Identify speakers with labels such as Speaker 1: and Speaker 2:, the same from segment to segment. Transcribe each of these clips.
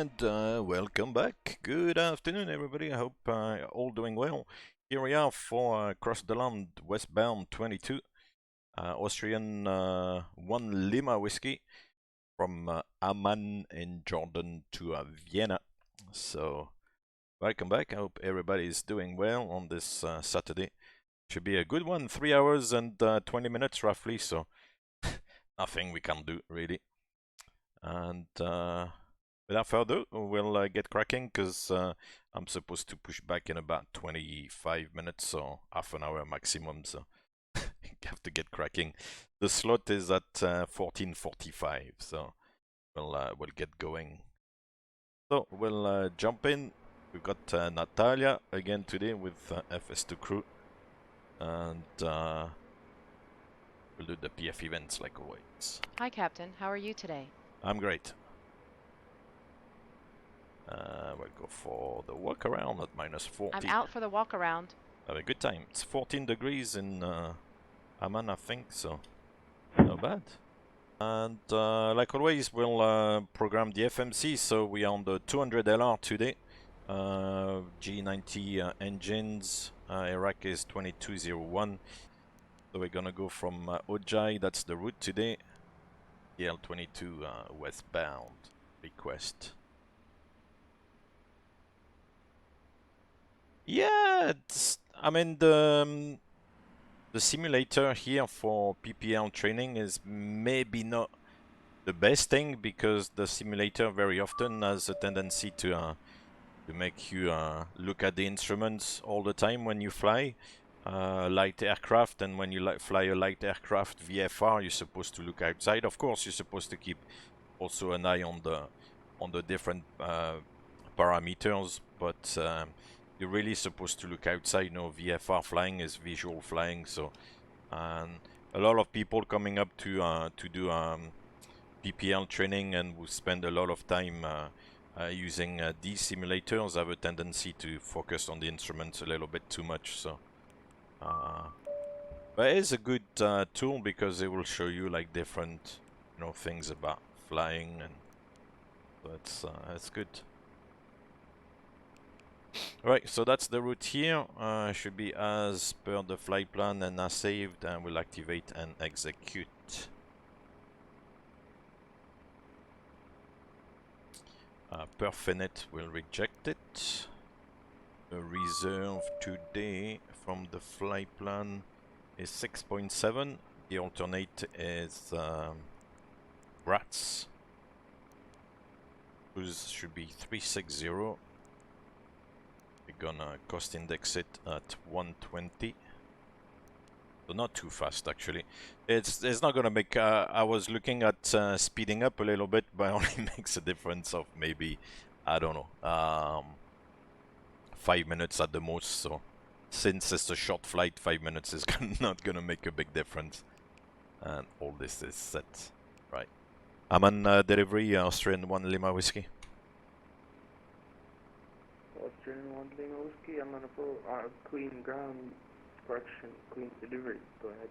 Speaker 1: And welcome back. Good afternoon, everybody. I hope all doing well. Here we are for Cross the Land, Westbound 22, Austrian 1 Lima whiskey from Amman in Jordan to Vienna. So, welcome back. I hope everybody is doing well on this Saturday. Should be a good one, 3 hours and 20 minutes roughly, so nothing we can do really. And without further ado, we'll get cracking because I'm supposed to push back in about 25 minutes or half an hour maximum, so have to get cracking. The slot is at 14:45, so we'll get going. So we'll jump in. We've got Natalia again today with FS2 crew, and we'll do the PF events like always.
Speaker 2: Hi, Captain. How are you today?
Speaker 1: I'm great. We'll go for the walk around at -14.
Speaker 2: I'm out for the walk around.
Speaker 1: Have a good time. It's 14 degrees in Amman, I think, so not bad. And like always, we'll program the FMC. So we are on the 200 LR today. G90 engines. Iraq is 2201. So we're gonna go from OJAI. That's the route today. DL22 westbound. Request. Yeah, I mean the simulator here for PPL training is maybe not the best thing because the simulator very often has a tendency to make you look at the instruments all the time when you fly light aircraft, and when you fly a light aircraft VFR, you're supposed to look outside. Of course, you're supposed to keep also an eye on the different parameters, but you're really supposed to look outside. You know, VFR flying is visual flying, so a lot of people coming up to do PPL training and who spend a lot of time using these simulators have a tendency to focus on the instruments a little bit too much. So, but it is a good tool because it will show you like different, things about flying, and that's good. Right, so that's the route here. Should be as per the flight plan and as saved, and we'll activate and execute. Perfinet will reject it. The reserve today from the flight plan is 6.7. The alternate is RATS, whose should be 360. We're gonna cost index it at 120. So not too fast actually. It's not gonna make. I was looking at speeding up a little bit, but only makes a difference of maybe, I don't know, 5 minutes at the most. So since it's a short flight, 5 minutes is not gonna make a big difference. And all this is set. Right. Amman delivery, Austrian 1 Lima whiskey.
Speaker 3: Austrian 1 Lima whiskey, I'm gonna go clean ground, correction, clean delivery. Go ahead.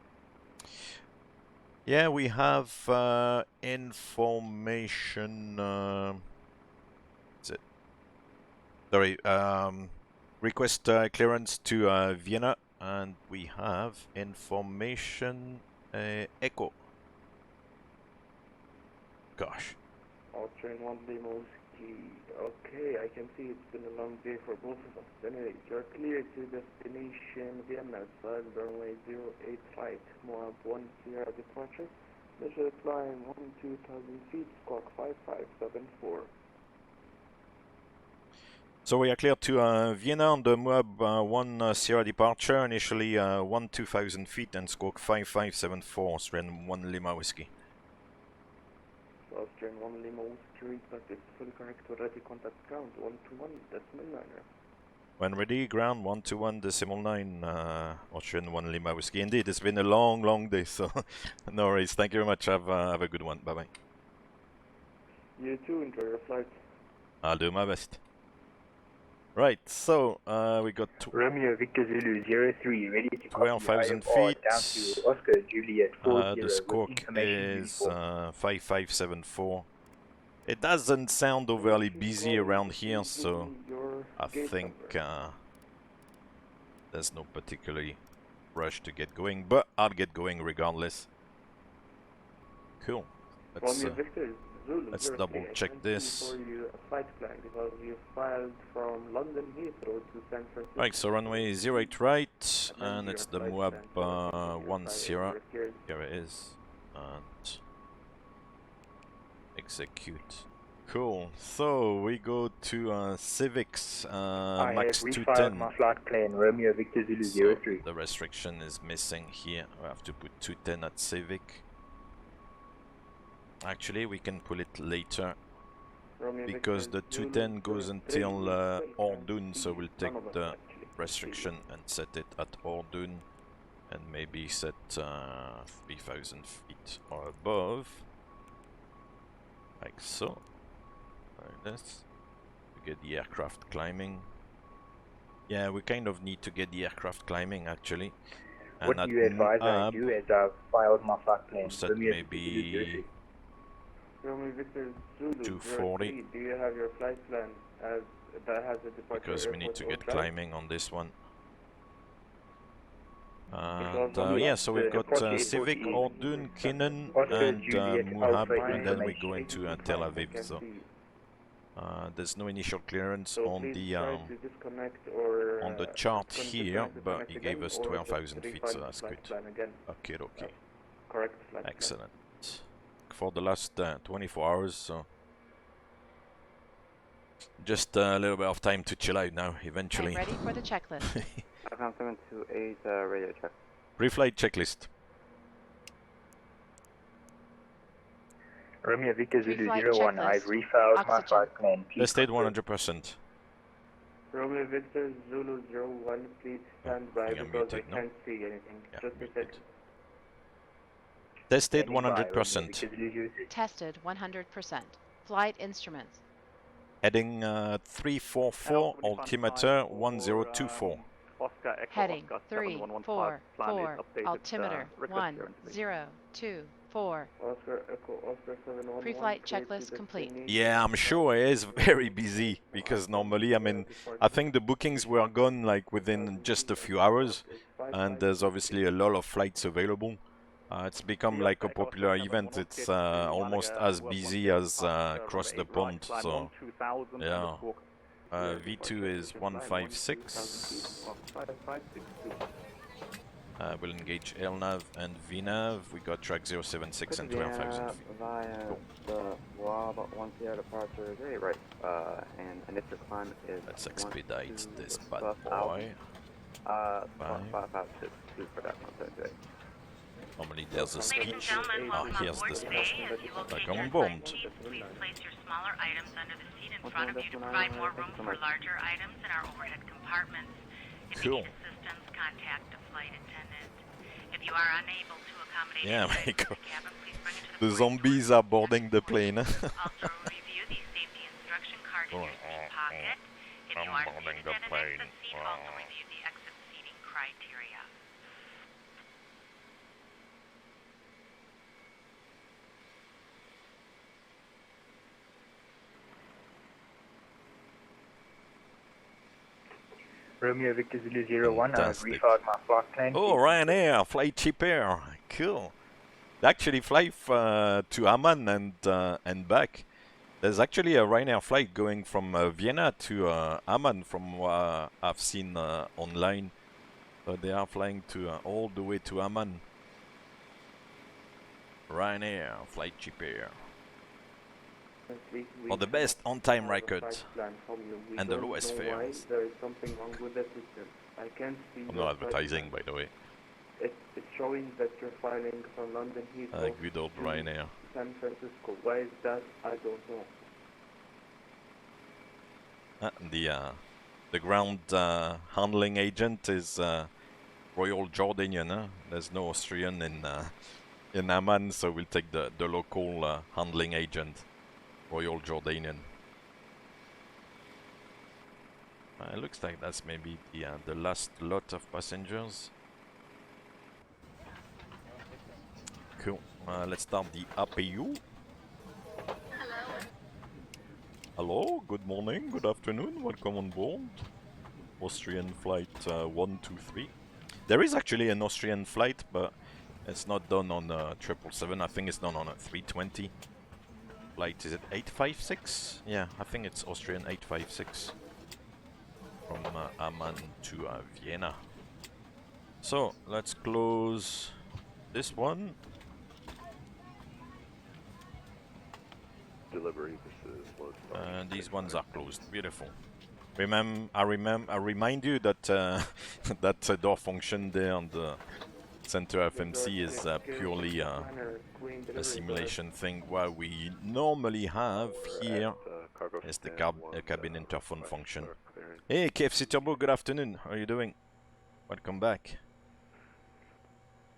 Speaker 1: Yeah, we have information. Is it? Sorry. Request clearance to Vienna, and we have information. Echo. Gosh.
Speaker 3: Austrian 1 Lima whiskey. Okay, I can see it's been a long day for both of us. Anyway, you're clear to destination Vienna, outside runway 08 flight, Moab 1 Sierra departure. Measure climb 12,000 feet, squawk 5574.
Speaker 1: So we are clear to Vienna on the Moab 1 Sierra departure, initially 12,000 feet and squawk 5574, Austrian 1 Lima whiskey.
Speaker 3: Austrian 1 Lima whiskey, contact is fully correct, already contact ground 121.9.
Speaker 1: When ready, ground 121.9, Austrian 1 Lima whiskey. Indeed, it's been a long day, so no worries. Thank you very much. Have a good one. Bye-bye.
Speaker 3: You too, enjoy your flight.
Speaker 1: I'll do my best. Right, so we got
Speaker 4: Romeo Victor Zulu 03, ready to
Speaker 1: 12,000 feet.
Speaker 4: Down to Oscar Juliet 40.
Speaker 1: The squawk is 5574. It doesn't sound overly
Speaker 3: Please
Speaker 1: busy
Speaker 3: call me,
Speaker 1: around
Speaker 3: please
Speaker 1: here,
Speaker 3: give
Speaker 1: so
Speaker 3: me your
Speaker 1: I
Speaker 3: gate
Speaker 1: think
Speaker 3: number.
Speaker 1: there's no particularly rush to get going, but I'll get going regardless. Cool.
Speaker 3: Romeo Victor Zulu
Speaker 1: Let's
Speaker 3: 03.
Speaker 1: double check
Speaker 3: I can
Speaker 1: this.
Speaker 3: see for you a flight plan because you filed from London Heathrow to San Francisco.
Speaker 1: Right, so runway 08 right,
Speaker 3: Amend
Speaker 1: and
Speaker 3: your
Speaker 1: it's the
Speaker 3: flight
Speaker 1: Moab
Speaker 3: plan so that you can
Speaker 1: 10.
Speaker 3: fly here.
Speaker 1: Here it is. And execute. Cool. So we go to Civics
Speaker 4: I
Speaker 1: max
Speaker 4: have refiled
Speaker 1: 210.
Speaker 4: my flight plan, Romeo Victor Zulu
Speaker 1: So
Speaker 4: 03.
Speaker 1: the restriction is missing here. I have to put 210 at Civic. Actually, we can pull it later
Speaker 3: Romeo
Speaker 1: because
Speaker 3: Victor
Speaker 1: the
Speaker 3: Zulu
Speaker 1: 210 goes
Speaker 3: 03
Speaker 1: until
Speaker 3: is still
Speaker 1: Ordun,
Speaker 3: can
Speaker 1: so
Speaker 3: see
Speaker 1: we'll
Speaker 3: none
Speaker 1: take
Speaker 3: of us
Speaker 1: the
Speaker 3: actually.
Speaker 1: restriction and set it at Ordun and maybe set 3000 feet or above, like so, like this, to get the aircraft climbing. Yeah, we kind of need to get the aircraft climbing actually. And
Speaker 4: What do you advise I do as I've filed my flight plan,
Speaker 1: we'll set
Speaker 4: Romeo Victor Zulu
Speaker 1: maybe
Speaker 4: 03?
Speaker 3: Romeo Victor Zulu
Speaker 1: 240.
Speaker 3: 03, do you have your flight plan as that has a departure
Speaker 1: because we need to get
Speaker 3: airport
Speaker 1: climbing on this one.
Speaker 3: Because
Speaker 1: And yeah, so we've
Speaker 4: the
Speaker 1: got
Speaker 4: departure
Speaker 1: Civic,
Speaker 4: airport
Speaker 1: Ordun, Kinnan,
Speaker 4: Oscar
Speaker 1: and
Speaker 4: Juliet
Speaker 1: Muhab,
Speaker 4: Alpha
Speaker 1: and then we
Speaker 4: information.
Speaker 1: go into Tel Aviv. So there's no initial clearance
Speaker 3: So
Speaker 1: on
Speaker 3: please
Speaker 1: the
Speaker 3: try to disconnect or
Speaker 1: chart
Speaker 3: disconnect
Speaker 1: here,
Speaker 3: the
Speaker 1: but
Speaker 3: connect
Speaker 1: he
Speaker 3: again,
Speaker 1: gave us
Speaker 3: or
Speaker 1: 12,000
Speaker 3: just
Speaker 1: feet, so
Speaker 3: refile
Speaker 1: that's
Speaker 3: flight
Speaker 1: good.
Speaker 3: plan again.
Speaker 1: Okay, okay.
Speaker 3: Correct flight plan.
Speaker 1: Excellent. For the last 24 hours, so just a little bit of time to chill out now, eventually.
Speaker 2: I'm ready for the checklist.
Speaker 5: Account 728 radio check.
Speaker 1: Pre-flight checklist.
Speaker 4: Romeo Victor Zulu
Speaker 2: Pre-flight
Speaker 4: 01, I've
Speaker 2: checklist.
Speaker 4: refiled my
Speaker 2: Oxygen.
Speaker 4: flight plan. Please
Speaker 1: Tested
Speaker 4: confirm.
Speaker 1: 100%.
Speaker 3: Romeo Victor Zulu 01, please stand by
Speaker 1: think I'm
Speaker 3: because I
Speaker 1: muted, no?
Speaker 3: can't see anything.
Speaker 1: Yeah,
Speaker 3: Just a
Speaker 1: muted.
Speaker 3: second.
Speaker 1: Tested
Speaker 4: Standing by, Romeo
Speaker 1: 100%.
Speaker 4: Victor Zulu 03.
Speaker 2: Tested 100%. Flight instruments.
Speaker 1: Heading 344, altimeter 1024.
Speaker 5: Oscar Echo
Speaker 2: Heading
Speaker 5: Oscar
Speaker 2: 344.
Speaker 5: 7115 plan is updated.
Speaker 2: Altimeter
Speaker 5: Request your information.
Speaker 2: 1024.
Speaker 3: Oscar Echo Oscar 711.
Speaker 2: Pre-flight
Speaker 3: clear to
Speaker 2: checklist complete.
Speaker 3: destination.
Speaker 1: Yeah, I'm sure it is very busy because normally, I mean, I think the bookings were gone like within just a few hours, and there's obviously a lot of flights available. It's become like a popular event. It's almost as busy as across the pond. So yeah, V2 is 156. We'll engage LNAV and VNAV. We got track 076 and 12,000 feet.
Speaker 5: Via
Speaker 1: Cool.
Speaker 5: the WAB 10 departure is very right. And initial climb is
Speaker 1: Let's expedite this bad
Speaker 5: plus
Speaker 1: boy.
Speaker 5: 5562 for that one today.
Speaker 1: Normally there's a
Speaker 6: Ladies
Speaker 1: speech.
Speaker 6: and gentlemen,
Speaker 1: Ah,
Speaker 6: welcome
Speaker 1: here's
Speaker 6: aboard
Speaker 1: the
Speaker 6: today.
Speaker 1: speech.
Speaker 6: As you locate
Speaker 1: Welcome
Speaker 6: your
Speaker 1: aboard.
Speaker 6: flight seats, please place your smaller items under the seat in front of you to provide more room for larger items in our overhead compartments. If you
Speaker 1: Cool.
Speaker 6: need assistance, contact the flight attendant. If you are unable to accommodate
Speaker 1: Yeah,
Speaker 6: any
Speaker 1: my
Speaker 6: items in
Speaker 1: God.
Speaker 6: the cabin, please bring it to
Speaker 1: The
Speaker 6: the
Speaker 1: zombies are boarding the plane.
Speaker 6: Also, review the safety instruction card in your seat pocket. If you are
Speaker 1: boarding
Speaker 6: seated
Speaker 1: the
Speaker 6: in an
Speaker 1: plane.
Speaker 6: exit seat, also review the exit seating criteria.
Speaker 4: Romeo Victor Zulu 01, I've
Speaker 1: Fantastic.
Speaker 4: refiled my flight plan.
Speaker 1: Oh, Ryanair, fly cheaper. Cool. They actually fly to Amman and back. There's actually a Ryanair flight going from Vienna to Amman from what I've seen online. So they are flying to all the way to Amman. Ryanair, fly cheaper. For the best on-time record and the lowest fares.
Speaker 3: There is something wrong with the system. I can't see
Speaker 1: I'm
Speaker 3: your
Speaker 1: not
Speaker 3: flight
Speaker 1: advertising,
Speaker 3: plan.
Speaker 1: by the way.
Speaker 3: It's showing that you're flying from London Heathrow
Speaker 1: Good old
Speaker 3: to
Speaker 1: Ryanair.
Speaker 3: San Francisco. Why is that? I don't know.
Speaker 1: The ground handling agent is Royal Jordanian. Huh? There's no Austrian in Amman, so we'll take the local handling agent, Royal Jordanian. It looks like that's maybe the last lot of passengers. Cool. Let's start the APU. Hello, good morning, good afternoon, welcome on board. Austrian flight 123. There is actually an Austrian flight, but it's not done on 777. I think it's done on a 320. Flight, is it 856? Yeah, I think it's Austrian 856. From Amman to Vienna. So, let's close this one.
Speaker 7: Delivery, this is Westbound.
Speaker 1: And these ones are closed. Beautiful. I remind you that that door function there on the center FMC is purely a simulation thing. What we normally have here is the cabin interphone function. Hey, KFC Turbo, good afternoon. How are you doing? Welcome back.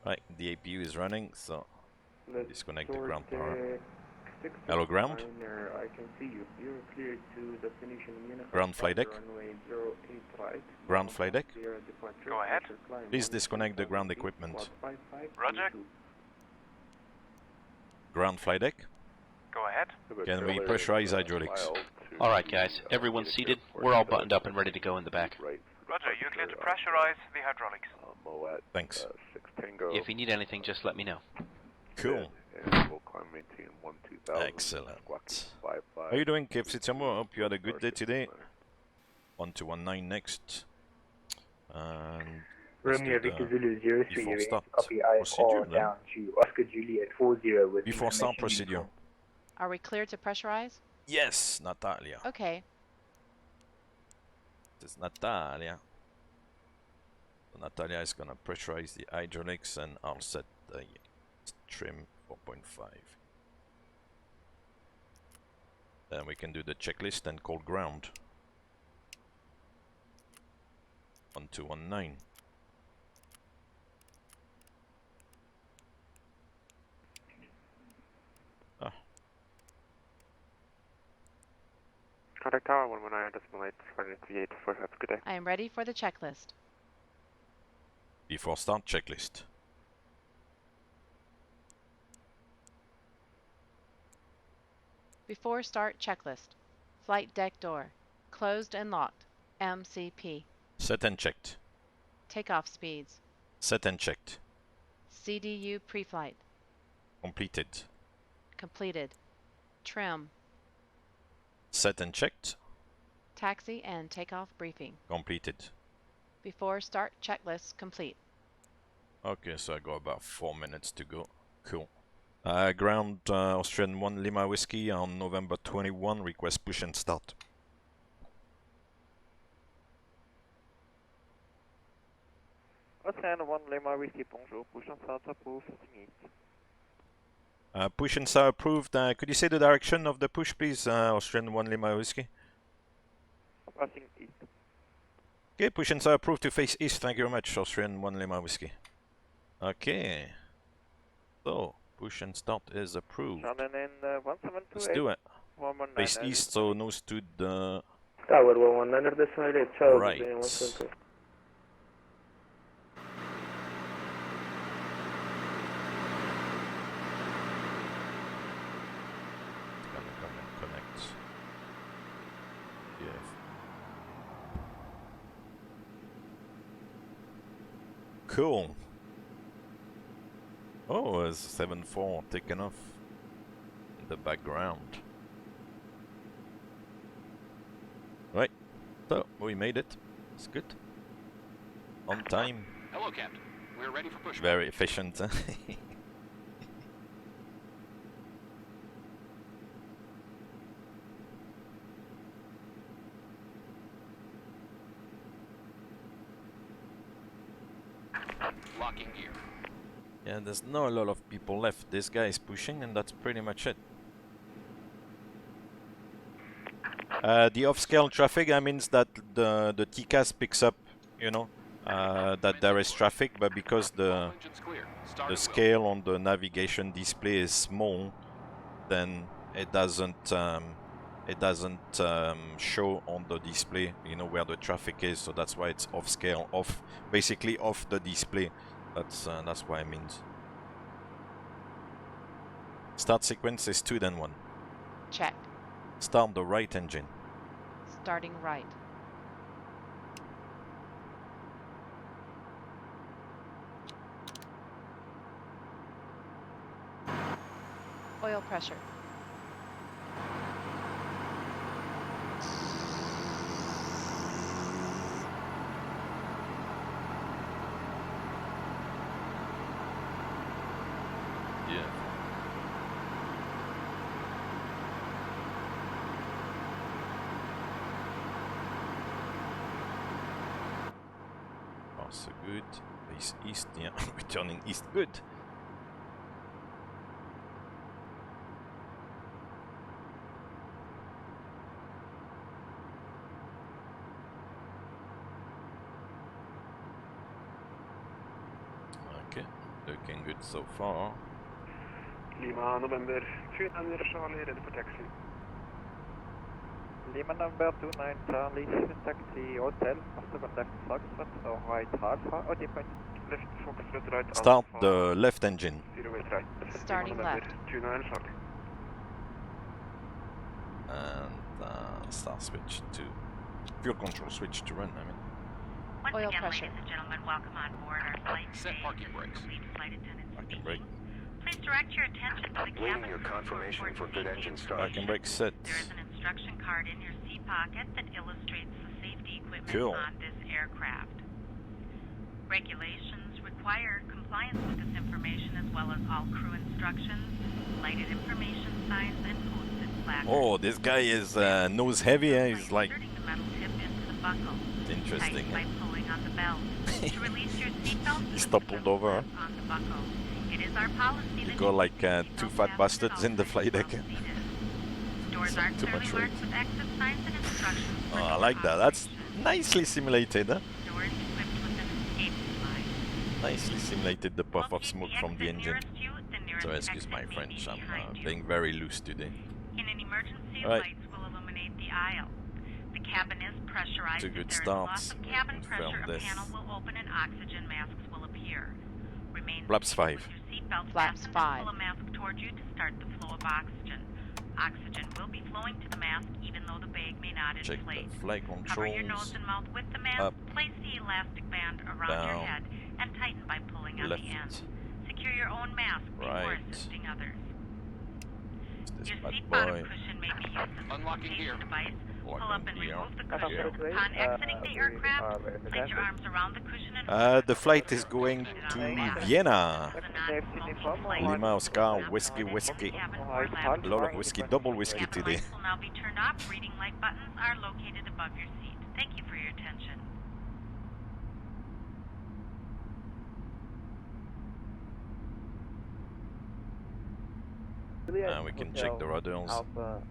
Speaker 1: Right, the APU is running, so disconnect the ground power. Hello, ground.
Speaker 3: I can see you. You're clear to destination Vienna.
Speaker 1: Ground flight deck.
Speaker 3: Runway 08
Speaker 1: Ground flight deck.
Speaker 8: Go ahead.
Speaker 1: Please disconnect the ground equipment.
Speaker 8: Roger.
Speaker 1: Ground flight deck.
Speaker 8: Go ahead.
Speaker 1: Can we pressurize hydraulics?
Speaker 9: Alright guys, everyone's seated. We're all buttoned up and ready to go in the back.
Speaker 8: Roger, you're clear to pressurize the hydraulics.
Speaker 1: Thanks.
Speaker 9: If you need anything, just let me know.
Speaker 1: Cool.
Speaker 7: We'll climb maintain 12000.
Speaker 1: Excellent. How are you doing, KFC Turbo? I hope you had a good day today. 1219 next. And
Speaker 4: Romeo Victor Zulu 03,
Speaker 1: before start
Speaker 4: copy IFR
Speaker 1: procedure,
Speaker 4: down to Oscar Juliet 40 with
Speaker 1: before start procedure.
Speaker 2: Are we clear to pressurize?
Speaker 1: Yes, Natalia.
Speaker 2: Okay.
Speaker 1: It's Natalia. So Natalia is gonna pressurize the hydraulics, and I'll set the trim 4.5. Then we can do the checklist and call ground. 1219. Ah.
Speaker 5: Contact Tower 119.8, 538, have a good day.
Speaker 2: I am ready for the checklist.
Speaker 1: Before start checklist.
Speaker 2: Before start checklist. Flight deck door. Closed and locked. MCP.
Speaker 1: Set and checked.
Speaker 2: Takeoff speeds.
Speaker 1: Set and checked.
Speaker 2: CDU preflight.
Speaker 1: Completed.
Speaker 2: Completed. Trim.
Speaker 1: Set and checked.
Speaker 2: Taxi and takeoff briefing.
Speaker 1: Completed.
Speaker 2: Before start checklist complete.
Speaker 1: Okay, so I got about 4 minutes to go. Cool. Ground Austrian 1 Lima Whiskey on November 21. Request push and start.
Speaker 5: Austrian 1 Lima Whiskey, bonjour, push and start approved,
Speaker 1: Push and start approved. Could you say the direction of the push, please? Austrian 1 Lima Whiskey.
Speaker 5: Passing east.
Speaker 1: Okay, push and start approved to face east. Thank you very much, Austrian 1 Lima Whiskey. Okay. So, push and start is approved.
Speaker 5: Shannon in 1728.
Speaker 1: Let's do it.
Speaker 5: 119.
Speaker 1: Face east, so nose to the
Speaker 3: Tower 119 decided. Ciao.
Speaker 1: right. Come and connect. Yeah. Cool. Oh, it's 7-4 taken off in the background. Right. So we made it. It's good. On time.
Speaker 10: Hello, Captain. We're ready for pushback.
Speaker 1: Very efficient.
Speaker 10: Locking gear.
Speaker 1: Yeah, there's not a lot of people left. This guy is pushing, and that's pretty much it. The off-scale traffic, that means that the TCAS picks up, you know, that there is traffic, but because the scale on the navigation display is small, then it doesn't show on the display, you know, where the traffic is. So that's why it's off scale, basically off the display. That's what it means. Start sequence is 2 then 1.
Speaker 2: Check.
Speaker 1: Start the right engine.
Speaker 2: Starting right. Oil pressure.
Speaker 1: Yeah. Also good. East, yeah. We're turning east, good. Okay, looking good so far.
Speaker 7: Lima November 29 Charlie, ready for taxi.
Speaker 5: Lima number 29 Charlie, taxi hotel, after one left Foxtrot or right Alpha, OJAI point.
Speaker 7: Left Foxtrot, right
Speaker 1: Start
Speaker 7: Alpha.
Speaker 1: the left engine.
Speaker 7: 08 right.
Speaker 2: Starting
Speaker 7: Lima
Speaker 2: left.
Speaker 7: November 29 Charlie.
Speaker 1: And start switch to fuel control switch to run, I mean.
Speaker 6: Once
Speaker 2: Oil
Speaker 6: again,
Speaker 2: pressure.
Speaker 6: ladies and gentlemen, welcome on board our flight
Speaker 10: Set
Speaker 6: today.
Speaker 10: parking
Speaker 6: This is
Speaker 10: brakes.
Speaker 6: the lead flight attendant
Speaker 1: Parking
Speaker 6: speaking.
Speaker 1: brake.
Speaker 6: Please direct your attention to the cabin
Speaker 7: Waiting your
Speaker 6: crew
Speaker 7: confirmation
Speaker 6: report
Speaker 7: for good
Speaker 6: safety
Speaker 7: engine start.
Speaker 1: Parking brake set.
Speaker 6: There is an instruction card in your seat pocket that illustrates the safety equipment
Speaker 1: Cool.
Speaker 6: on this aircraft. Regulations require compliance with this information as well as all crew instructions, lighted information signs, and posted placards.
Speaker 1: Oh, this guy is nose heavy, eh? He's like
Speaker 6: Inserting the metal tip into the buckle.
Speaker 1: interesting.
Speaker 6: Tighten by pulling on the belt. To release your seatbelt,
Speaker 1: He's
Speaker 6: lift
Speaker 1: toppled
Speaker 6: the
Speaker 1: over.
Speaker 6: clip on the buckle. It is our policy that
Speaker 1: Got like
Speaker 6: seatbelts
Speaker 1: two
Speaker 6: fasten
Speaker 1: fat
Speaker 6: at
Speaker 1: bastards
Speaker 6: all
Speaker 1: in the
Speaker 6: times
Speaker 1: flight
Speaker 6: while
Speaker 1: deck.
Speaker 6: seated. Doors
Speaker 1: It's
Speaker 6: are
Speaker 1: too
Speaker 6: clearly
Speaker 1: much
Speaker 6: marked
Speaker 1: weight.
Speaker 6: with exit signs and instructions for
Speaker 1: Oh, I
Speaker 6: door
Speaker 1: like that. That's
Speaker 6: operation.
Speaker 1: nicely simulated, huh?
Speaker 6: Door is equipped with an escape slide.
Speaker 1: Nicely simulated the puff of
Speaker 6: Locate
Speaker 1: smoke
Speaker 6: the
Speaker 1: from the
Speaker 6: exit
Speaker 1: engine.
Speaker 6: nearest you. The nearest
Speaker 1: So excuse
Speaker 6: exit
Speaker 1: my
Speaker 6: may be
Speaker 1: French, I'm
Speaker 6: behind you.
Speaker 1: being very loose today.
Speaker 6: In an emergency,
Speaker 1: Right.
Speaker 6: lights will illuminate the aisle. The cabin is pressurized.
Speaker 1: Two good
Speaker 6: If there is loss
Speaker 1: starts.
Speaker 6: of
Speaker 1: We'll
Speaker 6: cabin
Speaker 1: confirm
Speaker 6: pressure,
Speaker 1: this.
Speaker 6: a panel will open and oxygen masks will appear. Remain
Speaker 1: Flaps
Speaker 6: seated
Speaker 1: 5.
Speaker 6: with your seatbelt
Speaker 2: Flaps
Speaker 6: fastened
Speaker 2: 5.
Speaker 6: and pull a mask toward you to start the flow of oxygen. Oxygen will be flowing to the mask even though the bag may not
Speaker 1: Check
Speaker 6: inflate.
Speaker 1: the flight
Speaker 6: Cover your nose
Speaker 1: controls.
Speaker 6: and mouth with the mask.
Speaker 1: Up.
Speaker 6: Place the elastic band around your
Speaker 1: Down.
Speaker 6: head and tighten by pulling on the end.
Speaker 1: Left.
Speaker 6: Secure your own mask before
Speaker 1: Right.
Speaker 6: assisting others.
Speaker 1: This
Speaker 6: Your
Speaker 1: bad
Speaker 6: seat bottom
Speaker 1: boy.
Speaker 6: cushion may be used as a
Speaker 10: Unlocking
Speaker 6: flotation
Speaker 10: gear.
Speaker 6: device. Pull up
Speaker 1: Locking
Speaker 6: and
Speaker 1: gear.
Speaker 6: remove the
Speaker 1: Yeah.
Speaker 6: cushion. Upon exiting the aircraft, place your arms around the cushion and
Speaker 1: The flight is going to Vienna. Lima Oscar, whiskey, whiskey. A lot of whiskey, double whiskey
Speaker 6: Cabin
Speaker 1: today.
Speaker 6: lights will now be turned off. Reading light buttons are located above your seat. Thank you for your attention.
Speaker 1: We can check the rudders.
Speaker 5: Alpha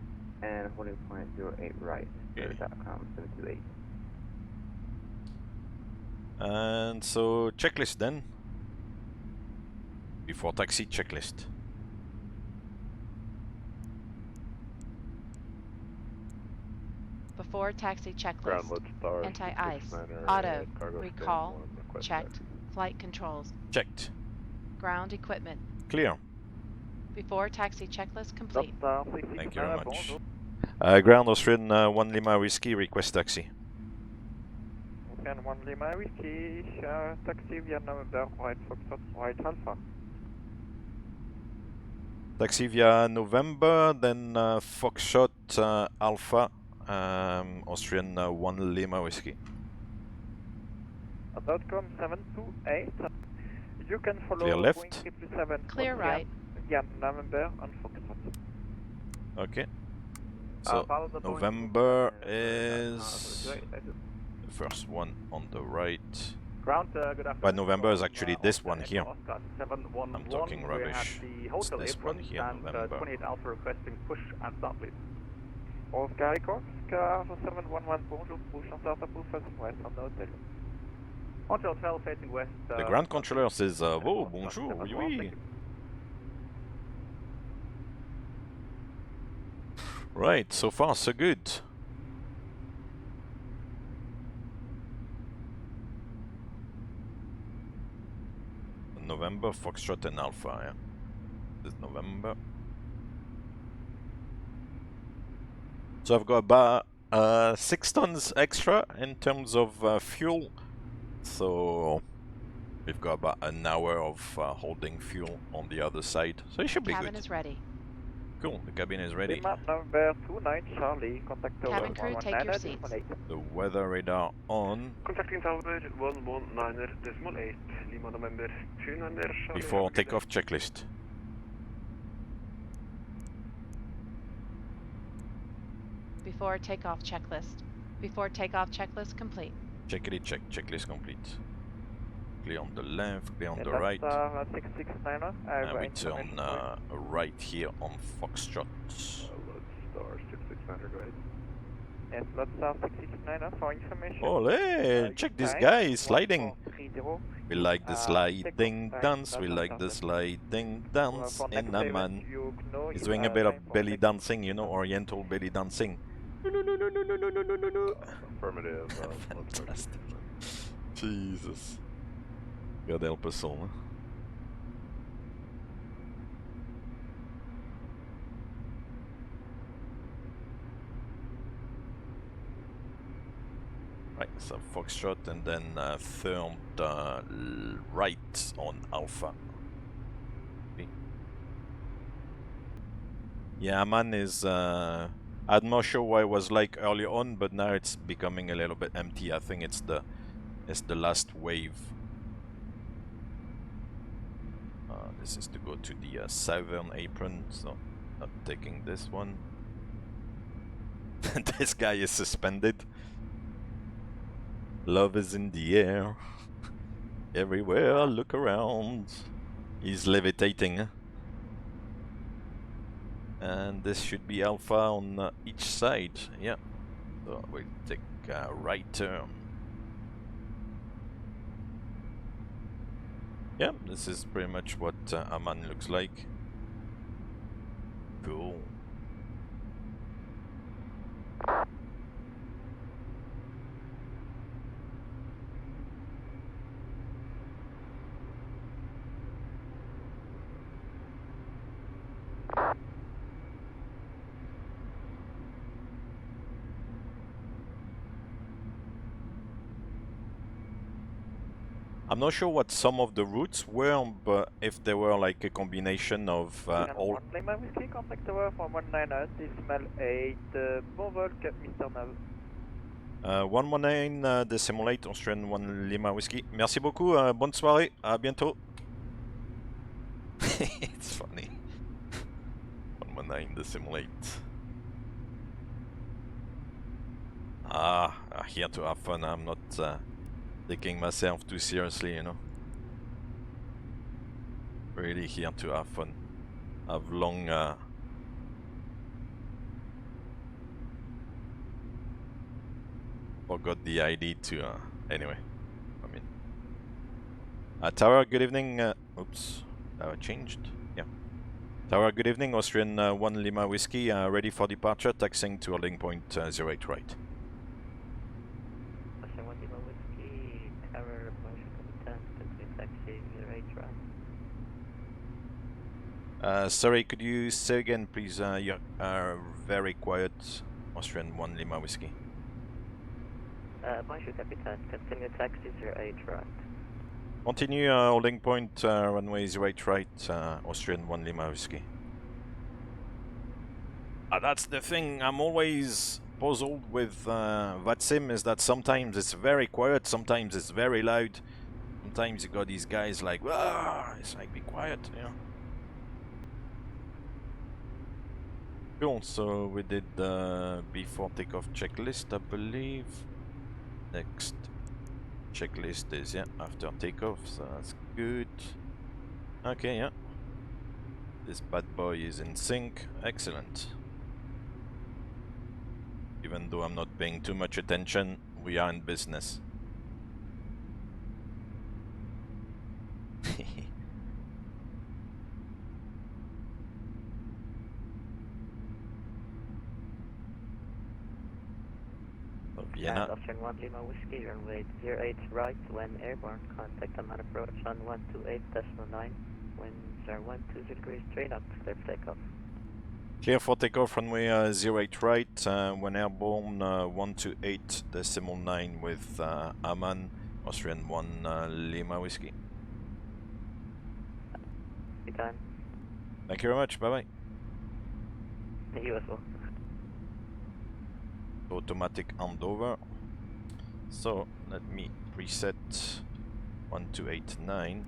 Speaker 5: and holding point 08 right.
Speaker 1: Okay.
Speaker 5: .com 728.
Speaker 1: And so checklist then. Before taxi checklist.
Speaker 2: Before taxi
Speaker 7: Ground
Speaker 2: checklist.
Speaker 7: load star.
Speaker 2: Anti-ice.
Speaker 7: 69er,
Speaker 2: Auto.
Speaker 7: cargo
Speaker 2: Recall.
Speaker 7: stand 1, request
Speaker 2: Checked.
Speaker 7: taxi.
Speaker 2: Flight controls.
Speaker 1: Checked.
Speaker 2: Ground equipment.
Speaker 1: Clear.
Speaker 2: Before taxi checklist complete.
Speaker 1: Thank you very much. Ground Austrian 1 Lima Whiskey, request taxi.
Speaker 5: Austrian 1 Lima Whiskey, taxi Vienna November, right Foxtrot, right Alpha.
Speaker 1: Taxi via November, then Foxtrot Alpha, Austrian 1 Lima Whiskey.
Speaker 5: .com 728. You can follow
Speaker 1: Clear left.
Speaker 5: Boeing 777
Speaker 2: Clear
Speaker 5: Austrian,
Speaker 2: right.
Speaker 5: Vienna November and Foxtrot.
Speaker 1: Okay. So November is the first one on the right.
Speaker 4: Ground, good afternoon.
Speaker 1: But November is actually this one here.
Speaker 4: Oscar 711.
Speaker 1: I'm talking
Speaker 4: We
Speaker 1: rubbish.
Speaker 4: have the
Speaker 1: It's
Speaker 4: hotel
Speaker 1: this one
Speaker 4: apron
Speaker 1: here,
Speaker 4: and
Speaker 1: November.
Speaker 4: 28 Alpha requesting push and start, please.
Speaker 5: Oscar Echo, Oscar 711, bonjour, push and start, pull facing west on the hotel.
Speaker 4: Hotel 12 facing west.
Speaker 1: The ground controller says, oh, bonjour, oui, oui.
Speaker 4: Thank you.
Speaker 1: Right, so far so good. November, Foxtrot and Alpha, yeah. This is November. So I've got about 6 tons extra in terms of fuel. So we've got about an hour of holding fuel on the other side. So it should be
Speaker 2: Cabin
Speaker 1: good.
Speaker 2: is ready.
Speaker 1: Cool, the cabin is ready.
Speaker 5: Lima number 29 Charlie, contact tower
Speaker 2: Cabin crew, take your seats.
Speaker 5: 119.8.
Speaker 1: The weather radar on.
Speaker 7: Contacting tower 119.8, Lima November 29 Charlie.
Speaker 1: Before takeoff checklist.
Speaker 2: Before takeoff checklist. Before takeoff checklist complete.
Speaker 1: Checkity check, checklist complete. Clear on the left, clear on the
Speaker 5: That's,
Speaker 1: right.
Speaker 5: 669er.
Speaker 1: And we turn right here on Foxtrot.
Speaker 7: Star 669, go ahead.
Speaker 5: Yes, that's 669er for information.
Speaker 1: Ole, check this guy, he's sliding.
Speaker 5: 1430.
Speaker 1: We like the sliding
Speaker 5: takeoff
Speaker 1: dance,
Speaker 5: time,
Speaker 1: we like the sliding dance
Speaker 5: For
Speaker 1: in
Speaker 5: next event,
Speaker 1: Amman.
Speaker 5: you know
Speaker 1: He's
Speaker 5: you
Speaker 1: doing a
Speaker 5: have
Speaker 1: bit of
Speaker 5: time for
Speaker 1: belly
Speaker 5: next-
Speaker 1: dancing, you know, oriental belly dancing.
Speaker 7: Affirmative.
Speaker 1: Fantastic. Jesus. God help us all. Huh? Right, so Foxtrot and then turned right on Alpha. Okay. Yeah, Amman is. I'm not sure why it was like early on, but now it's becoming a little bit empty. I think it's the last wave. This is to go to the southern apron, so not taking this one. This guy is suspended. Love is in the air. Everywhere, look around. He's levitating. Huh? And this should be Alpha on each side. Yeah. So we'll take a right turn. Yeah, this is pretty much what Amman looks like. Cool. I'm not sure what some of the routes were, but if they were like a combination of all.
Speaker 5: 1 Lima Whiskey, contact tower for 190, decimal 8, bon vol, Cap Mr. Nav.
Speaker 1: 119 decimal 8, Austrian 1 Lima Whiskey. Merci beaucoup, bonne soirée, à bientôt. It's funny. 119 decimal 8. Here to have fun, I'm not taking myself too seriously, you know. Really here to have fun. I've long forgot the ID to anyway. I mean, Tower, good evening. Oops, Tower changed. Yeah. Tower, good evening. Austrian 1 Lima Whiskey, ready for departure. Taxiing to holding point 08 right.
Speaker 11: Austrian 1 Lima Whiskey, Tower, approach between taxi 08 right.
Speaker 1: Sorry, could you say again, please? You are very quiet. Austrian 1 Lima Whiskey.
Speaker 11: Bonjour, Captain. Continue taxi 08 right.
Speaker 1: Continue holding point runway 08 right, Austrian 1 Lima Whiskey. That's the thing, I'm always puzzled with VATSIM, is that sometimes it's very quiet, sometimes it's very loud. Sometimes you got these guys like, it's like, be quiet, you know. Cool, so we did before takeoff checklist, I believe. Next checklist is, yeah, after takeoff, so that's good. Okay, yeah. This bad boy is in sync, excellent. Even though I'm not paying too much attention, we are in business. Vienna.
Speaker 11: Austrian 1 Lima Whiskey, runway 08 right, when airborne, contact Amman approach on 128.9, winds are 120 degrees straight up, clear for takeoff.
Speaker 1: 120 Clear for takeoff, runway 08 right, when airborne 128.9 with Amman, Austrian 1 Lima Whiskey.
Speaker 11: Good time.
Speaker 1: Thank you very much, bye bye.
Speaker 11: You as well.
Speaker 1: Automatic handover. So let me preset 1289.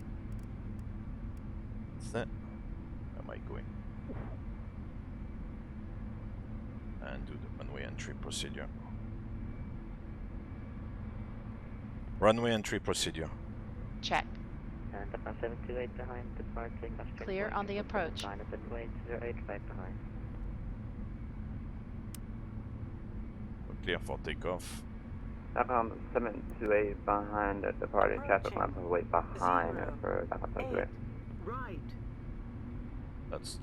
Speaker 1: Where am I going? And do the runway entry procedure. Runway entry procedure.
Speaker 2: Check.
Speaker 11: And up on 728 behind, departing Austrian.
Speaker 2: Clear on the approach.
Speaker 11: Line at runway 08 right behind.
Speaker 1: We're clear for takeoff.
Speaker 12: Takeoff 728 behind, departing traffic line way behind for Takeoff 728.
Speaker 13: Right.
Speaker 1: That's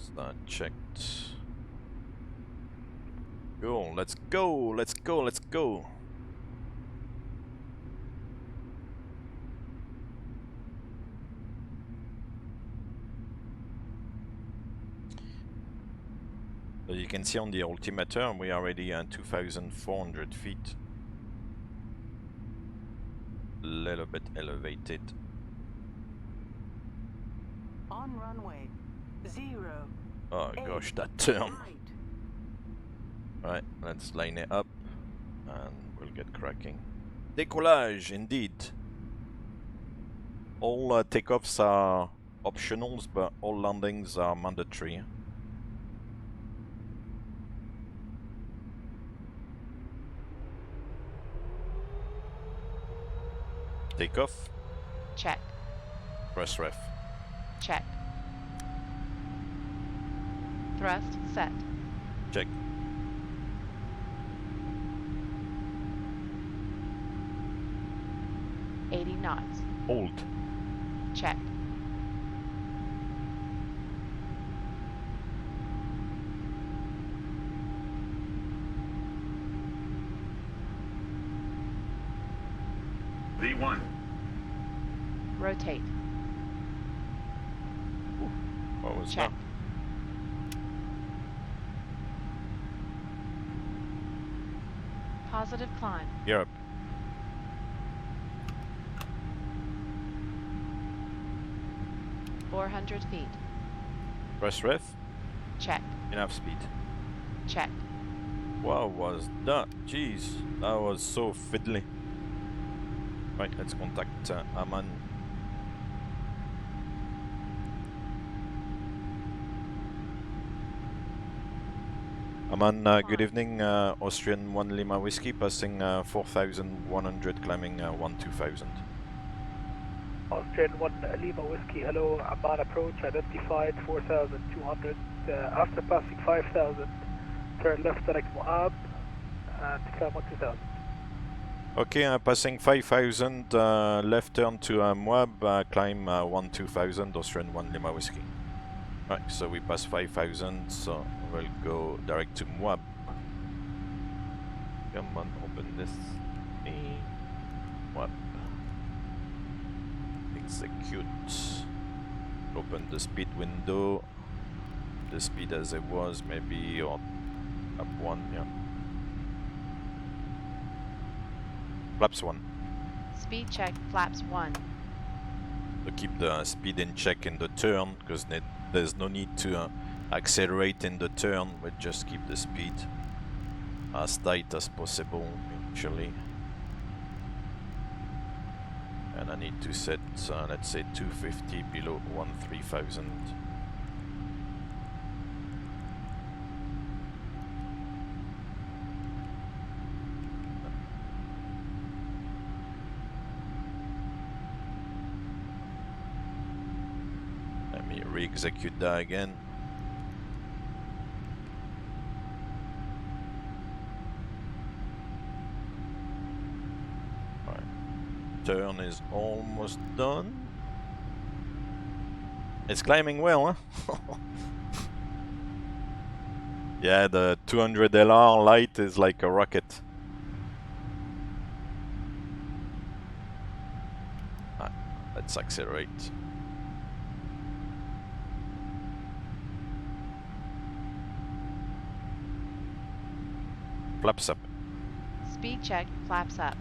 Speaker 1: checked. Cool, let's go, let's go, let's go. So you can see on the altimeter we are already at 2,400 feet. A little bit elevated.
Speaker 13: On runway 0.
Speaker 1: Oh gosh, that turn. Right, let's line it up and we'll get cracking. Décollage, indeed. All takeoffs are optionals, but all landings are mandatory. Takeoff.
Speaker 2: Check.
Speaker 1: Press ref.
Speaker 2: Check. Thrust set.
Speaker 1: Check.
Speaker 2: knots.
Speaker 1: Hold.
Speaker 2: Check.
Speaker 14: V1.
Speaker 2: Rotate.
Speaker 1: What was
Speaker 2: Check.
Speaker 1: that?
Speaker 2: Positive climb.
Speaker 1: Europe.
Speaker 2: feet.
Speaker 1: Press ref.
Speaker 2: Check.
Speaker 1: Enough speed.
Speaker 2: Check.
Speaker 1: What was that? Jeez, that was so fiddly. Right, let's contact Amman. Amman, good evening. Austrian 1 Lima Whiskey, passing 4,100, climbing 12000.
Speaker 15: Austrian 1 Lima Whiskey, hello, Amman approach, identified 4,200. After passing 5,000, turn left direct Moab and climb 12000.
Speaker 1: Okay, passing 5,000, left turn to Moab, climb 12000, Austrian 1 Lima Whiskey. Right, so we pass 5,000, so we'll go direct to Moab. Come on, open this. Moab. Execute. Open the speed window. The speed as it was, maybe, or up 1, yeah. Flaps 1.
Speaker 2: Speed check, flaps 1.
Speaker 1: To keep the speed in check in the turn, because there's no need to accelerate in the turn, but just keep the speed as tight as possible, actually. And I need to set, let's say, 250 below 13,000. Let me re-execute that again. Turn is almost done. It's climbing well, huh? Yeah, the 200 LR light is like a rocket. Let's accelerate. flaps up.
Speaker 2: Speed check, flaps up.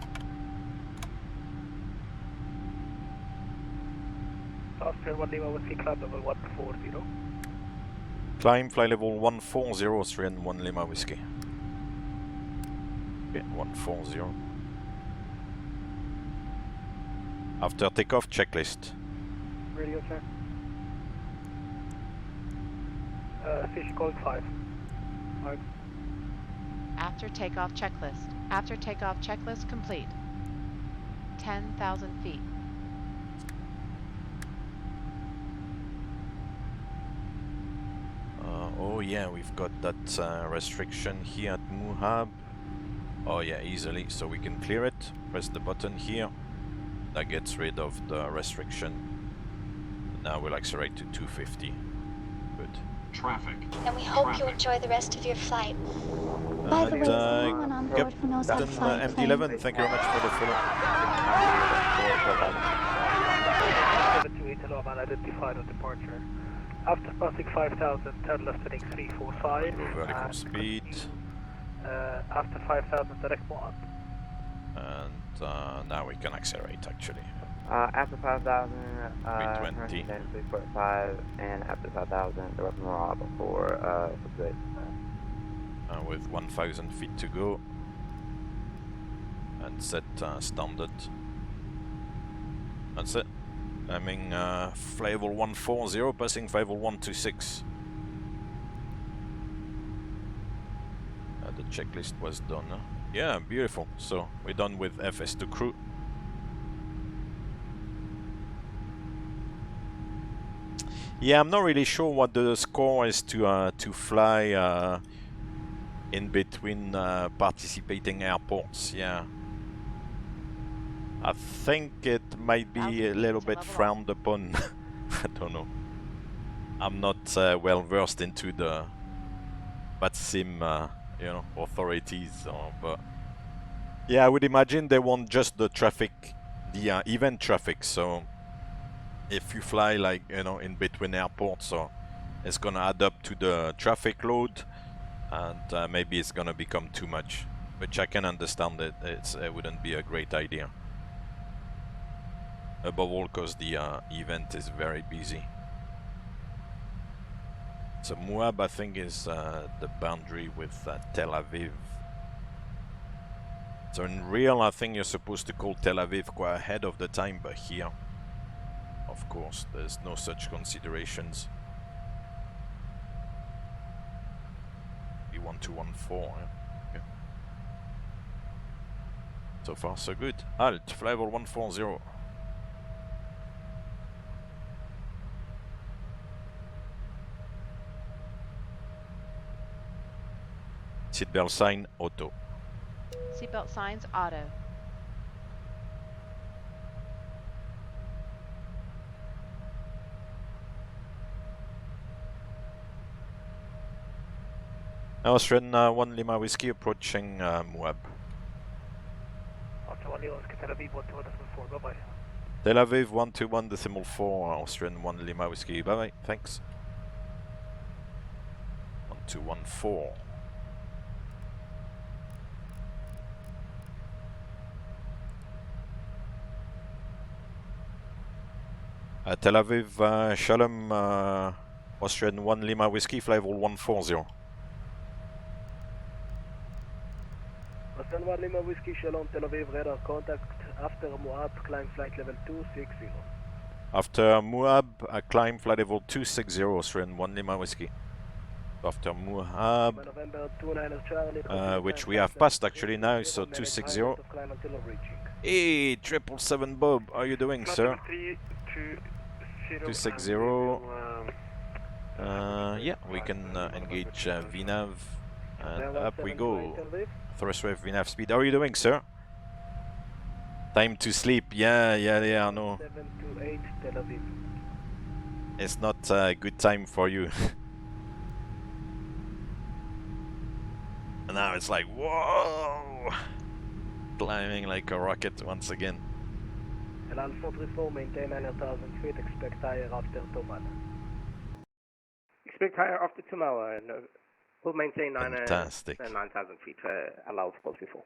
Speaker 15: Austrian 1 Lima Whiskey Club level 140.
Speaker 1: Climb flight level 140, Austrian 1 Lima Whiskey. Okay, 140. After takeoff, checklist.
Speaker 15: Radio check. Station calling 5. 5.
Speaker 2: After takeoff checklist. After takeoff checklist complete. 10,000 feet.
Speaker 1: Oh yeah, we've got that restriction here at Muhab. Oh yeah, easily, so we can clear it. Press the button here. That gets rid of the restriction. Now we'll accelerate to 250. Good.
Speaker 14: Traffic. And we hope you enjoy the rest of your flight.
Speaker 1: By the way, someone on board who knows how to fly MD-11, thank you very much for the follow.
Speaker 15: 728 hello, man, identified on departure. After passing 5,000, turn left heading 345.
Speaker 1: Vertical speed.
Speaker 15: After 5,000, direct more up.
Speaker 1: And now we can accelerate actually.
Speaker 12: After 5,000,
Speaker 1: 320.
Speaker 12: 345, and after 5,000, direct more up before 68.
Speaker 1: With 1,000 feet to go. And set standard. That's it. Climbing flight level 140, passing flight level 126. The checklist was done. Yeah, beautiful. So we're done with FS2 crew. Yeah, I'm not really sure what the score is to fly in between participating airports. Yeah. I think it might be a little bit frowned upon. I don't know. I'm not well versed into the VATSIM, you know, authorities. But yeah, I would imagine they want just the traffic, the event traffic. So if you fly like, you know, in between airports, so it's gonna add up to the traffic load, and maybe it's gonna become too much. Which I can understand that it wouldn't be a great idea. Above all, because the event is very busy. So Muab, I think, is the boundary with Tel Aviv. So in real, I think you're supposed to call Tel Aviv quite ahead of the time, but here, of course, there's no such considerations. B1214. Yeah. So far, so good. Alt, flight level 140. Seatbelt sign, auto.
Speaker 2: Seatbelt signs, auto.
Speaker 1: Austrian 1 Lima Whiskey approaching Muab.
Speaker 15: Austrian 1 Lima Whiskey, Tel Aviv 121.4, bye bye.
Speaker 1: Tel Aviv 121.4, Austrian 1 Lima Whiskey, bye bye, thanks. 1214. Tel Aviv, Shalom, Austrian 1 Lima Whiskey, flight level 140.
Speaker 15: Austrian 1 Lima Whiskey, Shalom, Tel Aviv, radar contact after Muab, climb flight level 260.
Speaker 1: After Muab, climb flight level 260, Austrian 1 Lima Whiskey. After Muab, which we have passed actually now, so 260. Hey, 777 Bob, how are you doing, sir? 260. Yeah, we can engage VNAV, and up we go. Thrust wave VNAV speed. How are you doing, sir? Time to sleep. Yeah, I know. It's not a good time for you. And now it's like, whoa! Climbing like a rocket once again.
Speaker 15: Alpha 34, maintain 9,000 feet, expect higher after Tomal.
Speaker 5: Expect higher after tomorrow, and
Speaker 16: We'll maintain
Speaker 1: Fantastic.
Speaker 16: 9,000 feet, allowed pulse before.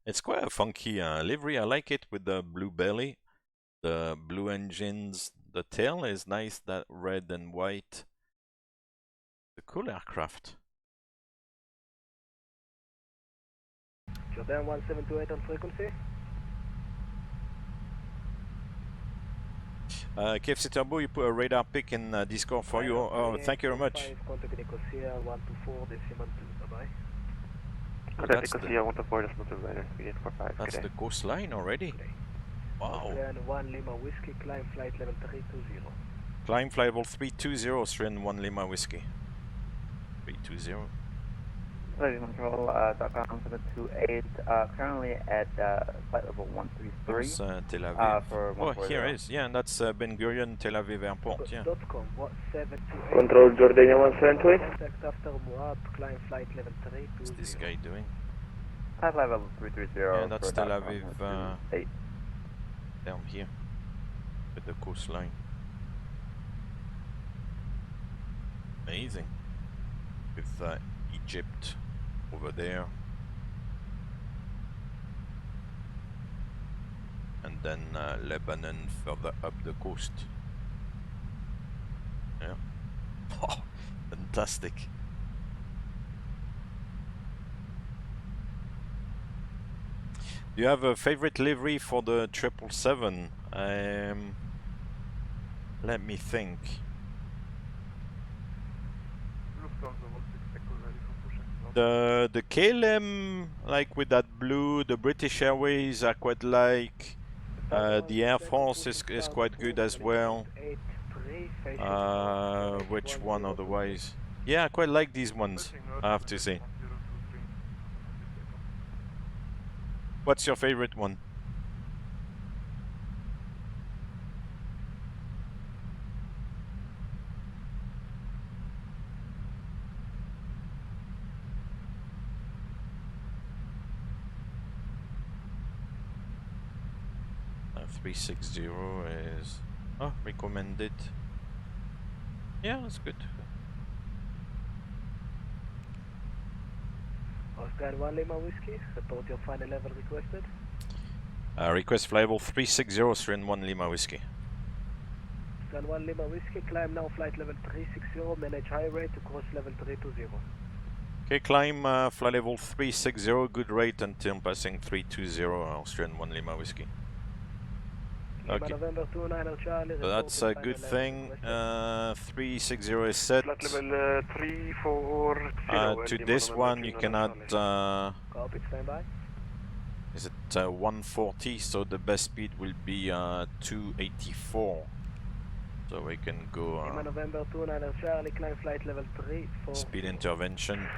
Speaker 1: It's quite a funky livery. I like it with the blue belly, the blue engines. The tail is nice, that red and white. The cool aircraft.
Speaker 16: Jordan 1728 on frequency.
Speaker 1: KFC Turbo, you put a radar pick in Discord for you. Oh, thank you very much.
Speaker 16: Contact Nicosia 124 decimal 2. Bye-bye.
Speaker 12: Contact Nicosia 124 decimal 2. Later. 45.
Speaker 1: That's the coastline already. Wow.
Speaker 16: Austrian 1 Lima Whiskey, climb flight level 320.
Speaker 1: Climb flight level 320, Austrian 1 Lima Whiskey. 320.
Speaker 12: Ladies and control, .com 728, currently at flight level 133.
Speaker 1: Tel Aviv.
Speaker 12: For
Speaker 1: oh, here it is. Yeah, and that's Ben Gurion, Tel Aviv Airport. Yeah.
Speaker 3: Control Jordania 178.
Speaker 16: Contact after Moab, climb flight level 320.
Speaker 1: What's this guy doing?
Speaker 12: Flight level 330.
Speaker 1: Yeah, that's Tel Aviv down here with the coastline. Amazing. With Egypt over there, and then Lebanon further up the coast. Yeah. Oh, fantastic. Do you have a favorite livery for the 777? Let me think. The KLM, like with that blue, the British Airways I quite like. The Air France is quite good as well. Which one otherwise? Yeah, I quite like these ones, I have to say. What's your favorite one? .360 is recommended. Yeah, that's good.
Speaker 16: Oscar 1 Lima Whiskey, report your final level requested.
Speaker 1: Request flight level 360, Austrian 1 Lima Whiskey.
Speaker 16: Oscar 1 Lima Whiskey, climb now flight level 360, manage high rate to cross level 320.
Speaker 1: Okay, climb flight level 360, good rate until passing 320, Austrian 1 Lima Whiskey. Okay, so that's a good thing. 360 is set.
Speaker 7: Level 340.
Speaker 1: To this one you can add is it 140, so the best speed will be 284. So we can go
Speaker 16: climb flight level 340.
Speaker 1: speed intervention.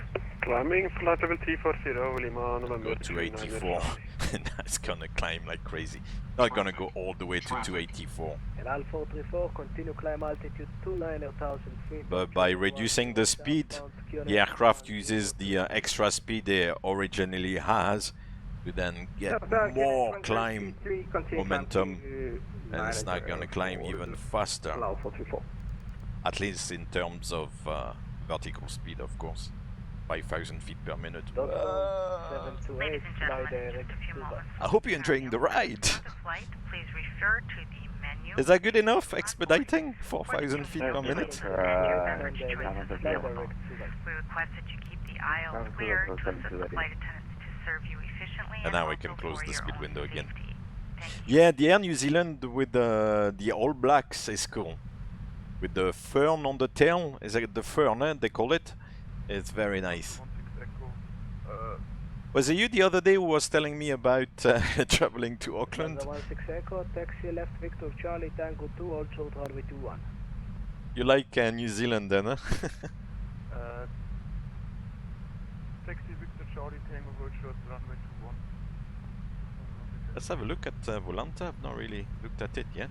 Speaker 7: Climbing flight level 340, Lima November.
Speaker 1: Go 284. That's gonna climb like crazy. Not gonna go all the way to 284.
Speaker 16: Al 434, continue climb altitude 29,000 feet.
Speaker 1: But by reducing the speed, the aircraft uses the extra speed it originally has to then get more climb momentum, and it's not gonna climb even faster. At least in terms of vertical speed, of course. 5,000 feet per minute. I hope you're enjoying the ride. Is that good enough? Expediting 4,000 feet per minute?
Speaker 6: We request that you keep the aisle clear to assist the flight attendants to serve you efficiently.
Speaker 1: And now we can close the speed window again. Yeah, the Air New Zealand with the All Blacks is cool. With the fern on the tail, is it the fern, they call it? It's very nice. Was it you the other day who was telling me about traveling to Auckland?
Speaker 16: 16 Echo, taxi left Victor Charlie Tango 2, hold short runway 21.
Speaker 1: You like New Zealand then, huh?
Speaker 7: Taxi Victor Charlie Tango, hold short runway 21.
Speaker 1: Let's have a look at Volanta. I've not really looked at it yet.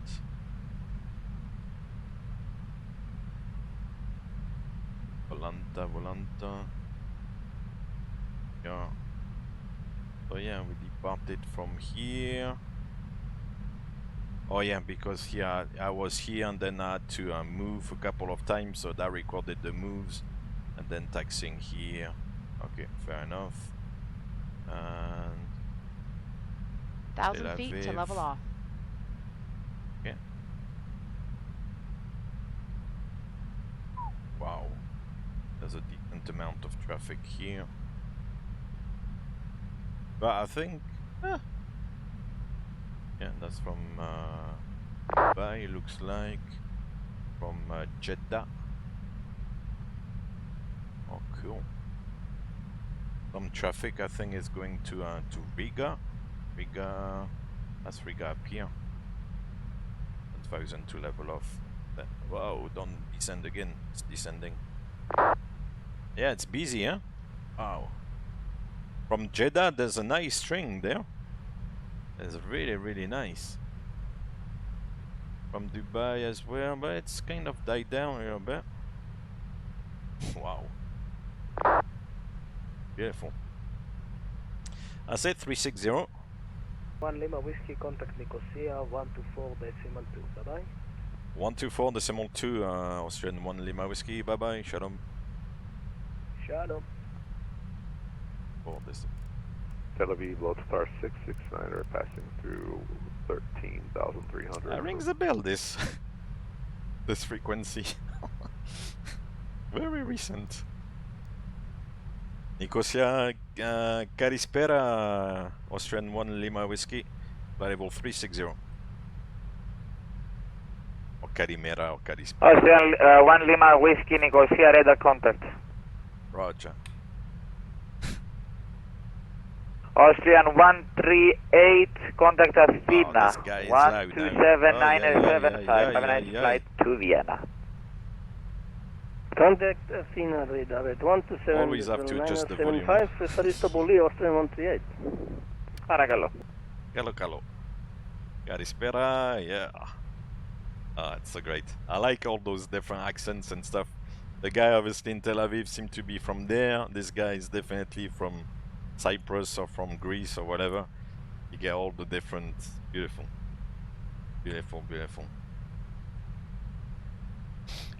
Speaker 1: Volanta. Yeah. So yeah, we departed from here. Oh yeah, because here I was here and then I had to move a couple of times, so that recorded the moves, and then taxiing here. Okay, fair enough. And
Speaker 2: 1,000 feet to level off.
Speaker 1: Okay. Wow, there's a decent amount of traffic here. But I think, yeah, that's from Dubai, looks like, from Jeddah. Oh, cool. Some traffic, I think, is going to Riga. Riga, that's Riga up here. 1,000 to level off. Wow, don't descend again. It's descending. Yeah, it's busy, huh? Wow. From Jeddah, there's a nice string there. It's really, really nice. From Dubai as well, but it's kind of died down a little bit. Wow. Beautiful. I said 360.
Speaker 16: 1 Lima Whiskey, contact Nicosia, 124.2. Bye bye.
Speaker 1: 124.2, Austrian 1 Lima Whiskey. Bye bye. Shalom.
Speaker 16: Shalom.
Speaker 1: For this.
Speaker 7: Tel Aviv, Lodestar 669 are passing through 13,300.
Speaker 1: That rings a bell, this this frequency. Very recent. Nicosia, Kalispera, Austrian 1 Lima Whiskey, variable 360. Or Karimera or Kalispera.
Speaker 17: Austrian 1 Lima Whiskey, Nicosia, radar contact.
Speaker 1: Roger.
Speaker 17: Austrian 138, contact Athena. 127.975, have a nice flight to Vienna.
Speaker 16: Contact Athena radar at 127.
Speaker 1: Always have to adjust the volume.
Speaker 16: 75, Istanbul, Austrian 138.
Speaker 17: Παρακαλώ.
Speaker 1: Καλό. Kalispera, yeah. It's so great. I like all those different accents and stuff. The guy obviously in Tel Aviv seemed to be from there. This guy is definitely from Cyprus or from Greece or whatever. You get all the different. Beautiful. Beautiful, beautiful.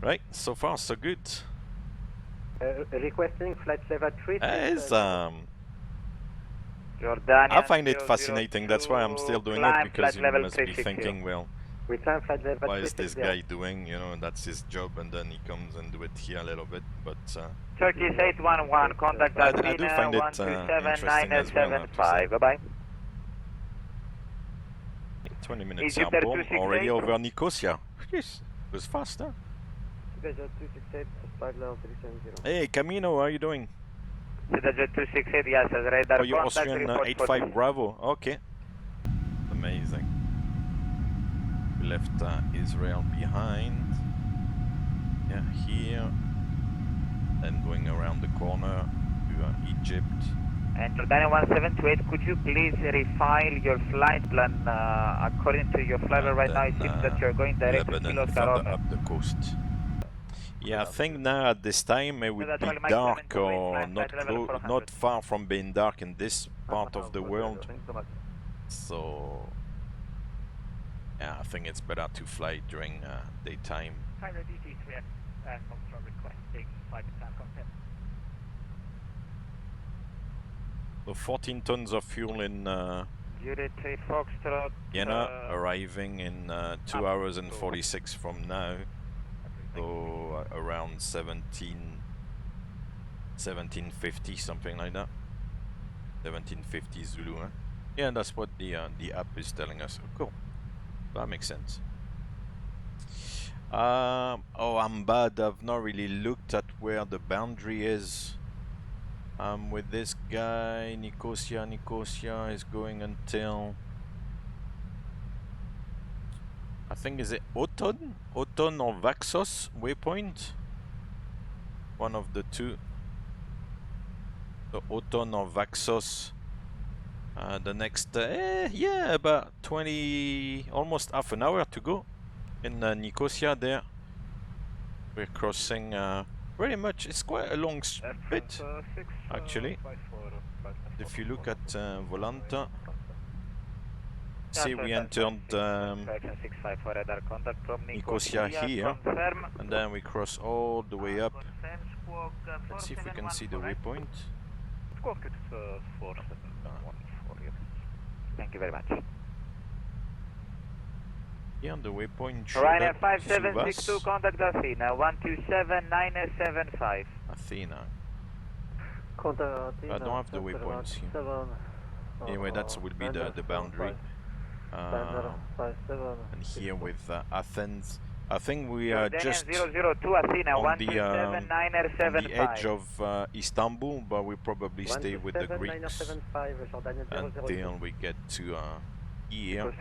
Speaker 1: Right, so far so good.
Speaker 16: Requesting flight level 3.
Speaker 17: Jordanian
Speaker 1: I find it fascinating, that's why I'm still doing it, because you must be thinking, well, why is this guy doing, you know, that's his job, and then he comes and do it here a little bit, but
Speaker 17: Turkish 811, contact
Speaker 1: I do
Speaker 17: Athena,
Speaker 1: find it interesting as well,
Speaker 17: 127.975, bye-bye.
Speaker 1: 20 minutes
Speaker 17: Egypt
Speaker 1: airborne,
Speaker 17: 268.
Speaker 1: already over Nicosia. Jeez, it was fast, huh? Hey, Camino, how are you doing?
Speaker 17: Jet 268, yes, as radar
Speaker 1: Oh, you
Speaker 17: contact,
Speaker 1: Austrian
Speaker 17: report
Speaker 1: 85 Bravo, okay. Amazing. We left Israel behind. Yeah, here. Then going around the corner to Egypt.
Speaker 17: And Jordanian 1728, could you please refile your flight plan according to your flight right now? It seems that you're going direct to Kilos
Speaker 1: further up the coast. Yeah, I think now at this time it would be dark or not far from being dark in this part of the world. So, yeah, I think it's better to fly during daytime. So 14 tons of fuel in Vienna, arriving in 2 hours and 46 from now. So around 1750, something like that. 1750 Zulu, huh? Yeah, that's what the app is telling us. Oh, cool. That makes sense. Oh, I'm bad. I've not really looked at where the boundary is. With this guy, Nicosia is going until, I think, is it Oton or Vaxos waypoint? One of the two. So Oton or Vaxos. The next, yeah, about 20, almost half an hour to go in Nicosia there. We're crossing pretty much, it's quite a long bit, actually. If you look at Volanta, see, we entered Nicosia here, and then we cross all the way up. Let's see if we can see the waypoint.
Speaker 17: Thank you very much.
Speaker 1: Yeah, the waypoint
Speaker 17: Ryanair 5762, contact Athena, 127-975.
Speaker 1: Athena.
Speaker 16: Contact
Speaker 1: I don't have the waypoints here. Anyway, that will be the boundary. And here with Athens, I think we are just on the edge of Istanbul, but we probably stay with the Greeks until we get to here,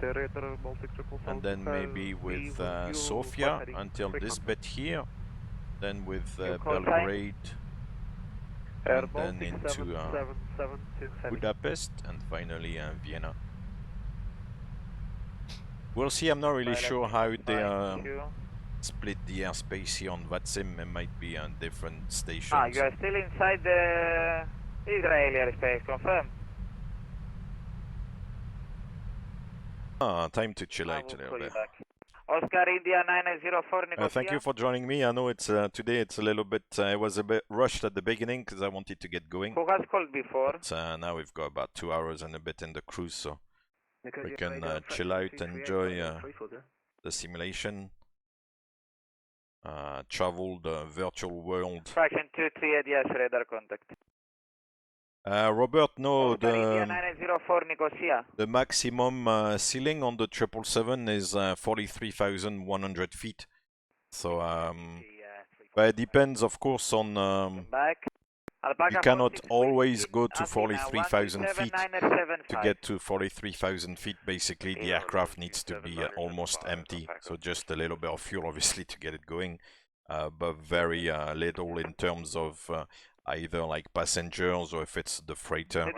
Speaker 1: and then maybe with Sofia until this bit here, then with Belgrade, and then into Budapest, and finally Vienna. We'll see. I'm not really sure how they split the airspace here on VATSIM. It might be on different stations.
Speaker 17: Ah, you are still inside the Israeli airspace, confirmed.
Speaker 1: Time to chill out a little bit.
Speaker 17: Oscar India 904 Nicosia.
Speaker 1: Thank you for joining me. I know it's today it's a little bit, it was a bit rushed at the beginning because I wanted to get going.
Speaker 17: Who has called before?
Speaker 1: But now we've got about 2 hours and a bit in the cruise, so we can chill out, enjoy the simulation, travel the virtual world.
Speaker 17: Fraction 238, yes, radar contact.
Speaker 1: Robert, no, the maximum ceiling on the 777 is 43,100 feet. So, but it depends, of course, on. You cannot always go to 43,000 feet. To get to 43,000 feet, basically, the aircraft needs to be almost empty. So just a little bit of fuel, obviously, to get it going, but very little in terms of either like passengers or if it's the freighter,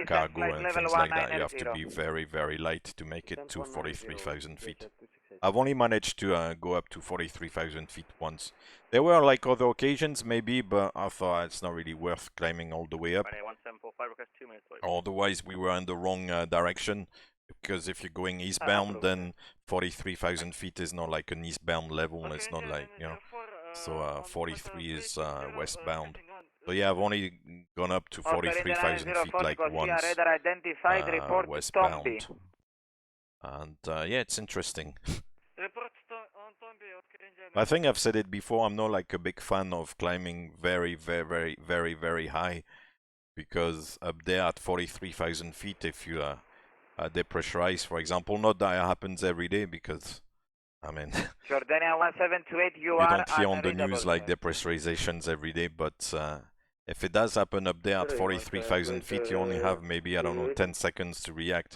Speaker 1: cargo and things like that. You have to be very, very light to make it to 43,000 feet. I've only managed to go up to 43,000 feet once. There were like other occasions maybe, but I thought it's not really worth climbing all the way up. Otherwise we were in the wrong direction, because if you're going eastbound, then 43,000 feet is not like an eastbound level. It's not like, you know. So 43 is westbound. So yeah, I've only gone up to 43,000 feet like once, westbound. And yeah, it's interesting. I think I've said it before, I'm not like a big fan of climbing very, very, very, very high, because up there at 43,000 feet, if you depressurize, for example, not that it happens every day, because I mean,
Speaker 17: Jordania 1728, you
Speaker 1: don't hear on the news like depressurizations every day, but if it does happen up there at 43,000 feet, you only have maybe, I don't know, 10 seconds to react.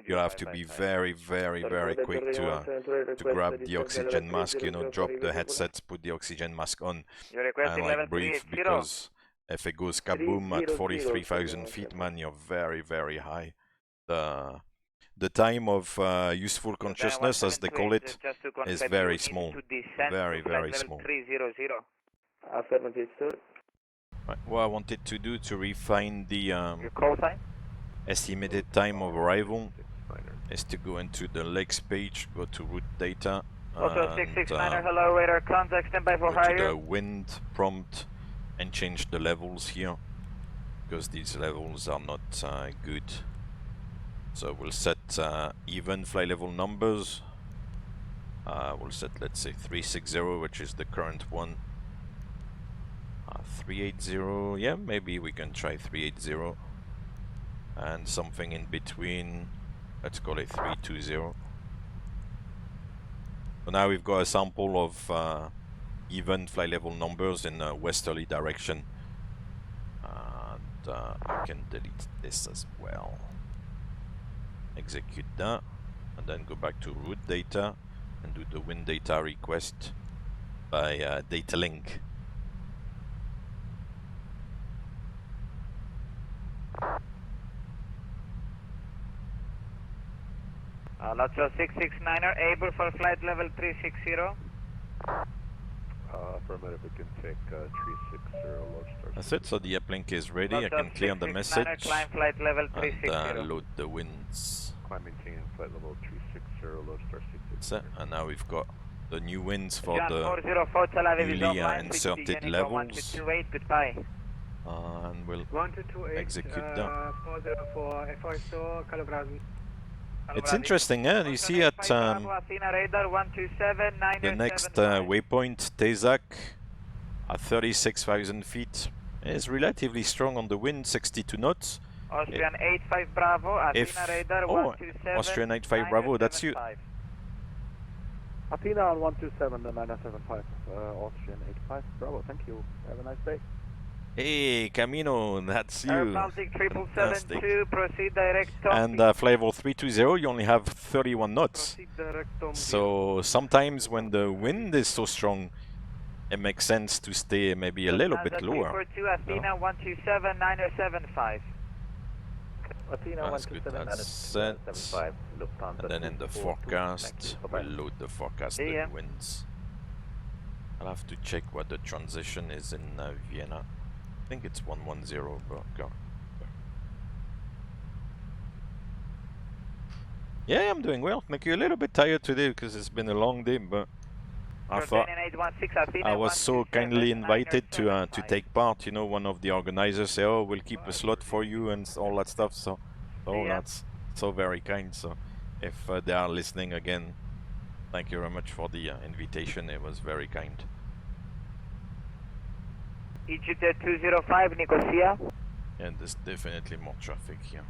Speaker 1: You have to be very, very, very quick to grab the oxygen mask, you know, drop the headsets, put the oxygen mask on, and like breathe, because if it goes kaboom at 43,000 feet, man, you're very, very high. The time of useful consciousness, as they call it, is very small. Very, very small. Right. What I wanted to do to refine the estimated time of arrival is to go into the legs page, go to route data, and
Speaker 17: hello, radar contact, standby for
Speaker 1: go to the wind prompt and change the levels here, because these levels are not good. So we'll set even flight level numbers. We'll set, let's say, 360, which is the current one. 380, yeah, maybe we can try 380. And something in between, let's call it 320. So now we've got a sample of even flight level numbers in a westerly direction. And I can delete this as well. Execute that, and then go back to route data and do the wind data request by data link.
Speaker 17: Lotso 669er, able for flight level 360.
Speaker 7: Affirmative, we can take 360 Lodestar.
Speaker 1: That's it, so the uplink is ready. I can clear the message and load the winds.
Speaker 7: Climb maintaining flight level 360 Lodestar 66.
Speaker 1: That's it, and now we've got the new winds for
Speaker 17: John
Speaker 1: the
Speaker 17: 404 Tel Aviv is
Speaker 1: newly
Speaker 17: online,
Speaker 1: inserted levels.
Speaker 17: 1228, goodbye.
Speaker 1: And we'll
Speaker 16: 1228,
Speaker 1: execute that.
Speaker 16: 404 FI store, Calibrati.
Speaker 1: It's interesting, eh? You see at
Speaker 17: Athena radar 127,
Speaker 1: the next waypoint, Tezak, at 36,000 feet, is relatively strong on the wind, 62 knots.
Speaker 17: Austrian 85 Bravo, Athena radar 127.
Speaker 1: Austrian 85 Bravo, that's you.
Speaker 4: Athena on 127 to 975, Austrian 85 Bravo, thank you. Have a nice day.
Speaker 1: Hey, Camino, that's you.
Speaker 17: Baltic 7772, proceed direct top.
Speaker 1: And flylevel 320, you only have 31 knots. So sometimes when the wind is so strong, it makes sense to stay maybe a little bit lower.
Speaker 17: Athena 127 975.
Speaker 4: Athena
Speaker 1: That's good, that's set. And then in the forecast, we'll load the forecasted winds. I'll have to check what the transition is in Vienna. I think it's 110, but go. Yeah, I'm doing well. Make you a little bit tired today because it's been a long day, but I thought I was so kindly invited to take part. You know, one of the organizers say, "Oh, we'll keep a slot for you," and all that stuff. So, that's so very kind. So, if they are listening again, thank you very much for the invitation. It was very kind.
Speaker 17: Egypt 205, Nicosia.
Speaker 1: And there's definitely more traffic here.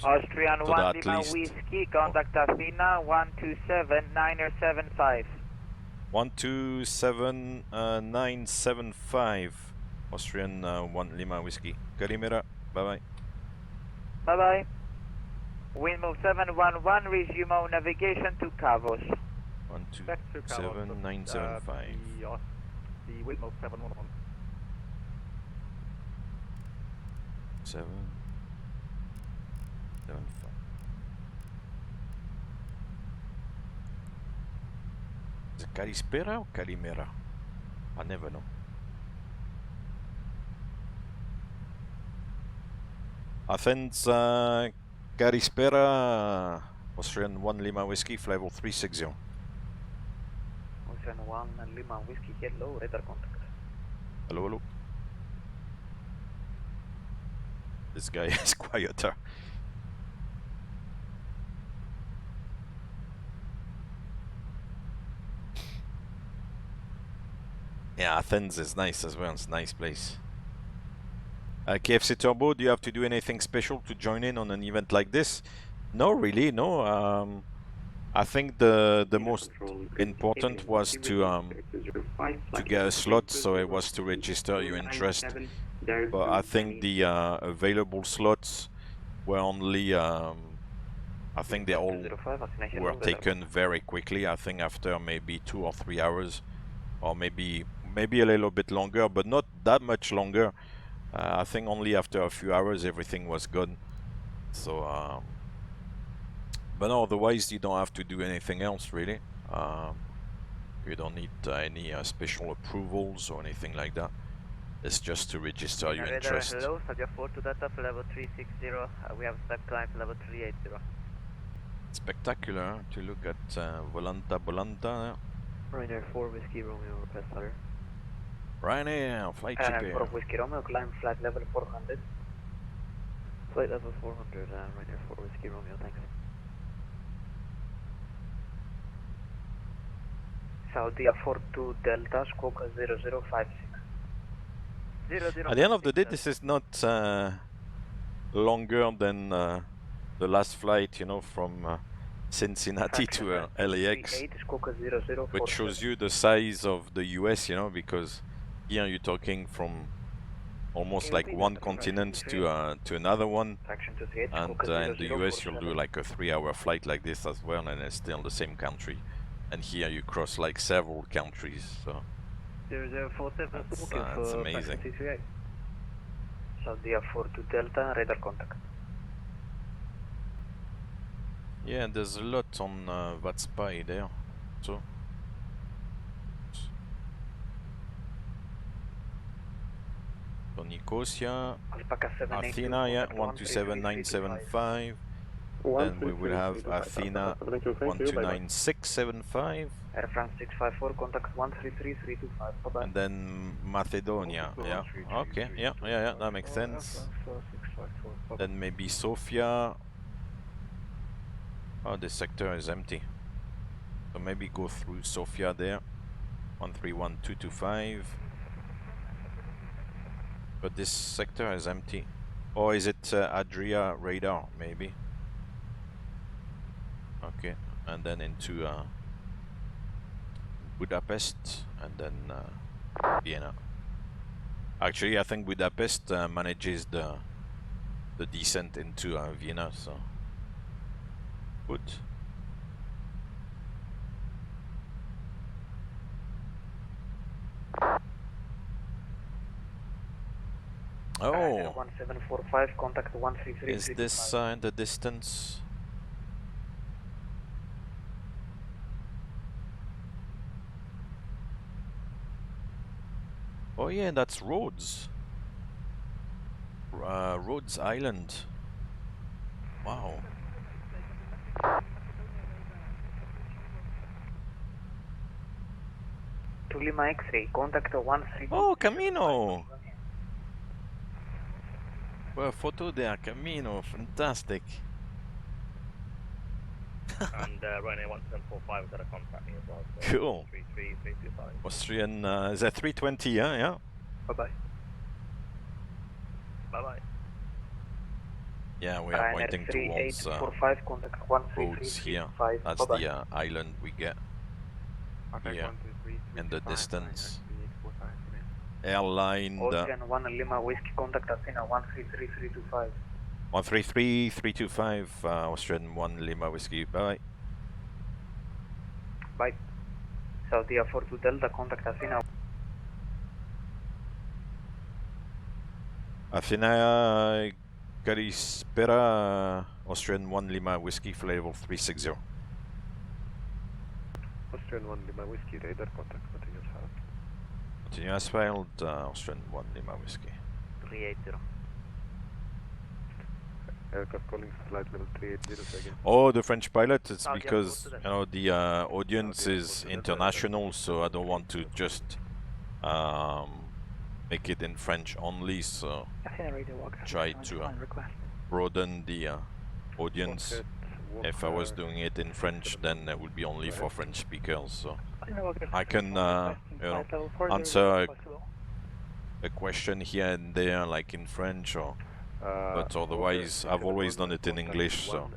Speaker 17: Austrian 1 Lima Whiskey, contact Athena 127 975.
Speaker 1: 127 975. Austrian 1 Lima Whiskey. Kalimera, bye bye.
Speaker 17: Bye bye. Windmill 711, resume our navigation to Cavos.
Speaker 1: 127 975.
Speaker 4: The Windmill 711.
Speaker 1: 7 75. Is it Kalispera or Kalimera? I never know. Athens, Kalispera, Austrian 1 Lima Whiskey, flight level 360.
Speaker 11: Austrian 1 Lima Whiskey, hello, radar contact.
Speaker 1: Hello, hello. This guy is quieter. Yeah, Athens is nice as well. It's a nice place. KFC Turbo, do you have to do anything special to join in on an event like this? No, really, no. I think the most important was to get a slot, so it was to register your interest. But I think the available slots were only, I think they all were taken very quickly. I think after maybe 2 or 3 hours, or maybe a little bit longer, but not that much longer. I think only after a few hours everything was gone. So, but no, otherwise you don't have to do anything else really. You don't need any special approvals or anything like that. It's just to register your interest.
Speaker 11: Hello, subject 4 to data for level 360. We have step climb for level 380.
Speaker 1: Spectacular to look at Volanta.
Speaker 11: Ryanair 4 Whiskey Romeo, request order.
Speaker 1: Ryanair, flight GPR.
Speaker 11: 4 Whiskey Romeo, climb flight level 400. Flight level 400, Ryanair 4 Whiskey Romeo, thanks. Saudi 42 Delta, Skoka 0056.
Speaker 1: At the end of the day, this is not longer than the last flight, you know, from Cincinnati to LAX, which shows you the size of the US, you know, because here you're talking from almost like one continent to another one, and in the US you'll do like a 3-hour flight like this as well, and it's still the same country, and here you cross like several countries, so that's amazing.
Speaker 11: Saudi 42 Delta, radar contact.
Speaker 1: Yeah, there's a lot on VATSIM there, so Nicosia,
Speaker 11: Alpaca 782,
Speaker 1: Athena, yeah,
Speaker 11: contact
Speaker 1: 127975. Then we will have Athena 129675.
Speaker 11: Air France 654, contact 133325. Bye-bye.
Speaker 1: And then Macedonia, yeah. Okay, yeah, that makes sense. Then maybe Sofia. Oh, this sector is empty. So maybe go through Sofia there. 131225. But this sector is empty. Or is it Adria radar, maybe? Okay, and then into Budapest, and then Vienna. Actually, I think Budapest manages the descent into Vienna, so good. Oh,
Speaker 11: 1745, contact 133.
Speaker 1: is this in the distance? Oh yeah, that's Rhodes. Rhodes Island. Wow.
Speaker 11: To Lima X-ray, contact 13.
Speaker 1: Oh, Camino! Well, photo there, Camino, fantastic.
Speaker 18: And runway 1745 is at a contact me as well. So
Speaker 1: Cool.
Speaker 18: 33325.
Speaker 1: Austrian, is that 320, yeah? Yeah.
Speaker 11: Bye-bye.
Speaker 18: Bye-bye.
Speaker 1: Yeah, we are pointing towards Rhodes here. That's the island we get here in the distance. Airline
Speaker 11: Austrian 1 Lima Whiskey, contact Athena 133325.
Speaker 1: 133325, Austrian 1 Lima Whiskey, bye.
Speaker 11: Bye. Saudi 42 Delta, contact Athena.
Speaker 1: Athena Carispera, Austrian 1 Lima Whiskey, flight level 360.
Speaker 4: Austrian 1 Lima Whiskey, radar contact, continuous failed.
Speaker 1: Continuous failed, Austrian 1 Lima Whiskey.
Speaker 11: 380.
Speaker 4: Aircraft calling flight level 380 again.
Speaker 1: Oh, the French pilot, it's because, you know, the audience is international, so I don't want to just make it in French only, so try to broaden the audience. If I was doing it in French, then it would be only for French speakers, so I can you know, answer a question here and there, like in French, or but otherwise I've always done it in English, so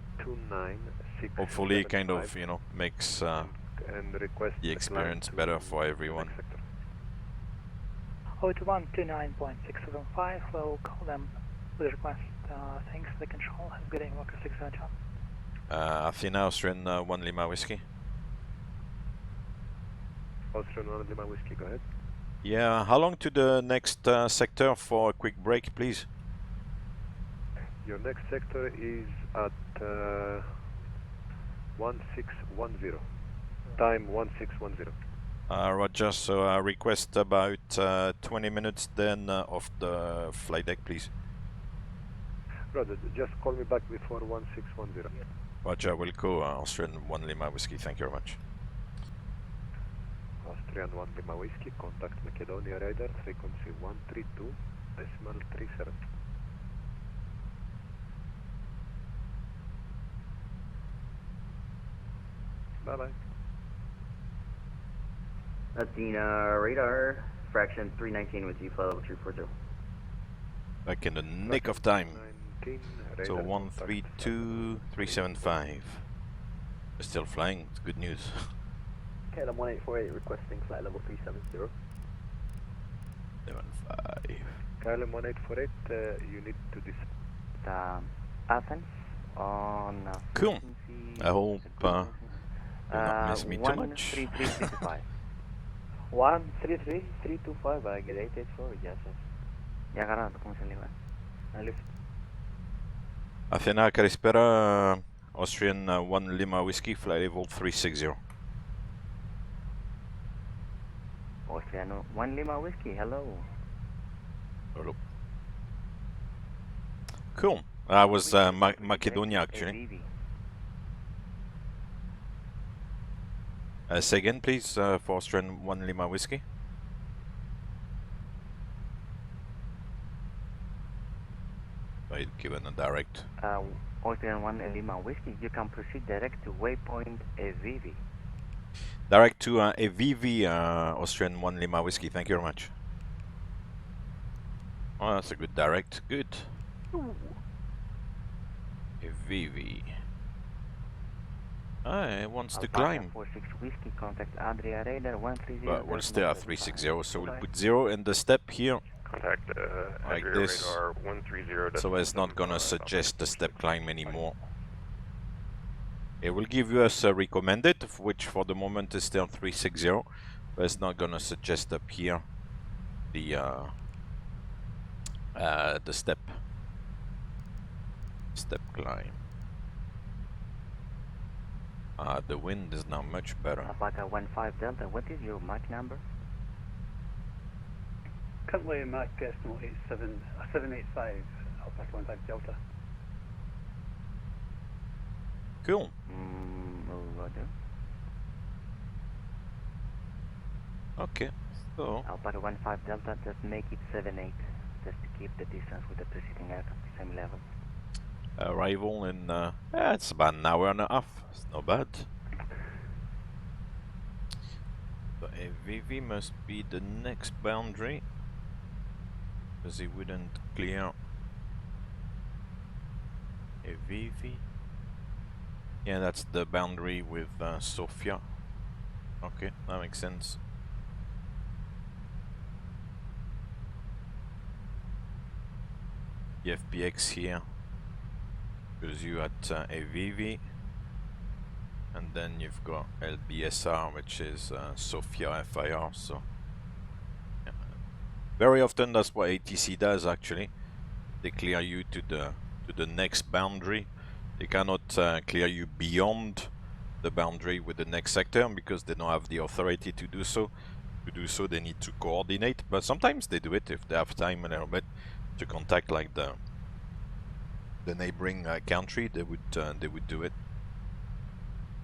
Speaker 1: hopefully it kind of, you know, makes the experience better for everyone.
Speaker 15: 02129.675, we'll call them with request. Thanks for the control. Have a good day, Walker 67 John.
Speaker 1: Athena, Austrian 1 Lima Whiskey.
Speaker 4: Austrian 1 Lima Whiskey, go ahead.
Speaker 1: Yeah, how long to the next sector for a quick break, please?
Speaker 4: Your next sector is at 1610. Time 1610.
Speaker 1: Roger, so I request about 20 minutes then of the flight deck, please.
Speaker 4: Roger, just call me back before 1610.
Speaker 1: Roger, we'll go Austrian 1 Lima Whiskey, thank you very much.
Speaker 4: Austrian 1 Lima Whiskey, contact Macedonia radar, frequency 132.37. Bye-bye.
Speaker 19: Athena radar, fraction 319 with you, flight level 340.
Speaker 1: Back in the nick of time. So 132375. We're still flying, it's good news.
Speaker 11: KLM 1848 requesting flight level 370.
Speaker 1: 75.
Speaker 4: KLM 1848, you need to descend.
Speaker 11: Athens on...
Speaker 1: Cool. I hope you not miss me too much.
Speaker 11: 133.325, I get 884, yes. Ya agarrado, ¿cómo se le va?
Speaker 1: Athena Carispera, Austrian 1 Lima Whiskey, flight level 360.
Speaker 11: Austrian 1 Lima Whiskey, hello.
Speaker 1: Hello. Cool. I was Macedonia actually. Say again, please, for Austrian 1 Lima Whiskey. Right, given a direct.
Speaker 19: Austrian 1 Lima Whiskey, you can proceed direct to waypoint AVV.
Speaker 1: Direct to AVV, Austrian 1 Lima Whiskey, thank you very much. Oh, that's a good direct, good. AVV. Ah, it wants to climb.
Speaker 19: 46 Whiskey, contact Adria Radar 130.
Speaker 1: But we'll stay at 360, so we'll put 0 in the step here.
Speaker 7: Contact
Speaker 1: like
Speaker 7: Adria
Speaker 1: this.
Speaker 7: Radar 130.
Speaker 1: So it's not gonna suggest the step climb anymore. It will give you us a recommended, which for the moment is still 360, but it's not gonna suggest up here the step climb. The wind is now much better.
Speaker 19: Alpaca 15 Delta, what is your Mach number?
Speaker 20: Currently Mach estimate is 785, Alpaca 15 Delta.
Speaker 1: Cool. Okay, so
Speaker 19: Alpaca 15 Delta, just make it 78, just to keep the distance with the preceding aircraft, same level.
Speaker 1: Arrival in, it's about an hour and a half, it's not bad. So AVV must be the next boundary, because he wouldn't clear AVV. Yeah, that's the boundary with Sofia. Okay, that makes sense. The FPX here gives you at AVV, and then you've got LBSR, which is Sofia FIR. So yeah. Very often that's what ATC does actually. They clear you to the next boundary. They cannot clear you beyond the boundary with the next sector because they don't have the authority to do so. To do so, they need to coordinate, but sometimes they do it if they have time a little bit to contact like the neighboring country. They would do it.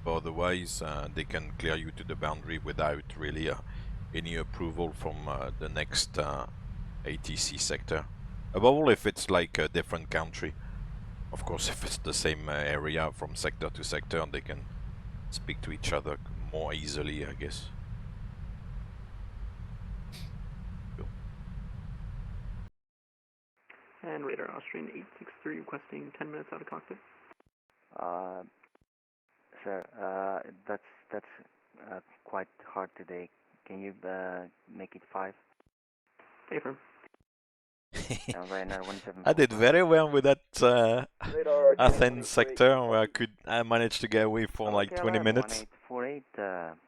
Speaker 1: But otherwise, they can clear you to the boundary without really any approval from the next ATC sector. Above all, if it's like a different country. Of course, if it's the same area from sector to sector, they can speak to each other more easily, I guess. Cool.
Speaker 21: And radar Austrian 863 requesting 10 minutes out of cockpit.
Speaker 19: Sir, that's quite hard today. Can you make it 5?
Speaker 21: Affirm.
Speaker 1: I did very well with that Athens sector where I managed to get away for like 20 minutes.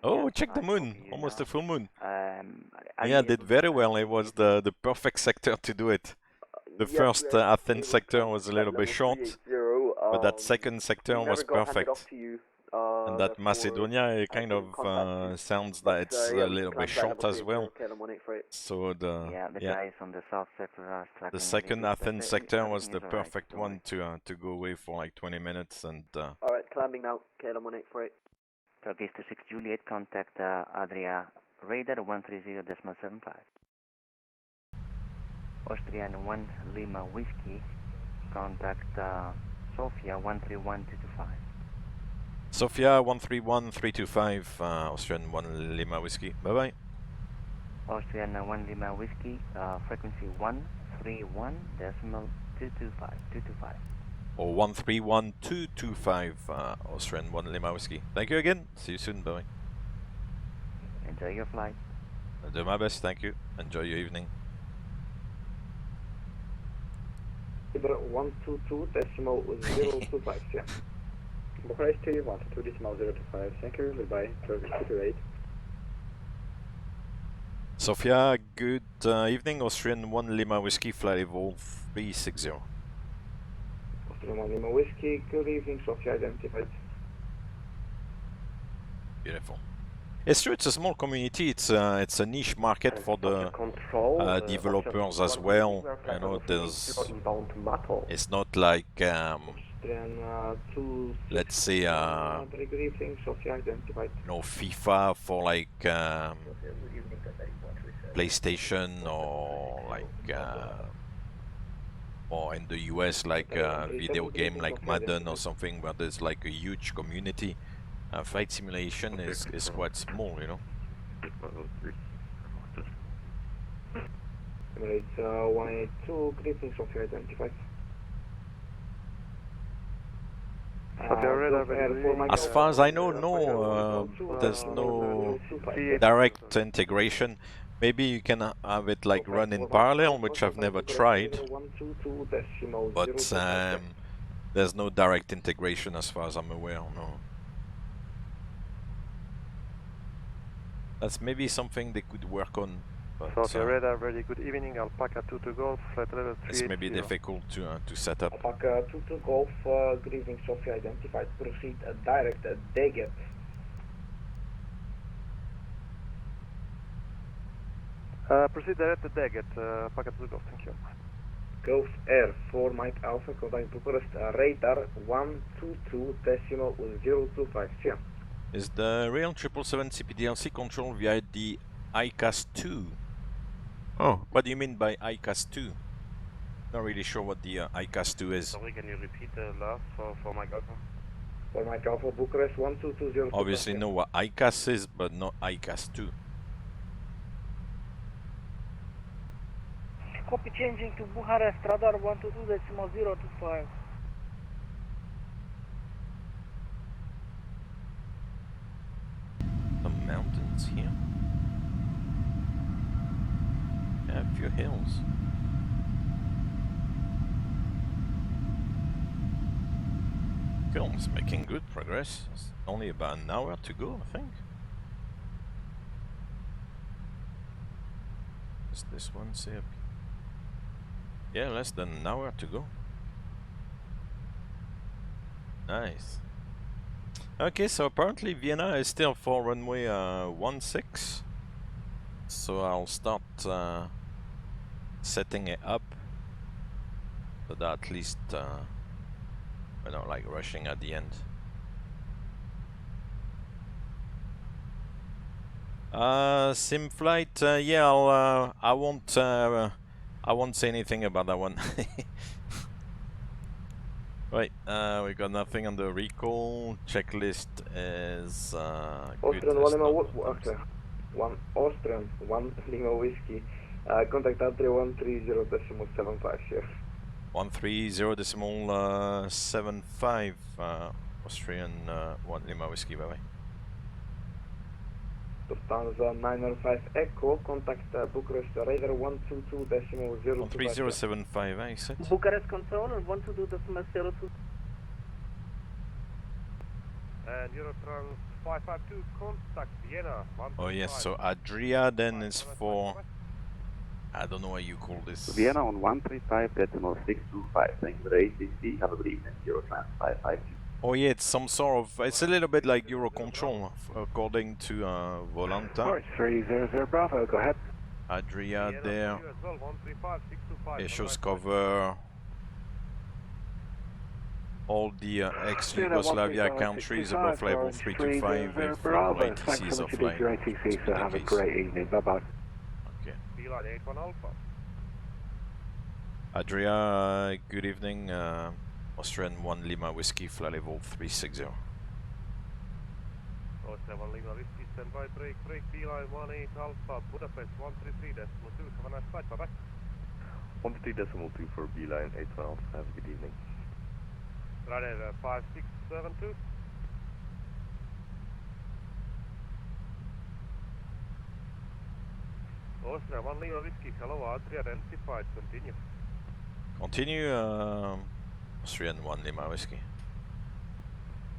Speaker 1: Oh, check the moon, almost a full moon. Yeah, I did very well. It was the perfect sector to do it. The first Athens sector was a little bit short, but that second sector was perfect. And that Macedonia, it kind of sounds that it's a little bit short as well. So the second Athens sector was the perfect one to go away for like 20 minutes and.
Speaker 16: Alright, climbing now, KLM 1848.
Speaker 19: Turkish 26 Juliet, contact Adria Radar 130.75. Austrian 1 Lima Whiskey, contact Sofia 131225.
Speaker 1: Sofia 131325, Austrian 1 Lima Whiskey, bye bye.
Speaker 19: Austrian 1 Lima Whiskey, frequency 131.225.
Speaker 1: Or 131225, Austrian 1 Lima Whiskey. Thank you again, see you soon, bye bye.
Speaker 19: Enjoy your flight.
Speaker 1: I'll do my best, thank you. Enjoy your evening.
Speaker 3: 122.025, yeah. Bucharest 122.025, thank you, goodbye, Turkish 228.
Speaker 1: Sofia, good evening, Austrian 1 Lima Whiskey, flight level 360.
Speaker 3: Austrian 1 Lima Whiskey, good evening, Sofia identified.
Speaker 1: Beautiful. It's true, it's a small community, it's a niche market for the developers as well. You know, it's not like, let's say, you know, FIFA for like PlayStation, or like, or in the US, like a video game like Madden or something, where there's like a huge community. Flight simulation is quite small, you know.
Speaker 3: Emirates 182, greetings of you identified.
Speaker 1: As far as I know, no, there's no direct integration. Maybe you can have it like run in parallel, which I've never tried. But there's no direct integration as far as I'm aware, no. That's maybe something they could work on.
Speaker 5: South Radar, very good evening. Alpaca 22 Golf, flight level 380.
Speaker 1: It's maybe difficult to set up.
Speaker 3: Alpaca 22 Golf, good evening, Sophia identified. Proceed direct Daget.
Speaker 5: Proceed direct to Daget, Alpaca 22 Golf, thank you.
Speaker 3: Golf Air 4 Mike Alpha, contact Bucharest, radar 122.025. Yeah.
Speaker 1: Is the real 777 CPDLC controlled via the ICAS 2? Oh, what do you mean by ICAS 2? Not really sure what the ICAS 2 is.
Speaker 18: Sorry, can you repeat the last for Mike Alpha?
Speaker 3: For Mike Alpha, Bucharest 122.025.
Speaker 1: Obviously know what ICAS is, but not ICAS 2.
Speaker 15: Copy, changing to Bucharest, radar 122.025.
Speaker 1: Some mountains here. Yeah, a few hills. Film's making good progress. It's only about an hour to go, I think. Is this one say up? Yeah, less than an hour to go. Nice. Okay, so apparently Vienna is still for runway 16. So I'll start setting it up so that at least we're not like rushing at the end. Sim flight, yeah, I won't say anything about that one. Right, we got nothing on the recall. Checklist is good.
Speaker 3: Austrian 1 Lima Whiskey. Contact Adria 130.75 here.
Speaker 1: 130.75 Austrian 1 Lima Whiskey, bye bye.
Speaker 3: Lufthansa 905 Echo, contact Bucharest radar 122.025.
Speaker 1: 130.75, I said.
Speaker 15: Bucharest controller 122.02.
Speaker 5: And Eurotrans 552, contact Vienna.
Speaker 1: Oh yes, so Adria then is for, I don't know what you call this.
Speaker 4: Vienna on 135.625, thank you for the ACC, have a good evening, Eurotrans 552.
Speaker 1: Oh yeah, it's some sort of, it's a little bit like Eurocontrol, according to Volanta.
Speaker 4: 300 Bravo, go ahead.
Speaker 1: Adria there, it shows cover all the ex-Yugoslavia countries above level 325 with all ATCs offline.
Speaker 4: So have a great evening, bye-bye.
Speaker 1: Okay. Adria, good evening. Austrian 1 Lima Whiskey, flight level 360.
Speaker 5: 07 Lima Whiskey, standby, break, beeline 18 Alpha, Budapest 133.2, have a nice flight, bye-bye.
Speaker 8: 133.2 for beeline 81 Alpha, have a good evening.
Speaker 5: Radar 5672. Austrian 1 Lima Whiskey, hello, Adria identified, continue.
Speaker 1: Continue, Austrian 1 Lima Whiskey.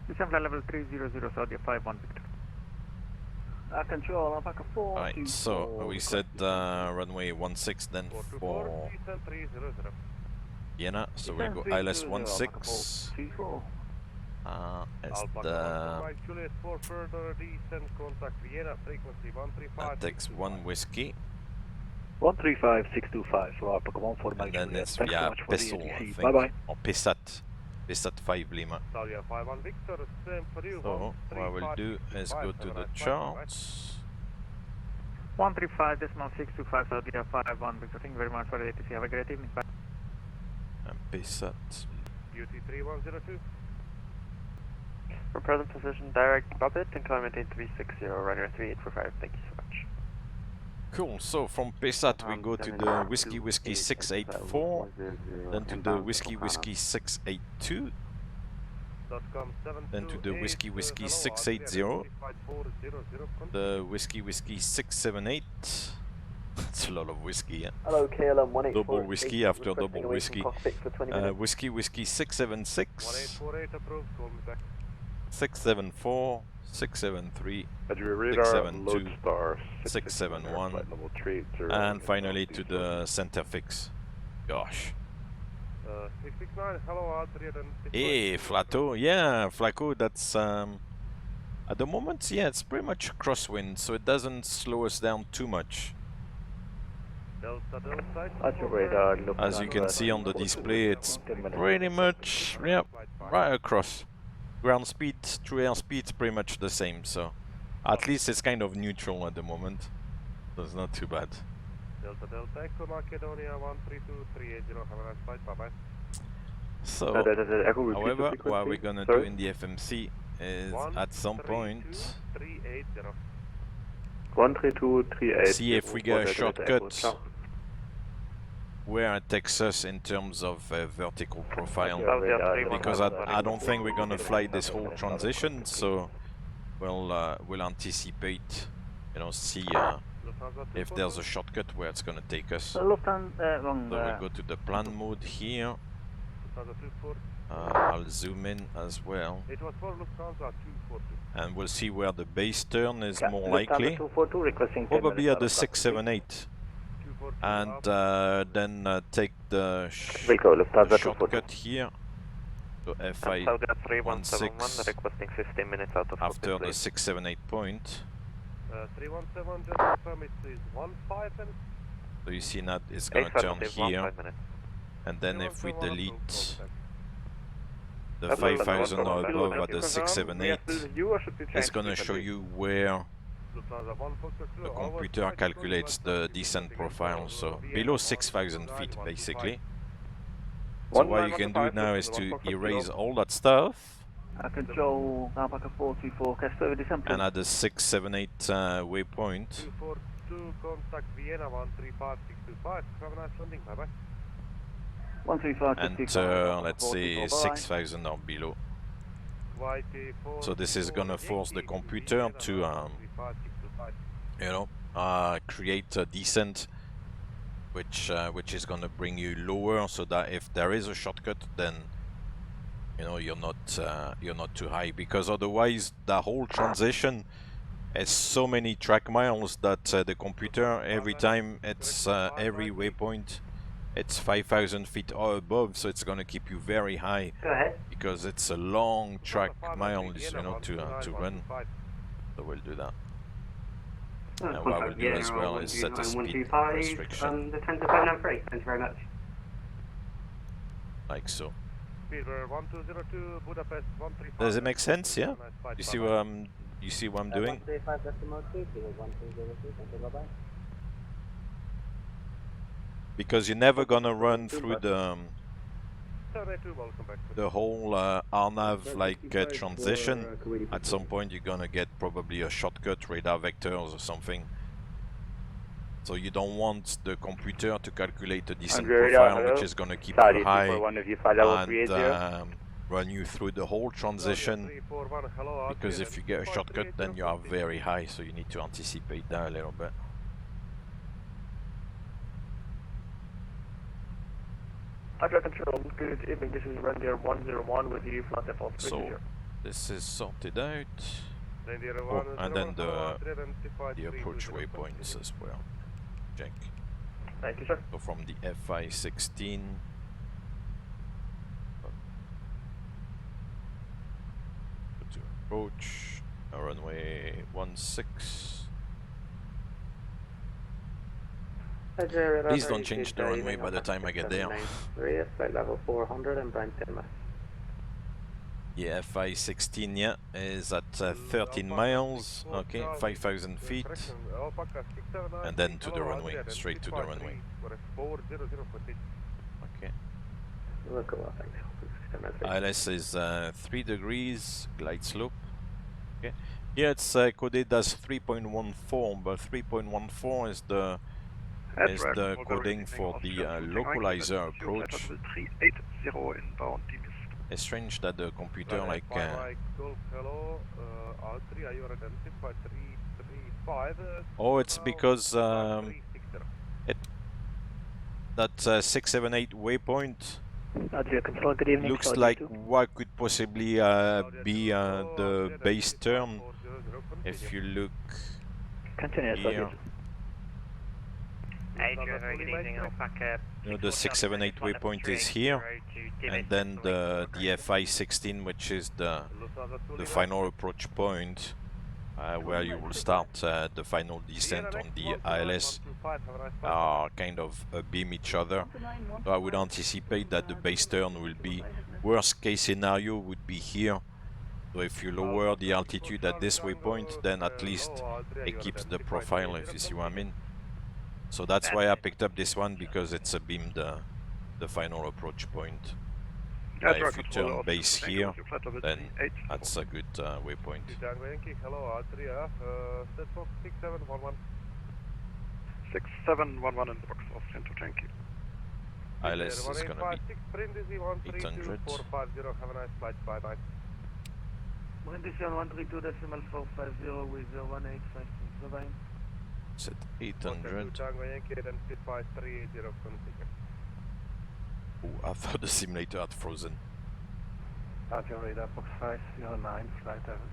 Speaker 11: Descend flight level 300, Saudi 51 Victor.
Speaker 15: Control, Alpaca 4.
Speaker 1: Alright, so we said runway 16 then for Vienna, so we'll go ILS 16. It's
Speaker 7: Alpha Juliet 4 further descent, contact Vienna, frequency 135.
Speaker 1: takes 1 whiskey.
Speaker 20: 135625, so Alpha 1 for Mike
Speaker 1: And then
Speaker 20: Juliet.
Speaker 1: it's
Speaker 20: Thanks so
Speaker 1: via
Speaker 20: much for the
Speaker 1: Pistol, I
Speaker 20: ATC.
Speaker 1: think.
Speaker 20: Bye bye.
Speaker 1: Or Pissat. Pissat 5 Lima.
Speaker 7: Italia 51 Victor, same for you.
Speaker 1: So what I will do is go to the charts.
Speaker 17: 135.625, Saudi 51 Victor. Thank you very much for the ATC. Have a great evening. Bye.
Speaker 1: And Pissat.
Speaker 7: UT 3102.
Speaker 12: For present position, direct Bubbit and climb maintain 360, runner 3845. Thank you so much.
Speaker 1: Cool, so from Pissat we go to the Whiskey Whiskey 684, then to the Whiskey Whiskey 682, then to the Whiskey Whiskey 680, the Whiskey Whiskey 678. That's a lot of whiskey, yeah.
Speaker 21: Hello, KLM 184.
Speaker 1: Double whiskey after double whiskey.
Speaker 21: Whiskey.
Speaker 1: Whiskey Whiskey 676,
Speaker 7: 1848 approved, call me back.
Speaker 1: 674, 673,
Speaker 8: radar,
Speaker 1: 672,
Speaker 8: star,
Speaker 1: 671,
Speaker 8: level 3,
Speaker 1: and finally to the center fix. Gosh.
Speaker 7: 669, hello, Adrian.
Speaker 1: Hey, Flato, yeah, Flaco, that's at the moment, yeah, it's pretty much crosswind, so it doesn't slow us down too much. As you can see on the display, it's pretty much, yeah, right across. Ground speed through airspeed is pretty much the same, so at least it's kind of neutral at the moment. So it's not too bad.
Speaker 7: Delta Delta Echo Macedonia 132-380, have a nice flight, bye bye.
Speaker 1: So, however, what we're gonna do in the FMC is at some point
Speaker 12: 132-380.
Speaker 1: see if we get a shortcut where it takes us in terms of vertical profile, because I don't think we're gonna fly this whole transition, so we'll anticipate, you know, see if there's a shortcut where it's gonna take us. So we'll go to the plan mode here. I'll zoom in as well, and we'll see where the base turn is more likely, probably at the 678. And then take the shortcut here to FI16
Speaker 12: requesting 15 minutes out of
Speaker 1: after the 678 point.
Speaker 7: 317, just confirm it is 15.
Speaker 1: So you see that it's gonna turn here, and then if we delete the 5000 or above at the 678, it's gonna show you where the computer calculates the descent profile, so below 6,000 feet basically. So what you can do now is to erase all that stuff,
Speaker 20: Control Alpaca 424, cast over descent.
Speaker 1: and at the 678 waypoint,
Speaker 7: 242, contact Vienna 135625, have a nice landing, bye bye.
Speaker 20: 135,
Speaker 1: enter, let's say 6,000 or below. So this is gonna force the computer to you know, create a descent which is gonna bring you lower, so that if there is a shortcut, then you know you're not too high, because otherwise the whole transition has so many track miles that the computer, every time it's every waypoint, it's 5,000 feet or above, so it's gonna keep you very high.
Speaker 21: Go ahead.
Speaker 1: Because it's a long track miles, you know, to run. So we'll do that. And what we'll do as well is set a speed restriction.
Speaker 21: The 10 to 593, thank you very much.
Speaker 1: Like so.
Speaker 7: Speedbird 1202, Budapest 135.
Speaker 1: Does it make sense? Yeah. You see what I'm doing?
Speaker 21: 135.2, 1202, thank you, bye bye.
Speaker 1: Because you're never gonna run through the whole RNAV like transition. At some point you're gonna get probably a shortcut, radar vectors or something. So you don't want the computer to calculate a descent profile which is gonna keep you high and run you through the whole transition, because if you get a shortcut then you are very high, so you need to anticipate that a little bit.
Speaker 21: Hydra Control, good evening, this is Reindeer 101 with you, flight default.
Speaker 1: So, this is sorted out. Oh, and then the approach waypoints as well. Check.
Speaker 21: Thank you, sir.
Speaker 1: So from the FI16, approach, runway 16. Please don't change the runway by the time I get there.
Speaker 12: Flight level 400 and Brent Denmark.
Speaker 1: Yeah, FI-16, yeah, is at 13 miles, okay, 5,000 feet, and then to the runway, straight to the runway. Okay. ILS is 3 degrees, glide slope. Okay. Here it's coded as 3.14, but 3.14 is the coding for the localizer approach. It's strange that the computer like oh, it's because that 678 waypoint looks like what could possibly be the base turn. If you look here, you know, the 678 waypoint is here, and then the FI-16, which is the final approach point, where you will start the final descent on the ILS, are kind of beam each other. So I would anticipate that the base turn will be, worst case scenario would be here. So if you lower the altitude at this waypoint, then at least it keeps the profile, if you see what I mean. So that's why I picked up this one, because it's a beam the final approach point. If you turn base here, then that's a good waypoint.
Speaker 5: Hello, Adria, Setbox 6711. 6711 in the box, Austrian to thank you.
Speaker 1: ILS is going to be 800.
Speaker 5: Have a nice flight, bye bye.
Speaker 3: Condition 132.450 with 1857.
Speaker 1: Set 800. Oh, I thought the simulator had frozen.
Speaker 20: Roger, radar box 509, flight level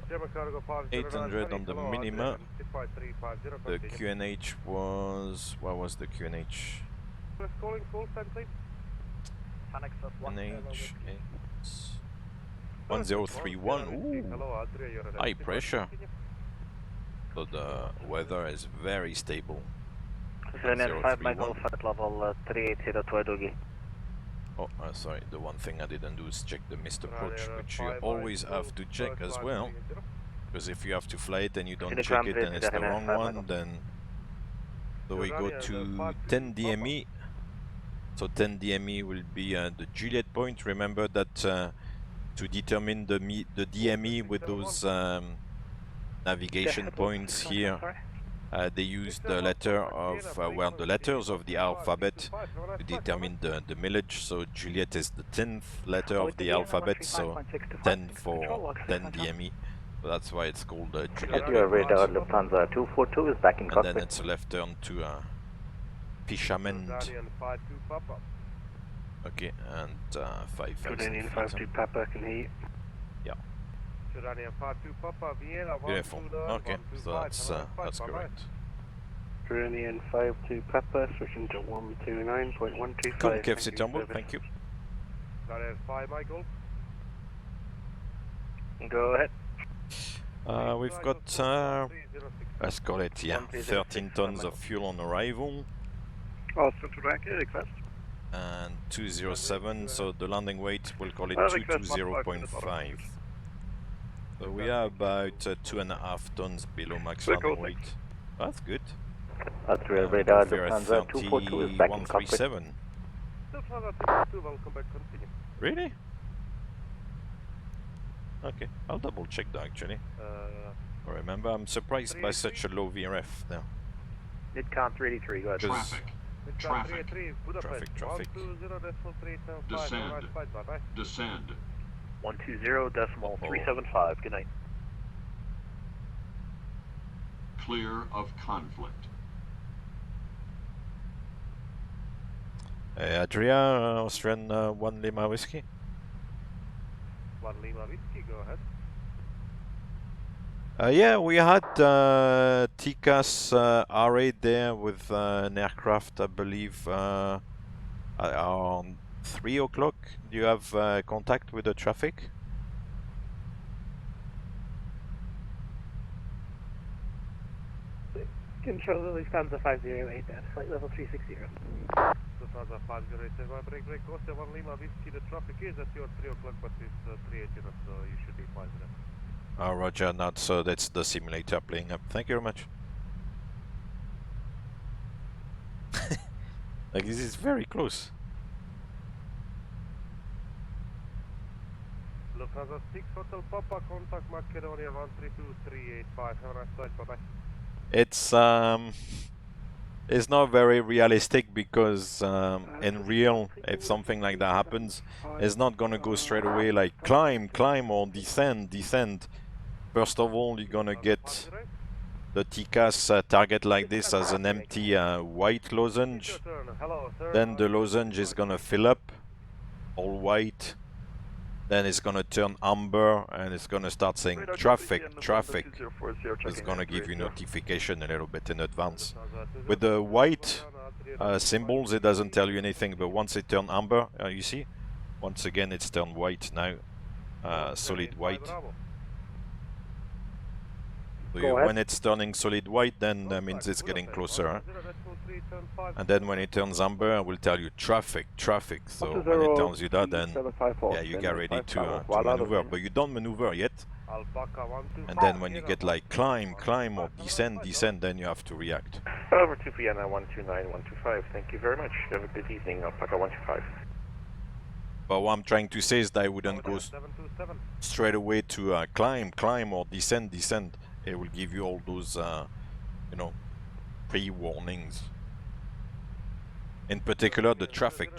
Speaker 20: 350.
Speaker 1: 800 on the minima. The QNH was... what was the QNH? QNH 1031. Ooh, high pressure. So the weather is very stable.
Speaker 11: 5 Michael, flight level 380
Speaker 1: Oh, sorry, the one thing I didn't do is check the missed approach, which you always have to check as well. Because if you have to fly it and you don't check it and it's the wrong one, then... So we go to 10 DME. So 10 DME will be the Juliet point. Remember that to determine the DME with those navigation points here, they use the letter of, well, the letters of the alphabet to determine the millage. So Juliet is the 10th letter of the alphabet, so 10 for 10 DME. So that's why it's called Juliet.
Speaker 12: Your radar Lufthansa 242 is back in cockpit.
Speaker 1: And then it's a left turn to Fisherman. Okay, and 5,000.
Speaker 20: Jordanian 52 Papa can hear you.
Speaker 1: Yeah. Beautiful. Okay, so that's correct.
Speaker 20: Jordanian 52 Papa switching to 129.125.
Speaker 1: Concave Istanbul, thank you.
Speaker 20: Go ahead.
Speaker 1: We've got, let's call it, yeah, 13 tons of fuel on arrival. And 207, so the landing weight, we'll call it 220.5. So we are about 2.5 tons below max landing weight. That's good.
Speaker 12: That's real radar Lufthansa 242 is back in cockpit.
Speaker 1: 137. Really? Okay, I'll double check that actually. Remember, I'm surprised by such a low VRF there.
Speaker 18: Midcon 383, go ahead.
Speaker 1: Traffic.
Speaker 18: Descend. Descend. 120.375, good night.
Speaker 9: Clear of conflict.
Speaker 1: Adria, Austrian 1 Lima Whiskey.
Speaker 5: 1 Lima Whiskey, go ahead.
Speaker 1: Yeah, we had TCAS array there with an aircraft, I believe, around 3 o'clock. Do you have contact with the traffic?
Speaker 16: Control Lufthansa 508 at flight level 360.
Speaker 7: Lufthansa 508, break, Oscar 1 Lima Whiskey, the traffic is at your 3 o'clock, but it's 3:18, so you should be fine with that.
Speaker 1: Roger, not so that's the simulator playing up. Thank you very much. Like, this is very close.
Speaker 7: Lufthansa 6 Hotel Papa, contact Macedonia 132385. Have a nice flight, bye-bye.
Speaker 1: It's not very realistic because in real, if something like that happens, it's not gonna go straight away like climb or descend. First of all, you're gonna get the TCAS target like this as an empty white lozenge. Then the lozenge is gonna fill up, all white. Then it's gonna turn amber and it's gonna start saying traffic. It's gonna give you notification a little bit in advance. With the white symbols, it doesn't tell you anything, but once it turns amber, you see, once again it's turned white now, solid white. So when it's turning solid white, then that means it's getting closer. And then when it turns amber, I will tell you traffic. So when it tells you that, then yeah, you get ready to maneuver. But you don't maneuver yet. And then when you get like climb or descend, then you have to react.
Speaker 18: Over to Vienna 129125. Thank you very much. Have a good evening. Alpaca 125.
Speaker 1: But what I'm trying to say is that I wouldn't go straight away to climb or descend. It will give you all those, you know, pre-warnings. In particular, the traffic.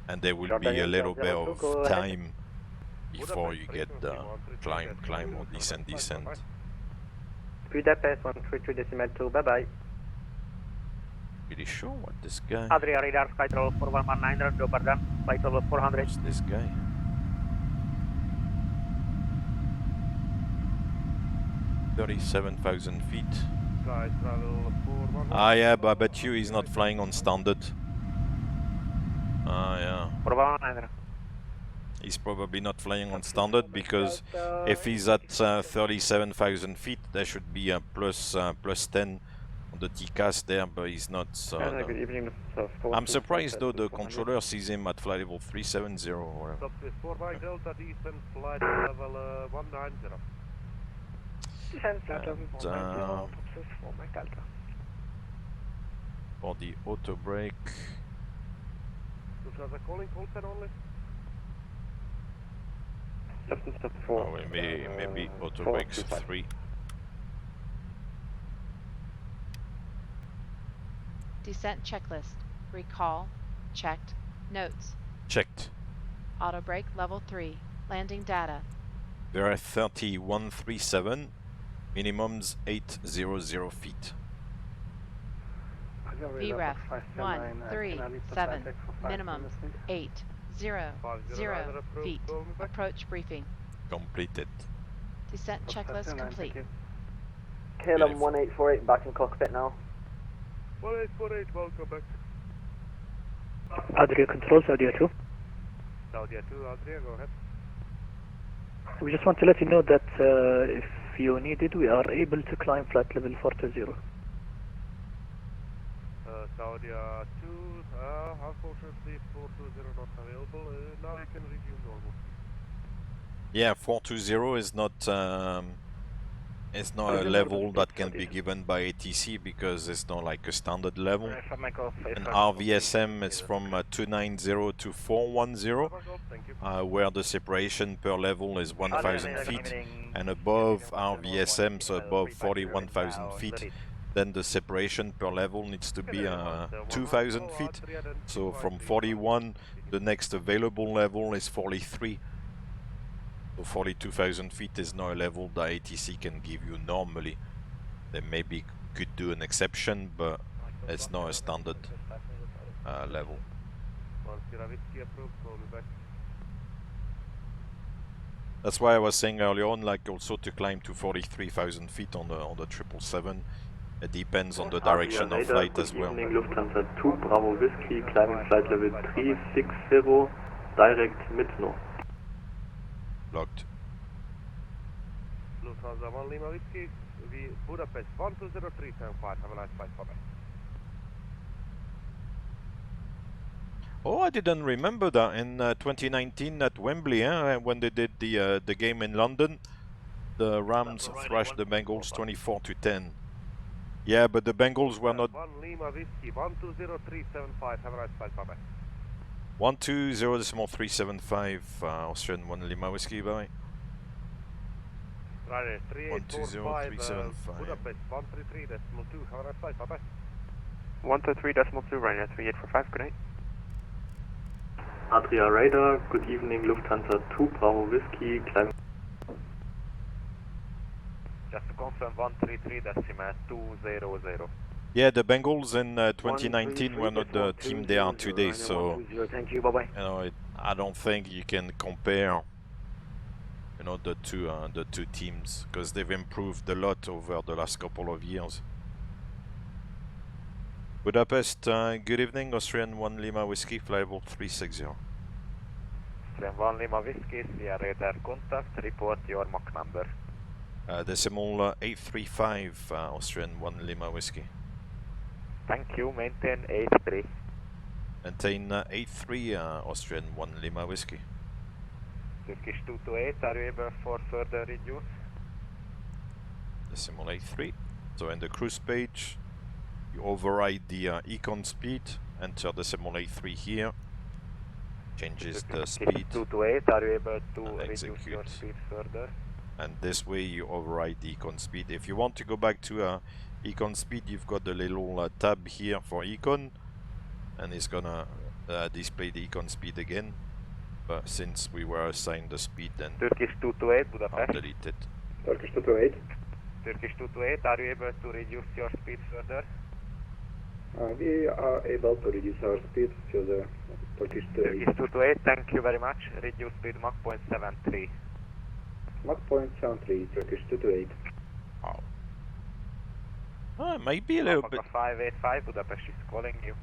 Speaker 1: And there will be a little bit of time before you get the climb or descend.
Speaker 12: Budapest 132.2, bye-bye.
Speaker 1: Pretty sure what this guy...
Speaker 17: Adria radar, flight level 4119, Rondo Bardan, flight level 400.
Speaker 1: What's this guy? $37,000 feet. Ah yeah, but I bet you he's not flying on standard. Ah yeah. He's probably not flying on standard because if he's at 37,000 feet, there should be a plus 10 on the TCAS there, but he's not. So I'm surprised though the controller sees him at flight level 370 or whatever. For the auto brake. Oh, maybe auto brakes 3.
Speaker 2: Descent checklist. Recall. Checked. Notes.
Speaker 1: Checked.
Speaker 2: Auto brake level 3. Landing data.
Speaker 1: There are 3137. Minimums 800 feet.
Speaker 2: VREF 137. Minimums 800 feet. Approach briefing.
Speaker 1: Completed.
Speaker 2: Descent checklist complete.
Speaker 11: KLM 1848 back in cockpit now.
Speaker 7: 1848, welcome back.
Speaker 15: Adria control, Saudia 2.
Speaker 7: Saudia 2, Adria, go ahead.
Speaker 15: We just want to let you know that if you need it, we are able to climb flight level 420.
Speaker 7: Saudia 2, unfortunately 420 not available. Now you can resume normal.
Speaker 1: Yeah, 420 is not it's not a level that can be given by ATC because it's not like a standard level. And RVSM is from 290 to 410, where the separation per level is 1,000 feet, and above RVSM, so above 41,000 feet, then the separation per level needs to be 2,000 feet. So from 41, the next available level is 43. So 42,000 feet is not a level that ATC can give you normally. They maybe could do an exception, but it's not a standard level. That's why I was saying earlier on, like also to climb to 43,000 feet on the 777. It depends on the direction of flight as well.
Speaker 8: Lufthansa 2 Bravo Whiskey, climbing flight level 360, direct mid-north.
Speaker 1: Locked.
Speaker 7: Lufthansa 1 Lima Whiskey, Budapest 120375. Have a nice flight. Bye bye.
Speaker 1: Oh, I didn't remember that in 2019 at Wembley, when they did the game in London. The Rams thrashed the Bengals 24-10. Yeah, but the Bengals were not.
Speaker 7: 1 Lima Whiskey 120375. Have a nice flight. Bye bye.
Speaker 1: 120.375 Austrian 1 Lima Whiskey. Bye.
Speaker 7: Ryder 3845 Budapest 133.2. Have a nice flight. Bye bye.
Speaker 8: 123.2 Ryder 3845. Good night.
Speaker 3: Adria Radar, good evening, Lufthansa 2 Bravo Whiskey, climb.
Speaker 7: Just to confirm 133.200.
Speaker 1: Yeah, the Bengals in 2019 were not the team they are today, so
Speaker 11: Thank you, bye-bye.
Speaker 1: you know, I don't think you can compare, you know, the two teams, because they've improved a lot over the last couple of years. Budapest, good evening, Austrian 1 Lima Whiskey, flyable 360.
Speaker 17: Austrian 1 Lima Whiskey, via radar contact, report your Mach number.
Speaker 1: Decimal 835, Austrian 1 Lima Whiskey.
Speaker 17: Thank you, maintain 83.
Speaker 1: Maintain 83, Austrian 1 Lima Whiskey.
Speaker 17: Turkish 228, are you able for further reduce?
Speaker 1: Decimal 83. So in the cruise page, you override the econ speed, enter decimal 83 here, changes the speed,
Speaker 17: 228, are you able to reduce your speed further?
Speaker 1: And this way you override the econ speed. If you want to go back to econ speed, you've got the little tab here for econ, and it's gonna display the econ speed again. But since we were assigned the speed, then
Speaker 17: Turkish 228, Budapest.
Speaker 1: I'll delete it.
Speaker 3: Turkish 228.
Speaker 17: Turkish 228, are you able to reduce your speed further?
Speaker 3: We are able to reduce our speed to the Turkish 228.
Speaker 17: Turkish 228, thank you very much. Reduce speed Mach 0.73.
Speaker 3: Mach 0.73, Turkish 228.
Speaker 1: Oh, it might be a little bit.
Speaker 17: 585, Budapest is calling you.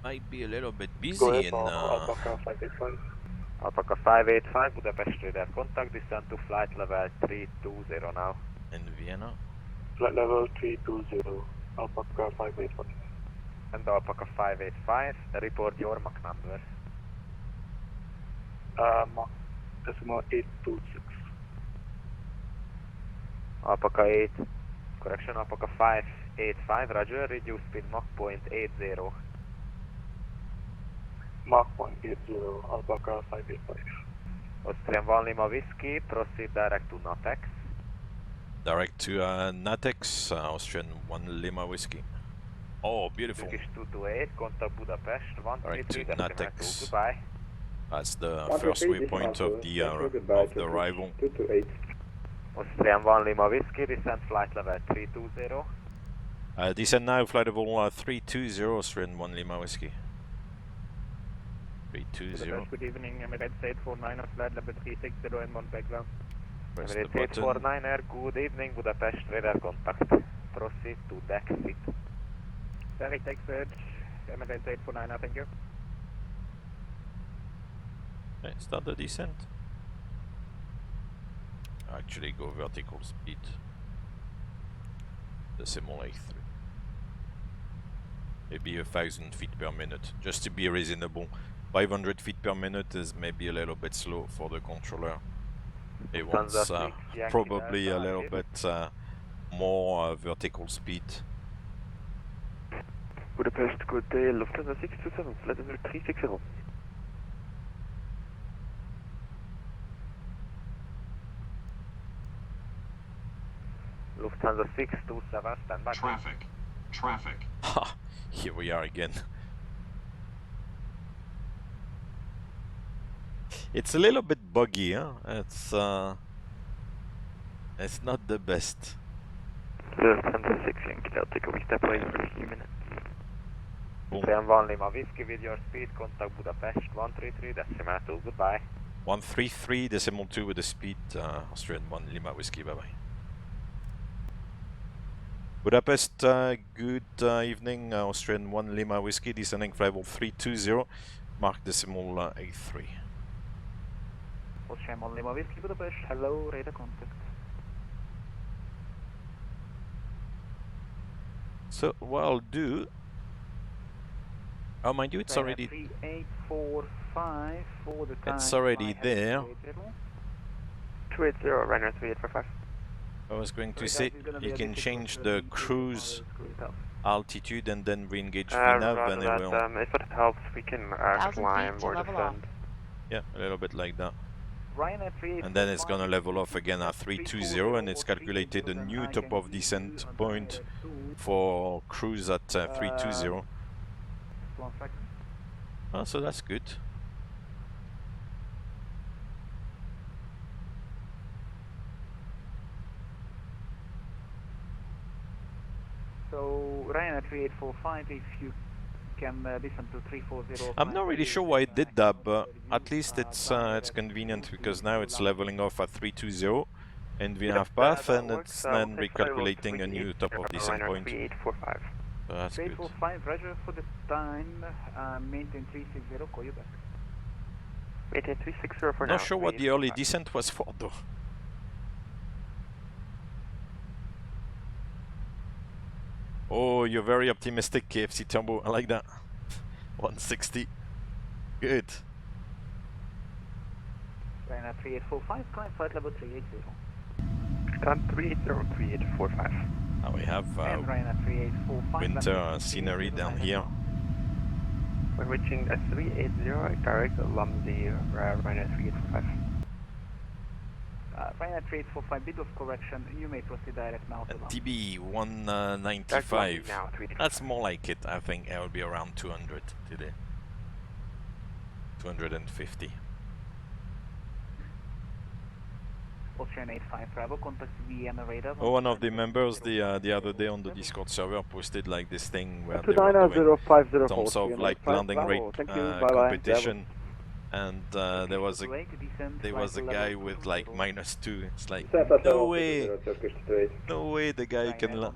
Speaker 1: Might be a little bit busy
Speaker 8: Go ahead
Speaker 1: in.
Speaker 8: Alpaca 585.
Speaker 17: Alpaca 585, Budapest radar contact, descend to flight level 320 now.
Speaker 1: In Vienna.
Speaker 8: Flight level 320, Alpaca 585.
Speaker 17: And Alpaca 585, report your Mach number.
Speaker 8: Mach decimal 826.
Speaker 17: Alpaca 8, correction, Alpaca 585, roger, reduce speed Mach 0.80.
Speaker 8: Mach 0.80, Alpaca 585.
Speaker 17: Austrian 1 Lima Whiskey, proceed direct to Natex.
Speaker 1: Direct to Natex, Austrian 1 Lima Whiskey. Oh, beautiful.
Speaker 17: Turkish 228, contact Budapest,
Speaker 1: Direct to
Speaker 17: 133,
Speaker 1: Natex.
Speaker 17: goodbye.
Speaker 1: That's the first waypoint of the arrival.
Speaker 3: 228.
Speaker 17: Austrian 1 Lima Whiskey, descend flight level 320.
Speaker 1: Descend now, flight level 320, Austrian 1 Lima Whiskey. 320.
Speaker 5: Good evening, Emirates 849 on flight level 360 and 1 background.
Speaker 1: Press the
Speaker 17: Emirates
Speaker 1: button.
Speaker 17: 849er, good evening, Budapest radar contact. Proceed to deck seat.
Speaker 5: Direct exit, Emirates 849er, thank you.
Speaker 1: Okay, start the descent. Actually go vertical speed. Decimal 83. Maybe 1,000 feet per minute, just to be reasonable. 500 feet per minute is maybe a little bit slow for the controller. It wants probably a little bit more vertical speed.
Speaker 8: Budapest, good day, Lufthansa 627, flight level 360.
Speaker 17: Lufthansa 627, stand by.
Speaker 9: Traffic. Traffic.
Speaker 1: Ha! Here we are again. It's a little bit buggy, huh? It's not the best.
Speaker 8: Lufthansa 6 Yankee Delta, can we step away for a few minutes?
Speaker 17: Austrian 1 Lima Whiskey with your speed, contact Budapest 133, decimal 2, goodbye.
Speaker 1: 133, decimal 2 with the speed, Austrian 1 Lima Whiskey, bye bye. Budapest, good evening, Austrian 1 Lima Whiskey, descending flight level 320, mark decimal 83.
Speaker 11: Austrian 1 Lima Whiskey, Budapest, hello, radar contact.
Speaker 1: So what I'll do... Oh, mind you, it's already...
Speaker 17: 3845 for the time.
Speaker 1: It's already there.
Speaker 12: 280, Ryanair 3845.
Speaker 1: I was going to say, you can change the cruise altitude and then re-engage VNAV and it will...
Speaker 12: if it helps, we can climb or descend.
Speaker 1: Yeah, a little bit like that.
Speaker 17: Ryanair
Speaker 1: And then it's gonna level off again at 320 and it's calculated a new top of descent point for cruise at 320. Oh, so that's good.
Speaker 17: So Ryanair 3845, if you can listen to 340.
Speaker 1: I'm not really sure why it did that, but at least it's convenient because now it's leveling off at 320 in VNAV path and it's then recalculating a new top of descent point. So that's good.
Speaker 17: 3845, Roger for the time, maintain 360, call you back.
Speaker 12: Maintain 360 for now.
Speaker 1: Not sure what the early descent was for though. Oh, you're very optimistic, KFC Turbo. I like that. 160. Good.
Speaker 17: Ryanair 3845, climb flight level 380.
Speaker 12: Climb 380, 3845.
Speaker 1: Now we have winter scenery down here.
Speaker 12: We're reaching a 380, direct along the Ryanair 3845.
Speaker 17: Ryanair 3845, bit of correction, you may proceed direct now to
Speaker 1: TB 195. That's more like it. I think it will be around 200 today. 250.
Speaker 17: Austrian 85 Bravo, contact Vienna radar.
Speaker 1: Oh, one of the members the other day on the Discord server posted like this thing where they
Speaker 8: 290504
Speaker 1: were doing some sort of like landing rate competition. And there was a guy with like -2. It's like no way the guy can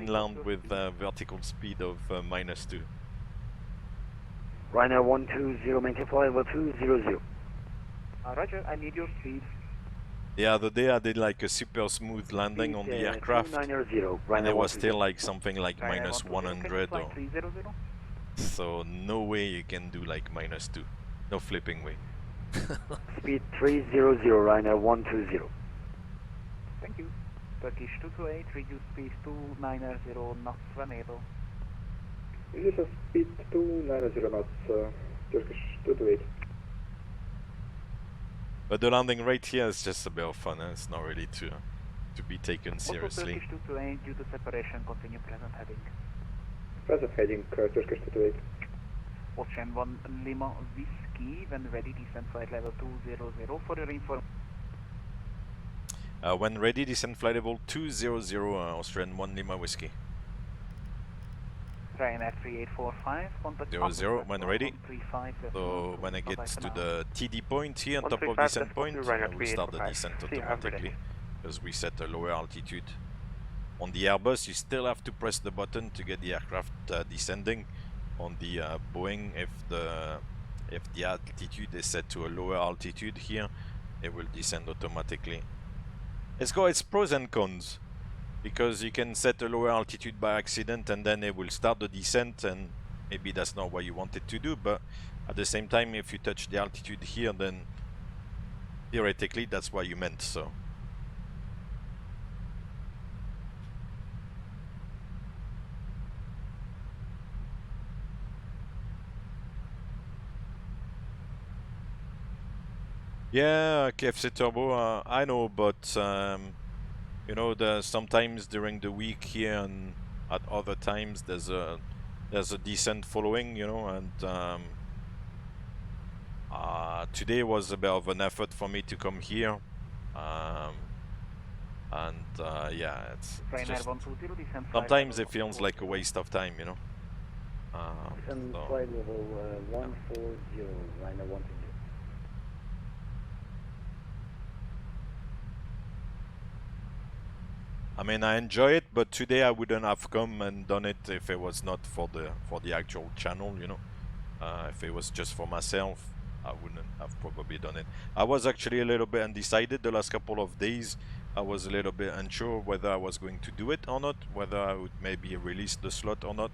Speaker 1: land with vertical speed of -2.
Speaker 8: Ryanair 120, maintain flight level 200.
Speaker 17: Roger, I need your speed.
Speaker 1: The other day I did like a super smooth landing on the aircraft, and it was still like something like -100 or... So no way you can do like -2. No flipping way.
Speaker 8: Speed 300, Ryanair 120.
Speaker 17: Thank you. Turkish 228, reduce speed 290 knots, runable.
Speaker 3: Reduce speed 290 knots, Turkish 228.
Speaker 1: But the landing rate here is just a bit of fun, it's not really to be taken seriously.
Speaker 17: Turkish 228, due to separation, continue present heading.
Speaker 3: Present heading, Turkish 228.
Speaker 17: Austrian 1 Lima Whiskey, when ready, descent flight level 200 for your information.
Speaker 1: When ready, descent flight level 200, Austrian 1 Lima Whiskey.
Speaker 17: Ryanair 3845, contact
Speaker 1: 00 when ready. So when it gets to the TD point here, on top of descent point, we start the descent automatically because we set a lower altitude. On the Airbus, you still have to press the button to get the aircraft descending. On the Boeing, if the altitude is set to a lower altitude here, it will descend automatically. It's got its pros and cons, because you can set a lower altitude by accident and then it will start the descent, and maybe that's not what you wanted to do, but at the same time, if you touch the altitude here, then theoretically that's what you meant. So yeah, KFC Turbo, I know, but you know, sometimes during the week here and at other times there's a descent following, you know, and today was a bit of an effort for me to come here, yeah, it's just, sometimes it feels like a waste of time, you know.
Speaker 8: Descent flight level 140, Ryanair 120.
Speaker 1: I mean, I enjoy it, but today I wouldn't have come and done it if it was not for the actual channel, you know. If it was just for myself, I wouldn't have probably done it. I was actually a little bit undecided the last couple of days I was a little bit unsure whether I was going to do it or not, whether I would maybe release the slot or not,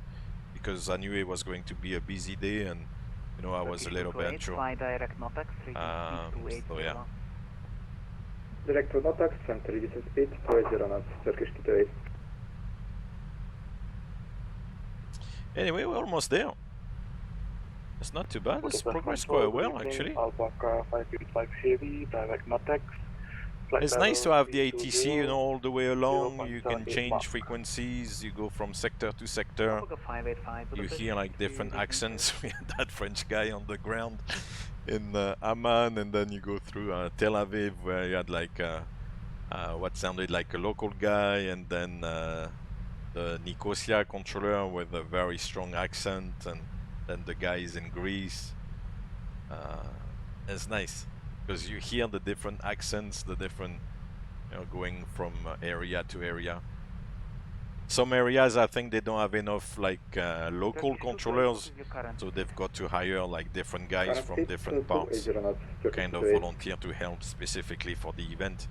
Speaker 1: because I knew it was going to be a busy day, and you know I was a little bit unsure.
Speaker 17: Fly direct Notex,
Speaker 1: So yeah.
Speaker 3: Direct to Notex, center descent speed, 280 knots, Turkish 228.
Speaker 1: Anyway, we're almost there. It's not too bad. It's progressed quite well, actually.
Speaker 8: Alpaca 585 Heavy, direct Notex.
Speaker 1: It's nice to have the ATC, you know, all the way along. You can change frequencies. You go from sector to sector. You hear like different accents. We had that French guy on the ground in Amman, and then you go through Tel Aviv, where you had like what sounded like a local guy, and then the Nicosia controller with a very strong accent, and then the guys in Greece. It's nice because you hear the different accents, the different, you know, going from area to area. Some areas I think they don't have enough like local controllers, so they've got to hire like different guys from different parts to kind of volunteer to help specifically for the event.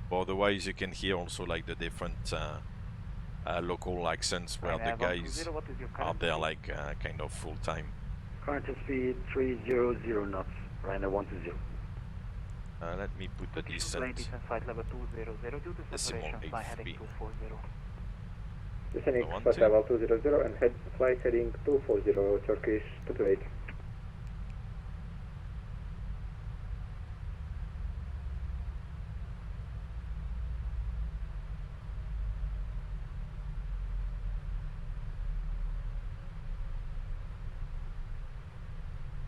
Speaker 1: But otherwise you can hear also like the different local accents where the guys are there like kind of full time.
Speaker 19: Current speed 300 knots, Ryanair 120.
Speaker 1: Let me put the descent.
Speaker 17: Flight level 200 due to separation, fly heading 240.
Speaker 3: Descending flight level 200 and flight heading 240, Turkish 228.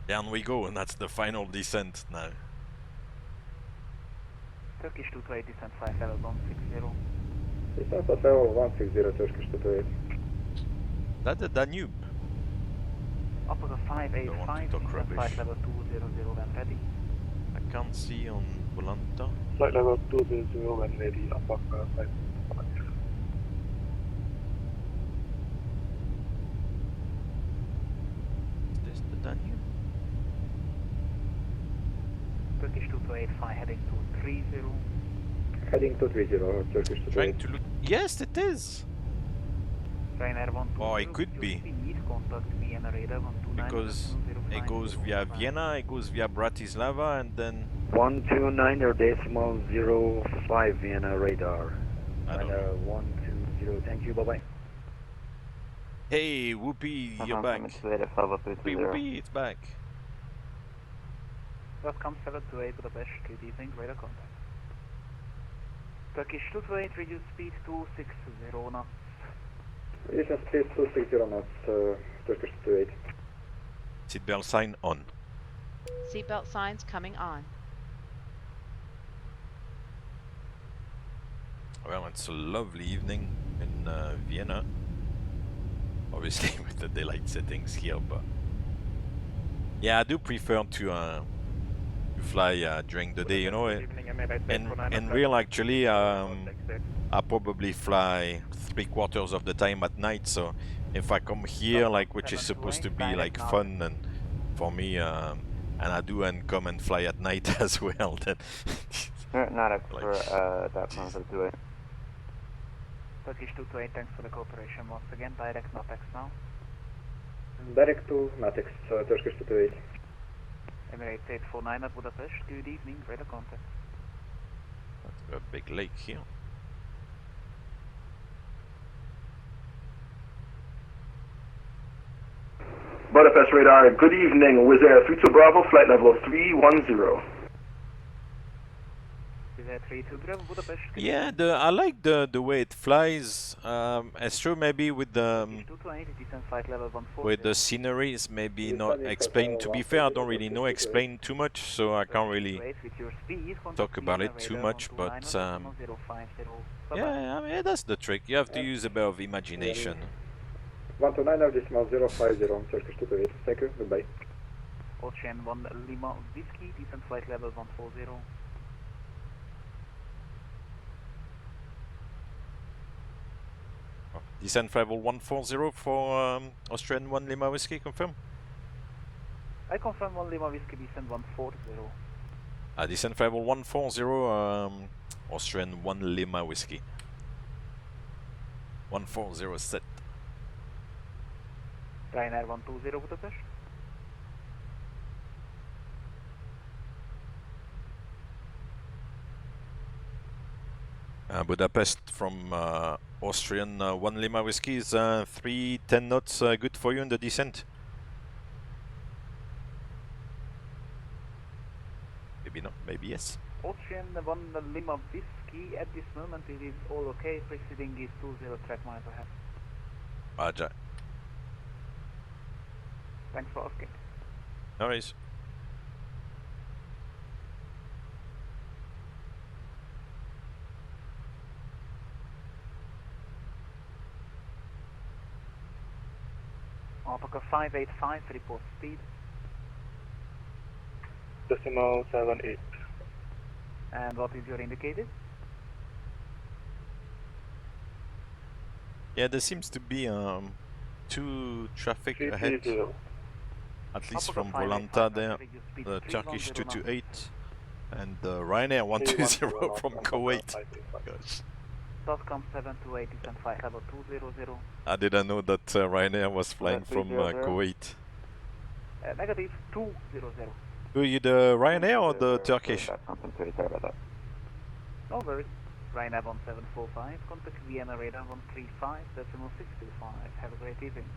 Speaker 1: Down we go, and that's the final descent now.
Speaker 17: Turkish 228 descent flight level 160.
Speaker 3: Descent flight level 160, Turkish 228.
Speaker 1: That's the Danube.
Speaker 17: Upper 585, descent flight level 200 when ready.
Speaker 1: I can't see on Volanta.
Speaker 8: Flight level 200 when ready, Upper 585.
Speaker 1: Is this the Danube?
Speaker 17: Turkish 228, fly heading 230.
Speaker 3: Heading 230, Turkish 228.
Speaker 1: Trying to look. Yes, it is.
Speaker 17: Ryanair 120.
Speaker 1: Oh, it could be.
Speaker 17: Contact Vienna radar 129.
Speaker 1: Because it goes via Vienna, it goes via Bratislava, and then
Speaker 19: 129.05 Vienna radar.
Speaker 1: Ryanair
Speaker 19: 120. Thank you. Bye bye.
Speaker 1: Hey, Whoopi, you're back. Whoopi, it's back.
Speaker 17: Welcome 728 Budapest, good evening, radar contact. Turkish 228, reduce speed 260 knots.
Speaker 3: Reduce speed 260 knots, Turkish 228.
Speaker 1: Seatbelt sign on.
Speaker 2: Seatbelt signs coming on.
Speaker 1: Well, it's a lovely evening in Vienna. Obviously with the daylight settings here, but yeah, I do prefer to fly during the day, you know. In real, actually, I probably fly 3/4 of the time at night. So if I come here, like, which is supposed to be like fun and for me, and I do and come and fly at night as well, then
Speaker 12: Not for that month of doing.
Speaker 17: Turkish 228, thanks for the cooperation once again. Direct Notex now.
Speaker 3: Direct to Notex, Turkish 228.
Speaker 17: Emirates 849 at Budapest, good evening, radar contact.
Speaker 1: That's a big lake here.
Speaker 18: Budapest radar, good evening. Wizz Air 32 Bravo, flight level of 310.
Speaker 1: Yeah, I like the way it flies. It's true, maybe with the scenery is maybe not explained. To be fair, I don't really know explain too much, so I can't really talk about it too much. But yeah, I mean, that's the trick. You have to use a bit of imagination.
Speaker 3: 129.050, Turkish 228. Thank you. Goodbye.
Speaker 17: Ocean 1 Lima Whiskey, descent flight level 140.
Speaker 1: Descent level 140 for Austrian 1 Lima Whiskey, confirm?
Speaker 17: I confirm 1 Lima Whiskey, descent 140.
Speaker 1: Descent for level 140, Austrian 1 Lima Whiskey. 140 set.
Speaker 17: Ryanair 120 Budapest.
Speaker 1: Budapest from Austrian 1 Lima Whiskey is 310 knots good for you in the descent? Maybe not, maybe yes.
Speaker 17: Austrian 1 Lima Whiskey, at this moment it is all okay, preceding is 20 track miles ahead.
Speaker 1: Roger.
Speaker 17: Thanks for asking.
Speaker 1: No worries.
Speaker 17: Alpaca 585, report speed.
Speaker 8: Decimal 78.
Speaker 17: And what is your indicated?
Speaker 1: Yeah, there seems to be two traffic ahead. At least from Volanta there, the Turkish 228 and the Ryanair 120 from Kuwait. Gosh.
Speaker 17: Dotcom 728 descent 5 level 200.
Speaker 1: I didn't know that Ryanair was flying from Kuwait.
Speaker 17: Negative 200.
Speaker 1: Were you the Ryanair or the Turkish?
Speaker 17: No worries. Ryanair 1745, contact Vienna radar 135, decimal 625. Have a great evening.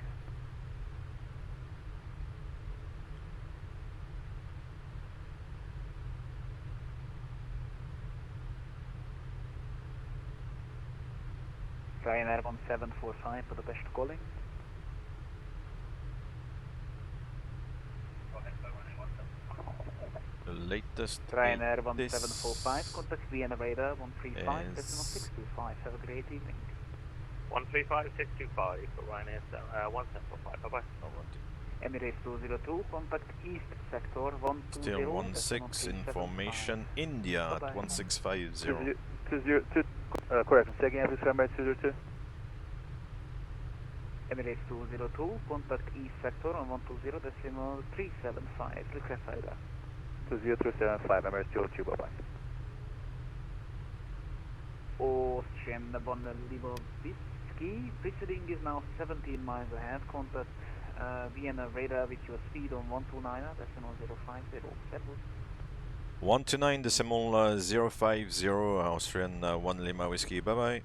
Speaker 17: Ryanair 1745, Budapest calling.
Speaker 1: The latest
Speaker 17: Ryanair 1745, contact Vienna radar 135, decimal 625. Have a great evening.
Speaker 7: 135, 625 for Ryanair 1745. Bye bye.
Speaker 17: Emirates 202, contact East Sector 120.
Speaker 1: Still 16 information, India at 1650.
Speaker 11: Correct, second Emirates Emirates 202.
Speaker 17: Emirates 202, contact East Sector on 120, decimal 375. Request IDA.
Speaker 11: 20375, Emirates 202, bye bye.
Speaker 17: Austrian 1 Lima Whiskey, preceding is now 17 miles ahead, contact Vienna radar with your speed on 129, decimal 050. Settled.
Speaker 1: 129 decimal 050, Austrian 1 Lima Whiskey, bye bye.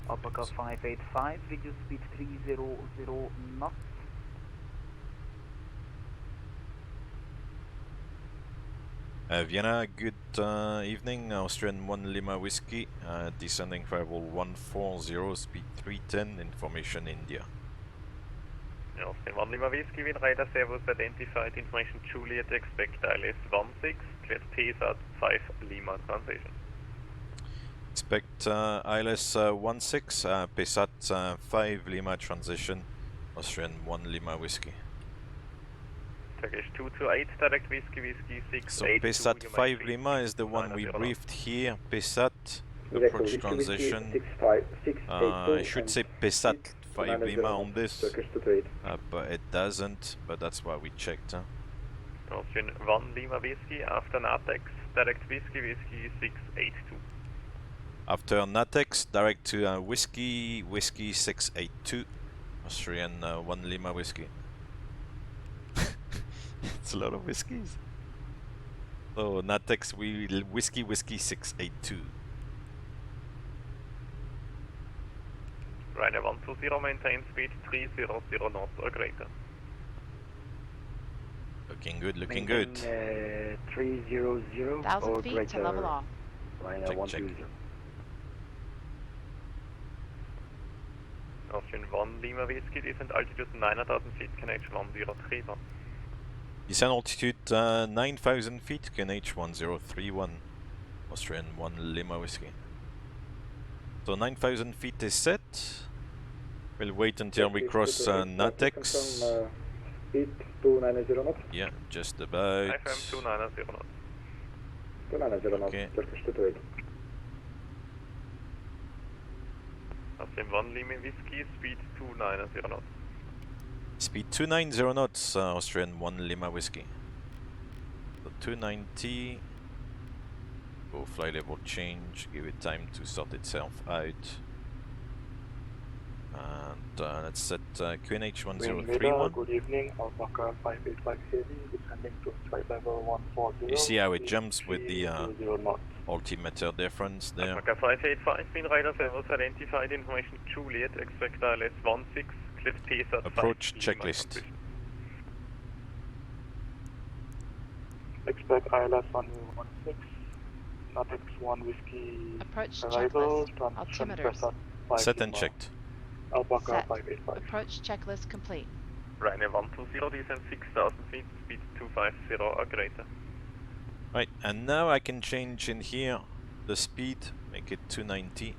Speaker 17: Alpaca 585, reduce speed 300 knots.
Speaker 1: Vienna, good evening, Austrian 1 Lima Whiskey, descending for level 140, speed 310, information India.
Speaker 7: Austrian 1 Lima Whiskey, with radar servos identified, information Juliet, expect ILS 16, cleared TSAT 5 Lima transition.
Speaker 1: Expect ILS 16, PSAT 5 Lima transition, Austrian 1 Lima Whiskey.
Speaker 7: Turkish 228, direct Whiskey 682.
Speaker 1: So PSAT 5 Lima is the one we briefed here, PSAT, approach transition. I should say PSAT 5 Lima on this, but it doesn't, but that's why we checked.
Speaker 7: Austrian 1 Lima Whiskey, after NATEX, direct Whiskey 682.
Speaker 1: After NATEX, direct to Whiskey 682, Austrian 1 Lima Whiskey. It's a lot of whiskies. So NATEX, Whiskey 682.
Speaker 7: Ryanair 120, maintain speed 300 knots or greater.
Speaker 1: Looking good, looking good.
Speaker 2: 300 or feet greater. To level off.
Speaker 1: Ryanair 120.
Speaker 7: Austrian 1 Lima Whiskey, descent altitude 9,000 feet, KNH 1031.
Speaker 1: Descent altitude 9,000 feet, KNH 1031. Austrian 1 Lima Whiskey. So 9,000 feet is set. We'll wait until we cross NATEX.
Speaker 3: Speed 290 knots.
Speaker 1: Yeah, just about.
Speaker 7: IFM 290 knots.
Speaker 3: 290 knots,
Speaker 1: Okay.
Speaker 3: Turkish 228.
Speaker 7: Austrian 1 Lima Whiskey, speed 290 knots.
Speaker 1: Speed 290 knots, Austrian 1 Lima Whiskey. 290. Go flight level change, give it time to sort itself out. And let's set QNH 1031.
Speaker 8: Good evening, Alpaca 585 Heavy, descending to flight level 140.
Speaker 1: You see how it jumps with the altimeter difference there?
Speaker 7: Alpaca 585, Wien radar servos identified, information Juliet, expect ILS 16, cleared PSAT 5.
Speaker 1: Approach checklist.
Speaker 8: Expect ILS 116, Nautics 1 Whiskey.
Speaker 2: Approach
Speaker 8: arrival,
Speaker 2: checklist. Altimeters.
Speaker 1: Set and checked.
Speaker 8: Alpaca
Speaker 2: Set.
Speaker 8: 585.
Speaker 2: Approach checklist complete.
Speaker 7: Ryanair 120, descend 6,000 feet, speed 250 or greater.
Speaker 1: Right, and now I can change in here the speed, make it 290.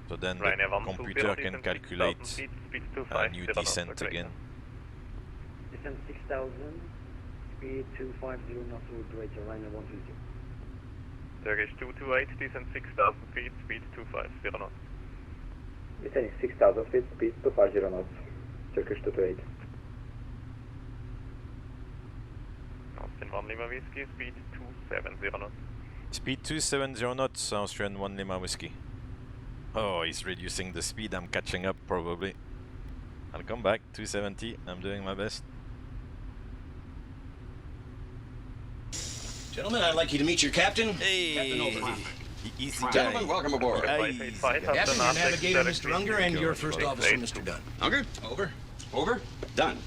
Speaker 1: So then the computer can calculate a new descent again.
Speaker 10: Descend 6,000, speed 250 knots with weight Ryanair 120.
Speaker 7: Turkish 228, descend 6,000 feet, speed 250 knots.
Speaker 10: Descending 6,000 feet, speed 250 knots. Turkish 228.
Speaker 7: Austrian 1 Lima Whiskey, speed 270 knots.
Speaker 1: Speed 270 knots, Austrian 1 Lima Whiskey. Oh, he's reducing the speed, I'm catching up probably. I'll come back, 270, I'm doing my best.
Speaker 22: Gentlemen, I'd like you to meet your captain.
Speaker 1: Hey!
Speaker 22: Captain Overhand.
Speaker 1: Easy guy.
Speaker 22: Gentlemen, welcome aboard.
Speaker 1: Easy.
Speaker 22: Captain, your navigator, Mr. Unger, and your first officer, Mr. Dunn. Unger, over. Over. Done.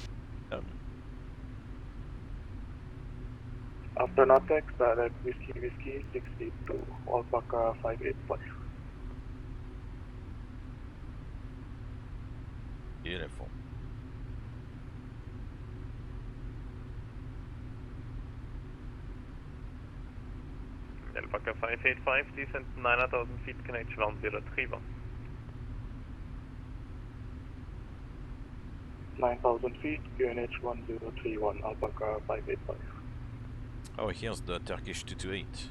Speaker 8: After Nautics, direct Whiskey 62, Alpaca 585.
Speaker 1: Beautiful.
Speaker 7: Alpaca 585, descend 9,000 feet, QNH 1031.
Speaker 8: 9,000 feet, QNH 1031, Alpaca 585.
Speaker 1: Oh, here's the Turkish 228.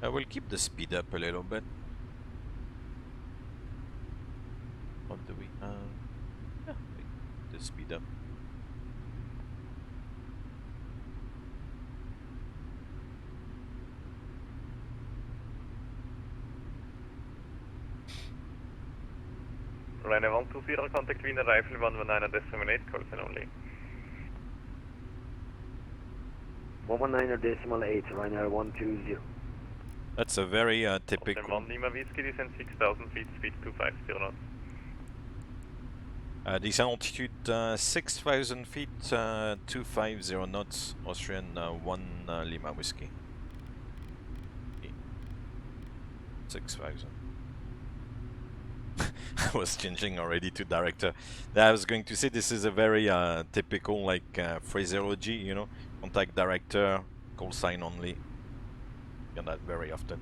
Speaker 1: I will keep the speed up a little bit. What do we have? Yeah, the speed up.
Speaker 7: Ryanair 120, contact Wien arrival 119.8, calls in only.
Speaker 10: 119.8, Ryanair 120.
Speaker 1: That's a very typical.
Speaker 7: Austrian 1 Lima Whiskey, descend 6,000 feet, speed 250 knots.
Speaker 1: Descent altitude 6,000 feet, 250 knots, Austrian 1 Lima Whiskey. 6,000. I was changing already to director. I was going to say this is a very typical like phraseology, you know, contact director, call sign only. Get that very often.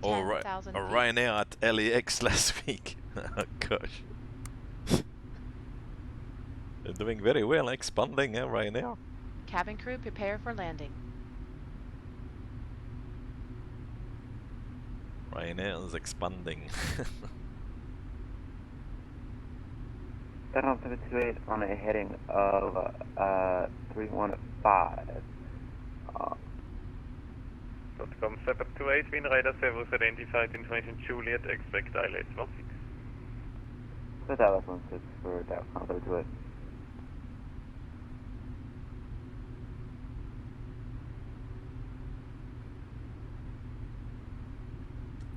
Speaker 1: Or Ryanair at LAX last week. Oh gosh. They're doing very well, expanding, Ryanair.
Speaker 2: Cabin crew, prepare for landing.
Speaker 1: Ryanair is expanding.
Speaker 12: 728 on a heading of 315.
Speaker 7: .com 728, Wien radar servos identified, information Juliet, expect ILS 16.
Speaker 12: So Dallas 16 for Dallas 728.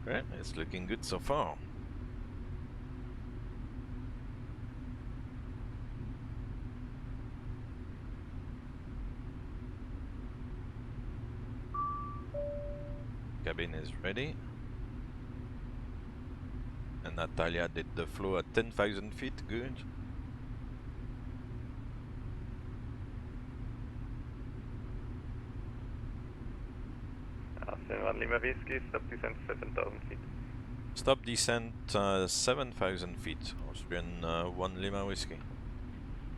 Speaker 1: Right, it's looking good so far. Cabin is ready. And Natalia did the flow at 10,000 feet, good.
Speaker 7: Austrian 1 Lima Whiskey, stop descent 7,000 feet.
Speaker 1: Stop descent 7,000 feet. Austrian 1 Lima Whiskey.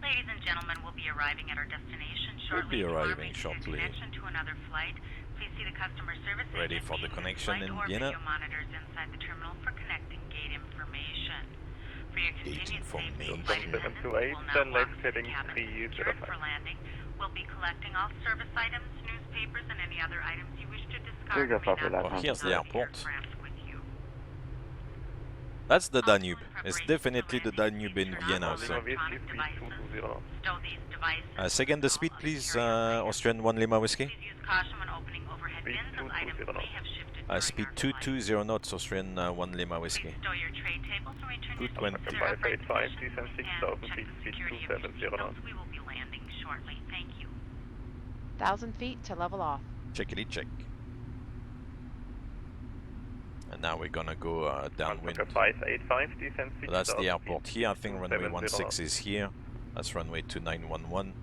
Speaker 6: Ladies and gentlemen, we'll be arriving at our destination shortly.
Speaker 1: We'll be arriving shortly.
Speaker 6: Connection to another flight. Please see the customer service
Speaker 1: Ready for the connection in Vienna.
Speaker 6: Video monitors inside the terminal for connecting gate information. For your continued safety, flight attendants will now walk to the cabin. Secured for landing. We'll be collecting all service items, newspapers, and any other items you wish to discard.
Speaker 1: Oh, here's the airport. That's the Danube. It's definitely the Danube in Vienna. So. Second the speed, please. Austrian 1 Lima Whiskey. Speed 220 knots. Austrian 1 Lima Whiskey. 220.
Speaker 7: 585, descent 6,000 feet, speed 270 knots.
Speaker 6: We will be landing shortly. Thank you.
Speaker 2: 1,000 feet to level off.
Speaker 1: Checkity check. And now we're gonna go downwind.
Speaker 7: 585, descent 6,000
Speaker 1: so that's the airport
Speaker 7: feet,
Speaker 1: here. I think runway 16 is here. That's runway 2911.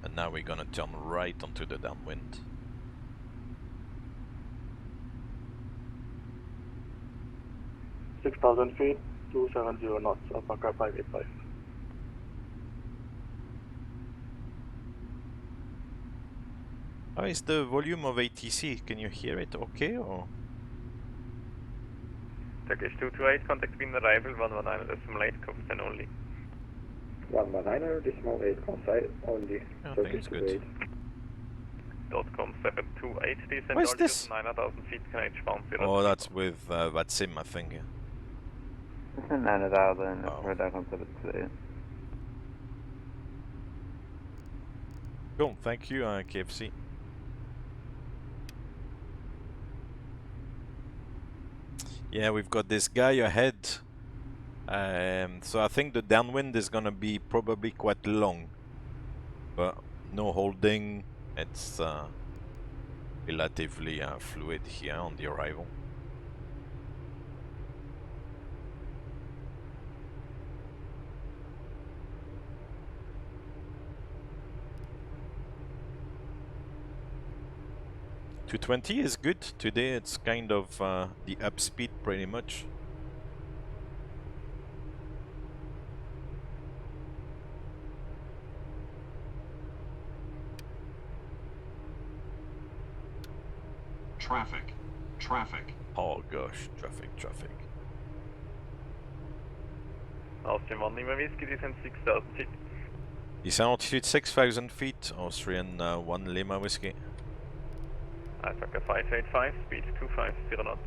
Speaker 1: And now we're gonna turn right onto the downwind.
Speaker 8: – 6,000 feet, 270 knots, Alpaca 585.
Speaker 1: How is the volume of ATC? Can you hear it okay or?
Speaker 7: Turkish 228, contact Wien arrival 119 decimal 8, consent only.
Speaker 3: 119 decimal 8, consent only.
Speaker 1: Turkish 228.
Speaker 7: .com 728, descent
Speaker 1: What is this?
Speaker 7: 9,000 feet, Canadian bound 0.
Speaker 1: Oh, that's with VATSIM, I think.
Speaker 12: 9,000, radar on 728.
Speaker 1: Cool, thank you, KFC. Yeah, we've got this guy ahead. So I think the downwind is gonna be probably quite long. But no holding. It's relatively fluid here on the arrival. .220 is good. Today it's kind of the up speed pretty much.
Speaker 9: Traffic. Traffic.
Speaker 1: Oh gosh, traffic.
Speaker 7: Austrian 1 Lima Whiskey, descent 6,000 feet.
Speaker 1: Descent altitude 6,000 feet. Austrian 1 Lima Whiskey.
Speaker 7: Alpaca 585, speed 250 knots.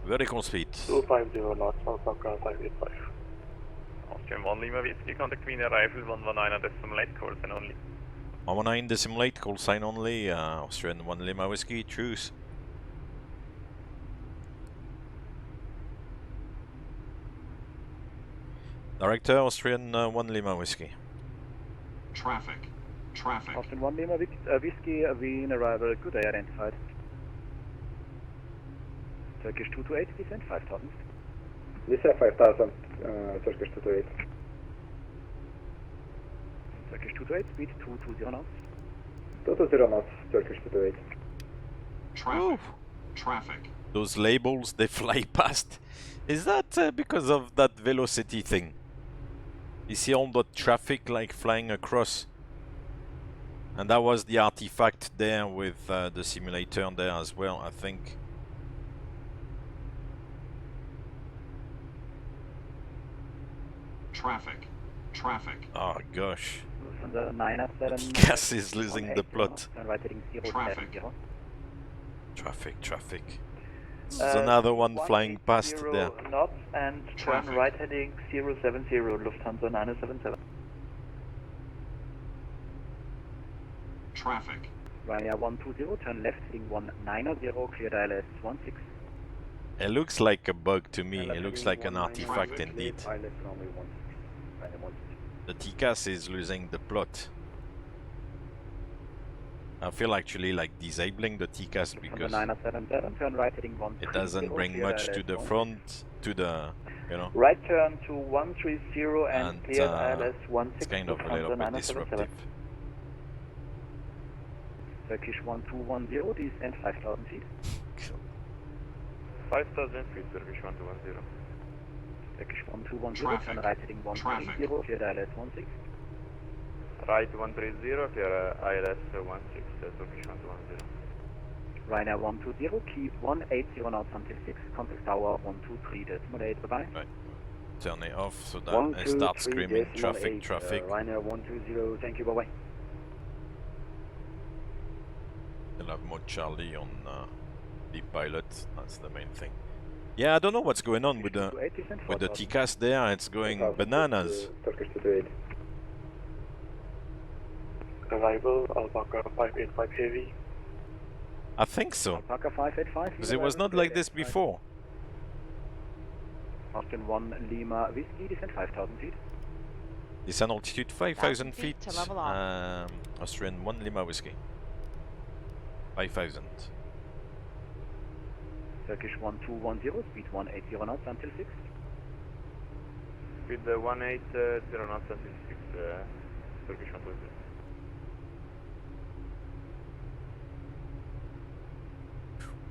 Speaker 1: Vertical speed.
Speaker 8: 250 knots, Alpaca 585.
Speaker 7: Austrian 1 Lima Whiskey, contact Wien arrival 119 decimal 8, call sign only.
Speaker 1: 119 decimal 8, call sign only. Austrian 1 Lima Whiskey, choose. Director, Austrian 1 Lima Whiskey.
Speaker 9: Traffic. Traffic.
Speaker 20: Austrian 1 Lima Whiskey, Wien arrival, good day identified. Turkish 228, descent 5,000.
Speaker 3: Descent 5,000, Turkish 228.
Speaker 20: Turkish 228, speed 220 knots.
Speaker 3: 220 knots, Turkish 228.
Speaker 9: Traffic.
Speaker 1: Ooh.
Speaker 9: Traffic.
Speaker 1: Those labels, they fly past. Is that because of that velocity thing? You see all the traffic like flying across. And that was the artifact there with the simulator there as well, I think.
Speaker 9: Traffic. Traffic.
Speaker 1: Oh gosh.
Speaker 20: The 907.
Speaker 1: Gas is losing the plot. Traffic. There's another one flying past there.
Speaker 11: Knots and turn right heading 070, Lufthansa 977.
Speaker 9: Traffic.
Speaker 20: Ryanair 120, turn left heading 190, clear ILS 16.
Speaker 1: It looks like a bug to me. It looks like an artifact indeed. The TCAS is losing the plot. I feel actually like disabling the TCAS because it doesn't bring much to the front, to the, you know.
Speaker 11: Right turn to 130 and clear ILS 16.
Speaker 1: It's kind of a little bit disruptive.
Speaker 20: Turkish 1210, descent 5,000 feet.
Speaker 7: 5,000 feet, Turkish 1210.
Speaker 4: Turkish 1210, turn right heading 130, clear ILS 16.
Speaker 7: Right 130, clear ILS 16, Turkish 1210.
Speaker 4: Ryanair 120, keep 180 knots until 6, contact tower 123.8, bye-bye.
Speaker 1: Right. Turn it off so that I start screaming traffic, traffic.
Speaker 4: Ryanair 120, thank you, bye-bye.
Speaker 1: You'll have more Charlie on the pilot, that's the main thing. Yeah, I don't know what's going on with the TCAS there, it's going bananas.
Speaker 8: Turkish 28. Arrival, Alpaca 585 heavy.
Speaker 1: I think so.
Speaker 4: Alpaca 585.
Speaker 1: Because it was not like this before.
Speaker 4: Austin 1 Lima Whiskey, descent 5,000 feet.
Speaker 1: Descent altitude 5,000 feet.
Speaker 2: to level off.
Speaker 1: Austrian 1 Lima Whiskey. 5,000.
Speaker 4: Turkish 1210, speed 180 knots until 6.
Speaker 7: Speed 180 knots until 6, Turkish 120.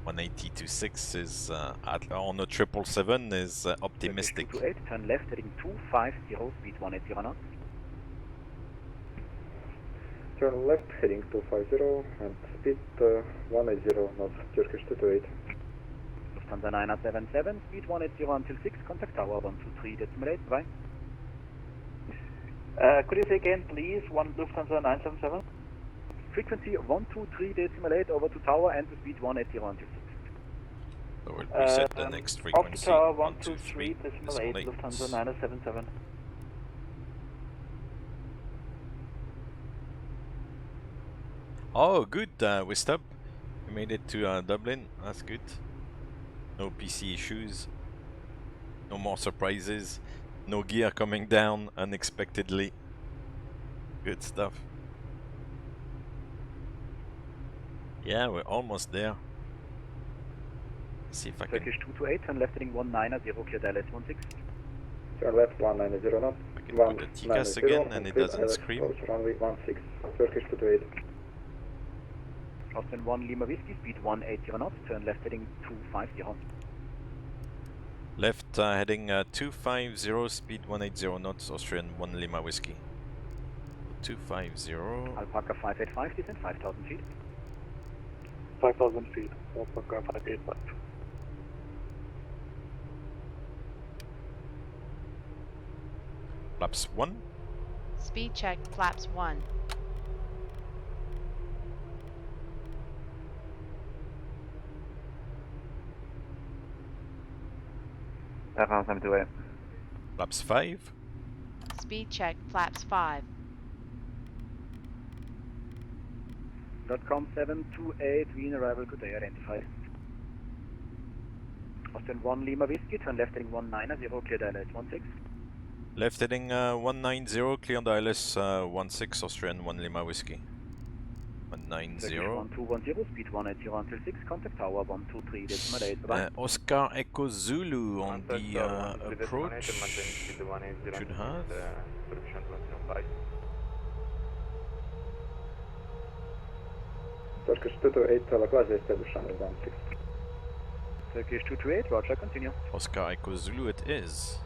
Speaker 4: .180
Speaker 1: to 6 is on a 777 is optimistic.
Speaker 4: 228, turn left heading 250, speed 180 knots.
Speaker 8: Turn left heading 250 and speed 180 knots, Turkish 228.
Speaker 4: Lufthansa 977, speed 180 until 6, contact tower 123.8, bye.
Speaker 17: Could you say again, please, one Lufthansa 977?
Speaker 4: Frequency 123.8 over to tower and the speed 180 until 6.
Speaker 1: So we'll preset the next frequency.
Speaker 17: Off to tower 123.8, Lufthansa 977.
Speaker 1: Oh, good, we stopped. We made it to Dublin, that's good. No PC issues. No more surprises. No gear coming down unexpectedly. Good stuff. Yeah, we're almost there. Let's see if I can...
Speaker 4: Turkish 228, turn left heading 190, clear ILS 16.
Speaker 8: Turn left 190 knots.
Speaker 1: I can put the TCAS again and it doesn't scream.
Speaker 8: Runway 16, Turkish 228.
Speaker 4: Austin 1 Lima Whiskey, speed 180 knots, turn left heading 250.
Speaker 1: Left heading 250, speed 180 knots, Austrian 1 Lima Whiskey. 250.
Speaker 4: Alpaca 585, descent 5,000 feet.
Speaker 8: 5,000 feet, Alpaca 585.
Speaker 1: Flaps 1.
Speaker 2: Speed check, flaps 1.
Speaker 1: Flaps 5.
Speaker 2: Speed check, flaps 5.
Speaker 4: .com 728, Wien arrival, good day, identified. Austin 1 Lima Whiskey, turn left heading 190, cleared ILS 16.
Speaker 1: Left heading 190, cleared ILS 16, Austrian 1 Lima Whiskey. 190.
Speaker 4: 1210, speed 180 until 6, contact tower 123.8, bye.
Speaker 1: Oscar Echo Zulu on the approach. Should have.
Speaker 8: Turkish 228, localize established runway 16.
Speaker 4: Turkish 228, roger, continue.
Speaker 1: Oscar Echo Zulu it is.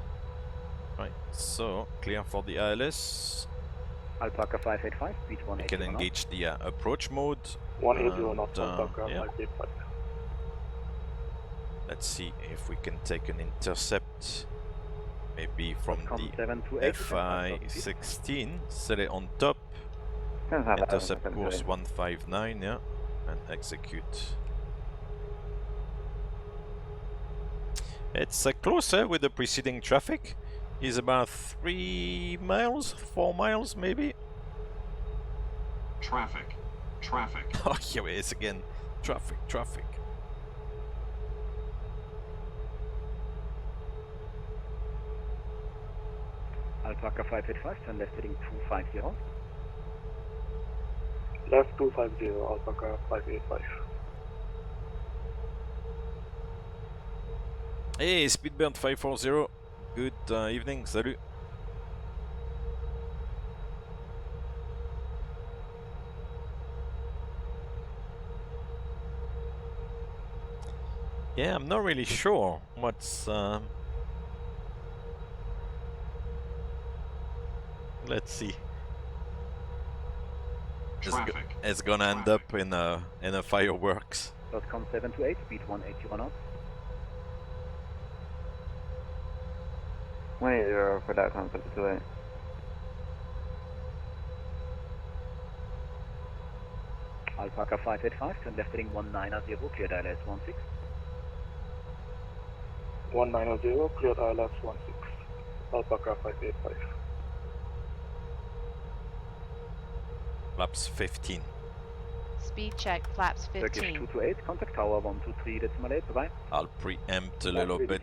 Speaker 1: Right, so clear for the ILS.
Speaker 4: Alpaca 585, speed 180.
Speaker 1: We can engage the approach mode.
Speaker 8: 180 knots, Alpaca
Speaker 1: yeah.
Speaker 8: 585.
Speaker 1: Let's see if we can take an intercept. Maybe from the FI-16, set it on top. Intercept course 159, yeah, and execute. It's closer with the preceding traffic. Is about 3 miles, 4 miles maybe.
Speaker 9: Traffic, traffic.
Speaker 1: Oh, here it is again. Traffic, traffic.
Speaker 4: Alpaca 585, turn left heading 250.
Speaker 8: Left 250, Alpaca 585.
Speaker 1: Hey, Speedburn 540. Good evening, salut. Yeah, I'm not really sure what's... Let's see.
Speaker 9: Traffic.
Speaker 1: It's gonna end up in a fireworks.
Speaker 4: .com 728, speed 180 knots.
Speaker 12: 180 for .com 728.
Speaker 4: Alpaca 585, turn left heading 190, cleared ILS 16.
Speaker 3: 190, cleared ILS 16. Alpaca 585.
Speaker 1: Flaps 15.
Speaker 2: Speed check, flaps
Speaker 4: Turkish
Speaker 2: 15.
Speaker 4: 228, contact tower 123.8, bye-bye.
Speaker 1: I'll preempt a little bit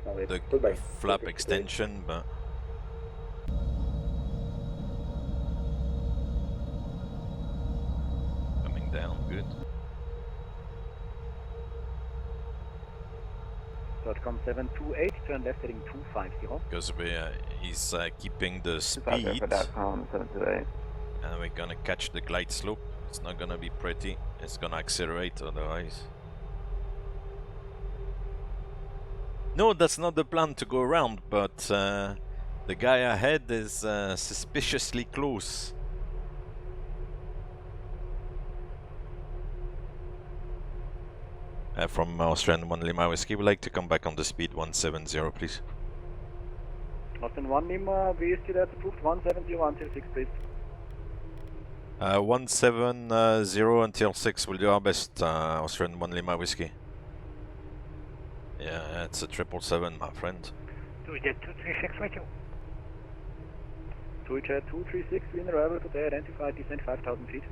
Speaker 1: the flap extension, but... Coming down, good.
Speaker 4: .com 728, turn left heading 250.
Speaker 1: Because he's keeping the speed.
Speaker 12: For .com 728.
Speaker 1: And we're gonna catch the glide slope. It's not gonna be pretty. It's gonna accelerate otherwise. No, that's not the plan to go around, but the guy ahead is suspiciously close. From Austrian 1 Lima Whiskey, we'd like to come back on the speed 170, please.
Speaker 4: Austrian 1 Lima, VST, that's approved, 170 until 6, please.
Speaker 1: 170 until 6, we'll do our best, Austrian 1 Lima Whiskey. Yeah, it's a 777, my friend.
Speaker 15: Jet 236 with you.
Speaker 4: Jet 236, wind arrival today, identified, descent 5,000 feet.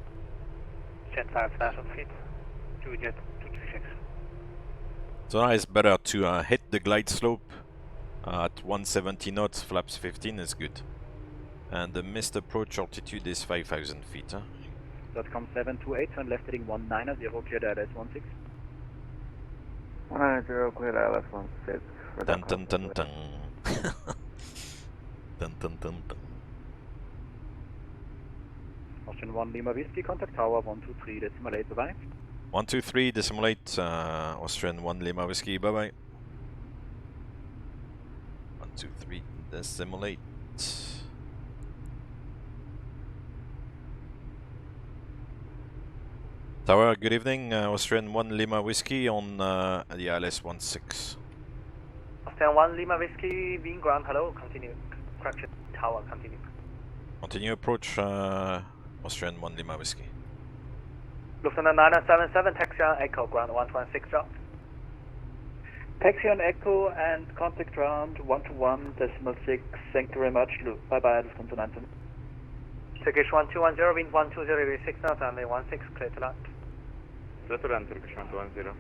Speaker 15: Descent 5,000 feet. Jet 236.
Speaker 1: So now it's better to hit the glide slope at 170 knots, flaps 15 is good. And the missed approach altitude is 5,000 feet. Huh?
Speaker 4: .com 728, turn left heading 190, cleared ILS 16.
Speaker 12: 190, cleared ILS 16.
Speaker 1: Dun dun dun dun. Dun dun dun dun.
Speaker 4: Austrian 1 Lima Whiskey, contact tower 123.8, bye-bye.
Speaker 1: 123.8, Austrian 1 Lima Whiskey, bye-bye. 123.8. Tower, good evening. Austrian 1 Lima Whiskey on the ILS 16.
Speaker 5: Austrian 1 Lima Whiskey, Wien ground, hello, continue. Correction, tower, continue.
Speaker 1: Continue approach, Austrian 1 Lima Whiskey.
Speaker 5: Lufthansa 977, taxi on Echo, ground 116 drop.
Speaker 4: Taxi on Echo and contact ground 121.6, thank you very much, bye-bye, Lufthansa 977.
Speaker 5: Turkish 1210, wind 120, 6 knots, runway 16, clear to land.
Speaker 8: Clear to land, Turkish 1210.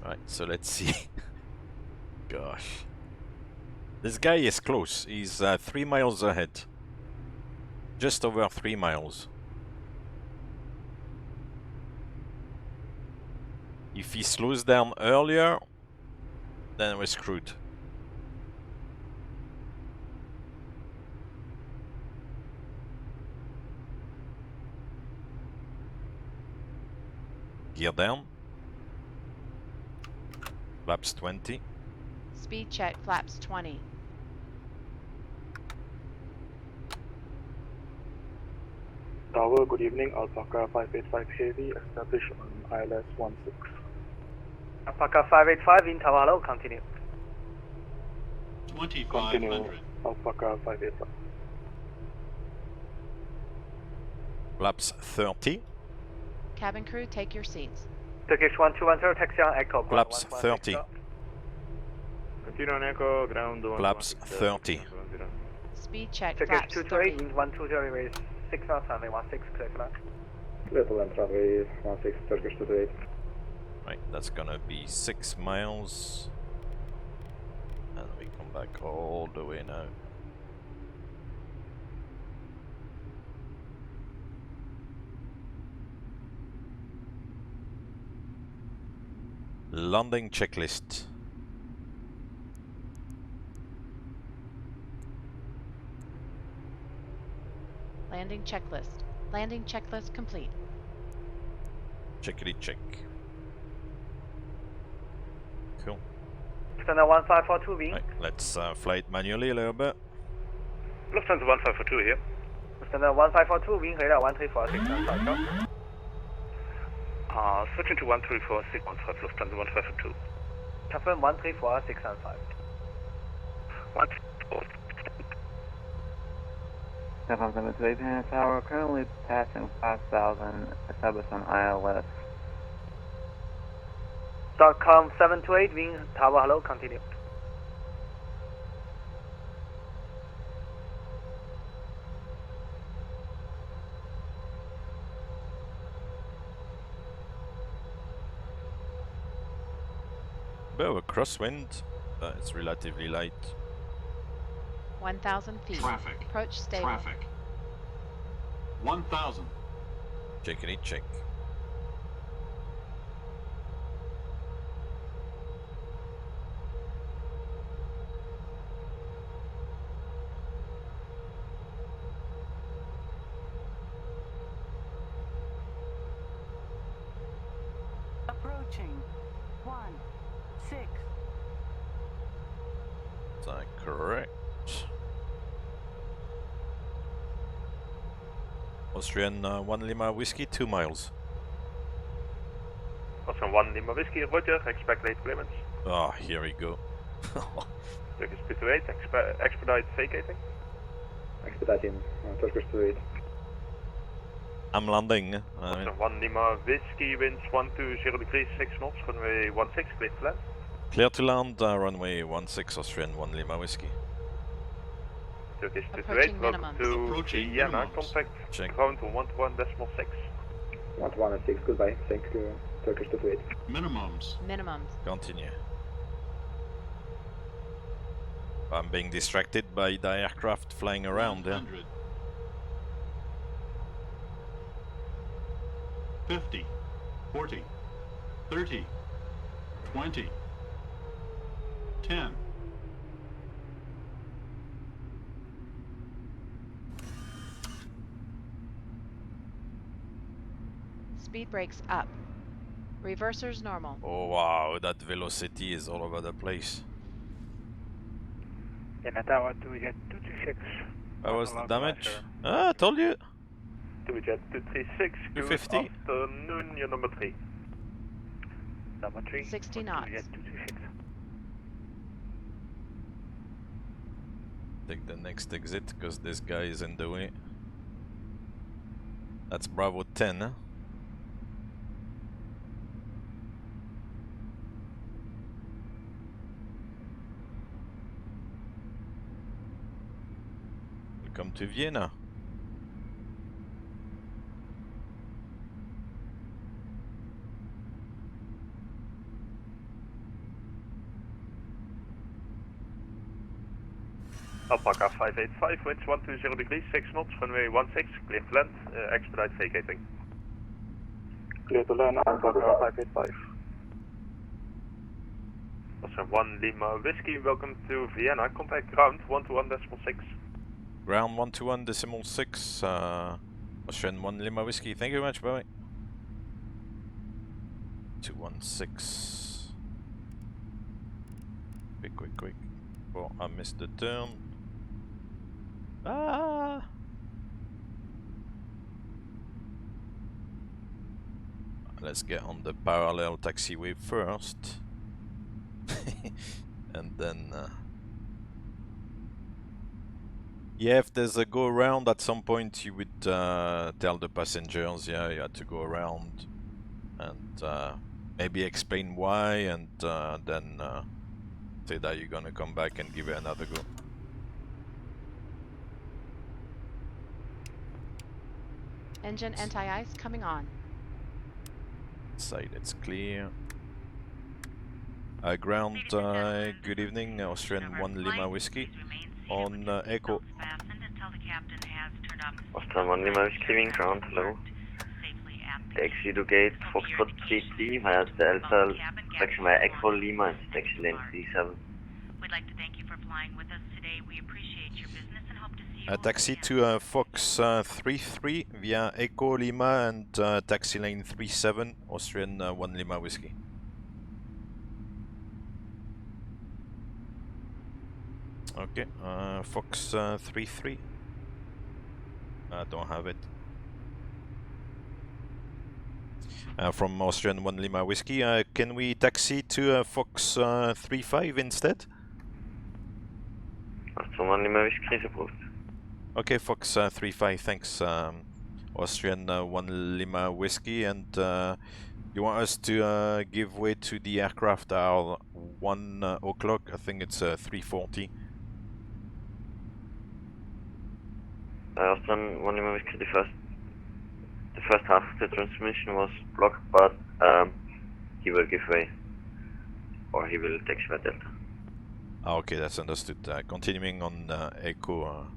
Speaker 1: Alright, so let's see. Gosh. This guy is close. He's 3 miles ahead. Just over 3 miles. If he slows down earlier, then we're screwed. Gear down. Flaps 20.
Speaker 2: Speed check, flaps 20.
Speaker 3: Tower, good evening. Alpaca 585 Heavy, establish on ILS 16.
Speaker 5: Alpaca 585, in tower, hello, continue.
Speaker 9: 2500.
Speaker 3: Alpaca 585.
Speaker 1: Flaps 30.
Speaker 2: Cabin crew, take your seats.
Speaker 5: Turkish 1210, taxi on Echo, ground
Speaker 1: Flaps
Speaker 5: 116
Speaker 1: 30.
Speaker 5: drop.
Speaker 8: Continue on Echo, ground
Speaker 1: Flaps 30.
Speaker 2: Speed check,
Speaker 5: Turkish
Speaker 2: flaps
Speaker 5: 228,
Speaker 2: 30.
Speaker 5: wind 120, 6 knots, runway 16, clear to land.
Speaker 3: Clear to land, runway 16, Turkish 228.
Speaker 1: Right, that's gonna be 6 miles. And we come back all the way now. Landing checklist.
Speaker 2: Landing checklist. Landing checklist complete.
Speaker 1: Checkity check. Cool.
Speaker 4: Lufthansa 1542 wing.
Speaker 1: Right, let's fly it manually a little bit.
Speaker 7: Lufthansa 1542 here.
Speaker 4: Lufthansa 1542 wing radar 134
Speaker 7: Switching to 134 615, Lufthansa 1542.
Speaker 4: Confirm 134 615.
Speaker 7: 134.
Speaker 12: 772 Vienna Tower, currently passing 5,000, established on ILS.
Speaker 4: .com 728 wing tower, hello, continue.
Speaker 1: Bit of a crosswind, but it's relatively light.
Speaker 2: 1,000 feet.
Speaker 22: Traffic.
Speaker 2: Approach stable.
Speaker 22: Traffic. 1,000.
Speaker 1: Checkity check.
Speaker 13: Approaching 16.
Speaker 1: Is that correct? Austrian 1 Lima Whiskey, 2 miles.
Speaker 7: Austrian 1 Lima Whiskey, roger, expect late clearance.
Speaker 1: Ah, here we go.
Speaker 7: Turkish P3D, expedite vacating.
Speaker 8: Expediting, Turkish P3D.
Speaker 1: I'm landing.
Speaker 7: Austrian 1 Lima Whiskey, winds 120 degrees, 6 knots, runway 16, clear to land.
Speaker 1: Clear to land, runway 16, Austrian 1 Lima Whiskey.
Speaker 7: Turkish
Speaker 2: Approaching
Speaker 7: P3D, welcome
Speaker 2: minimums.
Speaker 7: to Vienna, contact
Speaker 1: Check.
Speaker 7: ground to 121.6.
Speaker 8: 116, goodbye, thank you, Turkish P3D.
Speaker 22: Minimums.
Speaker 2: Minimums.
Speaker 1: Continue. I'm being distracted by the aircraft flying around.
Speaker 22: 100. 50. 40. 30. 20. 10.
Speaker 2: Speed brakes up. Reversers normal.
Speaker 1: Oh wow, that velocity is all over the place.
Speaker 15: Vienna Tower 2Jet 236.
Speaker 1: That was the damage. Ah, I told you.
Speaker 7: 2Jet 236, good
Speaker 1: 250.
Speaker 7: afternoon, you're number 3.
Speaker 4: Number 3.
Speaker 2: 60 knots.
Speaker 15: 236.
Speaker 1: Take the next exit because this guy is in the way. That's Bravo 10. Huh? Welcome to Vienna.
Speaker 7: Alpaca 585, winds 120 degrees, 6 knots, runway 16, clear to land, expedite vacating.
Speaker 8: Clear to land, Alpaca 585.
Speaker 7: Austrian 1 Lima Whiskey, welcome to Vienna, contact ground 121.6.
Speaker 1: Ground 121.6, Austrian 1 Lima Whiskey, thank you very much, bye bye. 216. Quick. Oh, I missed the turn. Ah! Let's get on the parallel taxiway first. And then... yeah, if there's a go around at some point, you would tell the passengers, yeah, you had to go around. And maybe explain why, and then say that you're gonna come back and give it another go.
Speaker 2: Engine anti-ice coming on.
Speaker 1: Side, it's clear. Ground, good evening, Austrian 1 Lima Whiskey. On Echo.
Speaker 6: Fastened until the captain has turned off his
Speaker 7: Austrian 1 Lima Whiskey, ground, hello.
Speaker 6: safely at the
Speaker 14: Taxi to gate Foxtrot 33 via Delta, section via Echo Lima and taxi lane 37.
Speaker 6: We'd like to thank you for flying with us today. We appreciate your business and hope to see you.
Speaker 1: Taxi to Fox 33 via Echo Lima and taxi lane 37, Austrian 1 Lima Whiskey. Okay, Fox 33. I don't have it. From Austrian 1 Lima Whiskey, can we taxi to Fox 35 instead?
Speaker 14: Austrian 1 Lima Whiskey is approved.
Speaker 1: Okay, Fox 35, thanks. Austrian 1 Lima Whiskey, and you want us to give way to the aircraft at 1 o'clock? I think it's 3:40.
Speaker 14: Austrian 1 Lima Whiskey, the first half of the transmission was blocked, but he will give way, or he will taxi via Delta.
Speaker 1: Okay, that's understood. Continuing on Echo,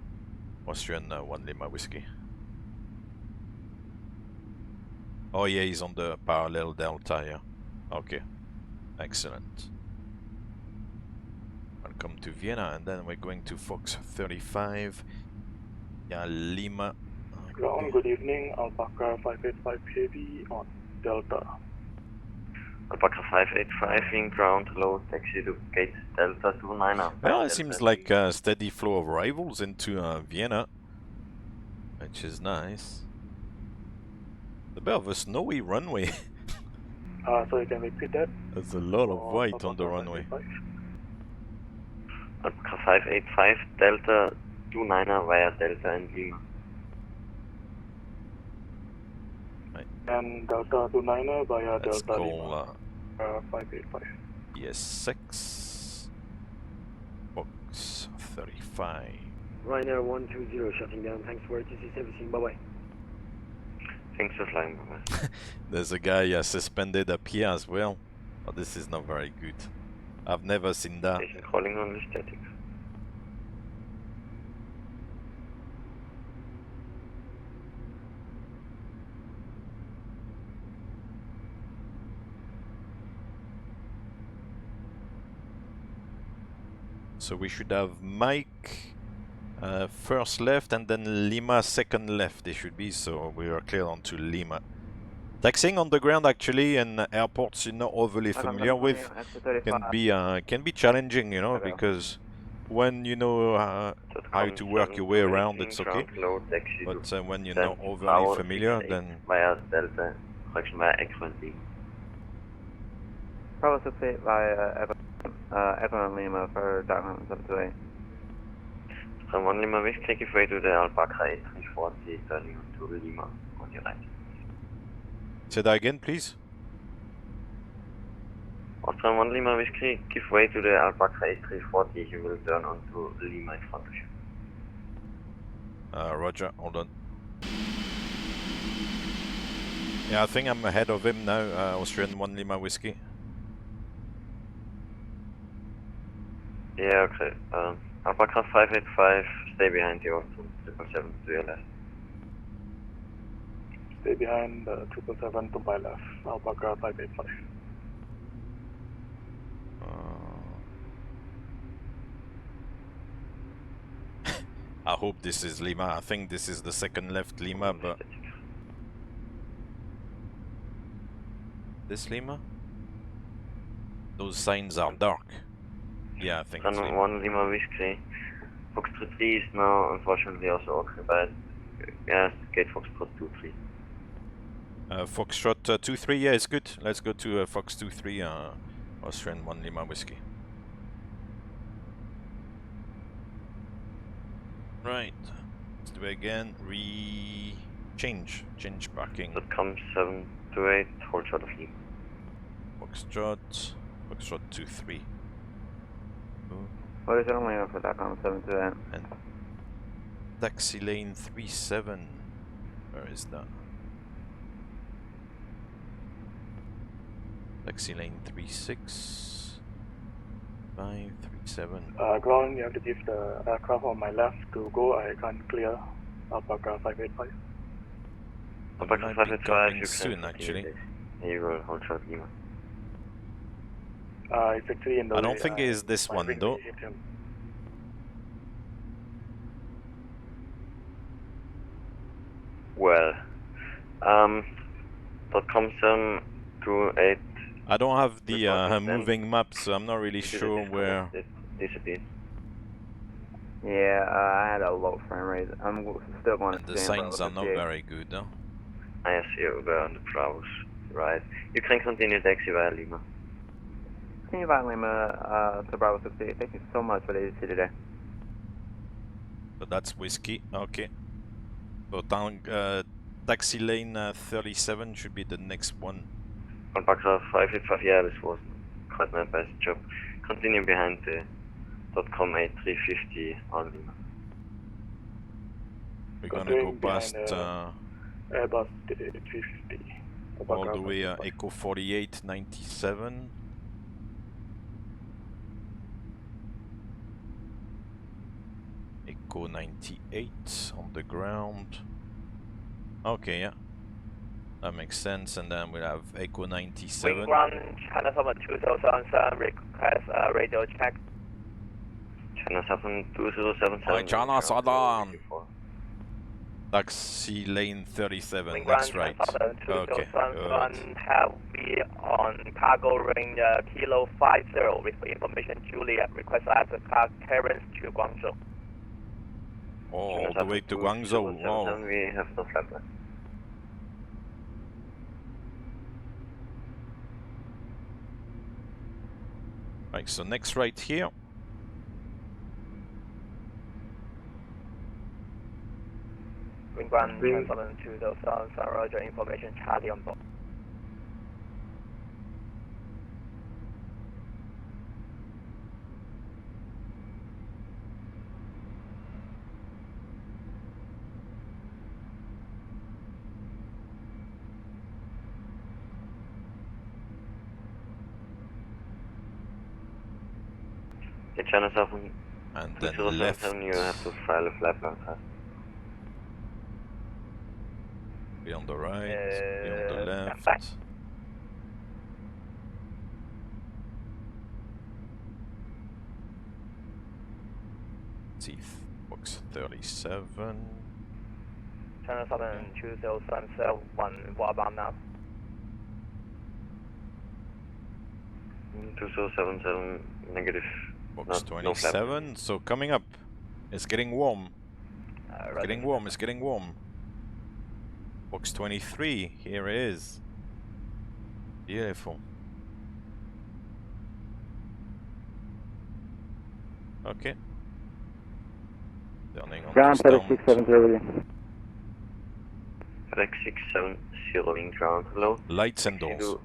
Speaker 1: Austrian 1 Lima Whiskey. Oh yeah, he's on the parallel Delta, yeah. Okay, excellent. Welcome to Vienna, and then we're going to Fox 35. Yeah, Lima.
Speaker 3: Ground, good evening, Alpaca 585 Heavy on Delta.
Speaker 14: Alpaca 585 in ground, hello, taxi to gate Delta 29.
Speaker 1: Well, it seems like a steady flow of arrivals into Vienna, which is nice. A bit of a snowy runway.
Speaker 3: So you can repeat that?
Speaker 1: There's a lot of white on the runway.
Speaker 14: Alpaca 585 Delta 29 via Delta and Lima.
Speaker 3: And Delta 29 via
Speaker 1: Let's
Speaker 3: Delta
Speaker 1: call,
Speaker 3: Lima. 585.
Speaker 1: Yes, 6. Fox 35.
Speaker 10: Ryanair 120 shutting down. Thanks for ATC servicing. Bye bye.
Speaker 14: Thanks for flying. Bye.
Speaker 1: There's a guy suspended up here as well. Oh, this is not very good. I've never seen that.
Speaker 14: Station calling on the static.
Speaker 1: So we should have Mike first left and then Lima second left. They should be, so we are clear on to Lima. Taxiing on the ground actually in airports you're not overly familiar with can be challenging, you know, because when you know how to work your way around, it's okay. But when you're not overly familiar, then
Speaker 14: via Delta, correction via X20.
Speaker 12: Bravo 68 via Echo Lima for Darkman 728.
Speaker 14: From 1 Lima Whiskey, give way to the Alpaca 8340, turning to Lima on your right.
Speaker 1: Say that again, please.
Speaker 14: Austrian 1 Lima Whiskey, give way to the Alpaca 8340, he will turn onto Lima in front of you.
Speaker 1: Roger, hold on. Yeah, I think I'm ahead of him now, Austrian 1 Lima Whiskey.
Speaker 14: Yeah, okay. Alpaca 585, stay behind you, 777 to your left.
Speaker 3: Stay behind 777 to my left, Alpaca 585.
Speaker 1: I hope this is Lima. I think this is the second left Lima, but... This Lima? Those signs are dark. Yeah, I think it's Lima.
Speaker 14: 1 Lima Whiskey. Foxtrot 3 is now unfortunately also occupied. Yes, gate Foxtrot 23.
Speaker 1: Foxtrot 23, yeah, it's good. Let's go to Fox 23, Austrian 1 Lima Whiskey. Right, let's do it again. Change parking.
Speaker 14: That comes 728, hold short of Lima.
Speaker 1: Foxtrot 23.
Speaker 12: What is it only for Darkman 728?
Speaker 1: And taxi lane 37. Where is that? Taxi lane 36. 537.
Speaker 3: Ground, you have to give the aircraft on my left to go. I can't clear Alpaca 585.
Speaker 14: On
Speaker 1: might
Speaker 14: Paxos
Speaker 1: be
Speaker 14: 585,
Speaker 1: coming
Speaker 14: you
Speaker 1: soon,
Speaker 14: can
Speaker 1: actually.
Speaker 14: You will hold short Lima.
Speaker 3: It's actually in the
Speaker 1: I don't think it's this one though.
Speaker 14: Well, .com728.
Speaker 1: I don't have the moving map, so I'm not really sure where.
Speaker 14: Disappeared.
Speaker 12: Yeah, I had a low frame rate. I'm still going to
Speaker 1: And the signs are not very good, though.
Speaker 14: I see you were on the Bravos. Right. You can continue taxi via Lima.
Speaker 12: Continue via Lima to Bravo 68. Thank you so much for the ADC today.
Speaker 1: So that's whiskey. Okay. So taxi lane 37 should be the next one.
Speaker 14: On Paxos 585, yeah, this was quite my best job. Continue behind the .com 8350 on Lima.
Speaker 1: We're gonna go past
Speaker 3: Airbus 350.
Speaker 1: all the way Echo 4897. Echo 98 on the ground. Okay, yeah. That makes sense, and then we'll have Echo 97.
Speaker 5: Wing run China 2077, request radio check.
Speaker 14: China 2077.
Speaker 1: Hi, China Southern. Taxi lane 37,
Speaker 5: Wing
Speaker 1: next
Speaker 5: run
Speaker 1: right.
Speaker 5: Okay,
Speaker 1: good.
Speaker 5: heavy on cargo range Kilo 50 with information Juliet, request access clearance to Guangzhou.
Speaker 1: Oh, all the way to Guangzhou, wow.
Speaker 14: We have no flight plan.
Speaker 1: Right, so next right here.
Speaker 5: Wing run 2077, roger, information Charlie on board.
Speaker 14: China 7
Speaker 1: and then
Speaker 14: 2077, you have to file a flight plan first.
Speaker 1: Be on the right, be on the left.
Speaker 5: Let's
Speaker 1: see, box 37.
Speaker 5: China 7 2077, what about now?
Speaker 14: 2077, negative.
Speaker 1: Box 27, so coming up. It's getting warm. It's getting warm, it's getting warm. Box 23, here it is. Beautiful. Okay. Turning on
Speaker 12: Ground
Speaker 1: to
Speaker 12: 3670.
Speaker 14: 3670 ground, hello.
Speaker 1: Lights and doors.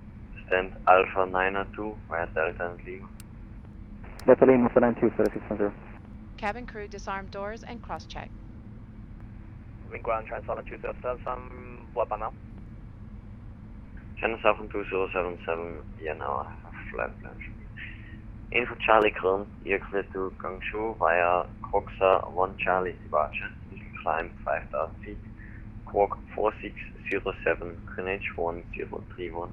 Speaker 14: Stand Alpha 902, via Delta and Lima.
Speaker 12: Delta Lima for 92 3670.
Speaker 2: Cabin crew disarm doors and cross-check.
Speaker 5: Wing ground Transformer 2077, what about now?
Speaker 14: China 7 2077, yeah, now I have flight plan. Info Charlie Kron, you're clear to Guangzhou via Coxa 1 Charlie departure. You can climb 5,000 feet. Quark 4607, Greenwich 1031.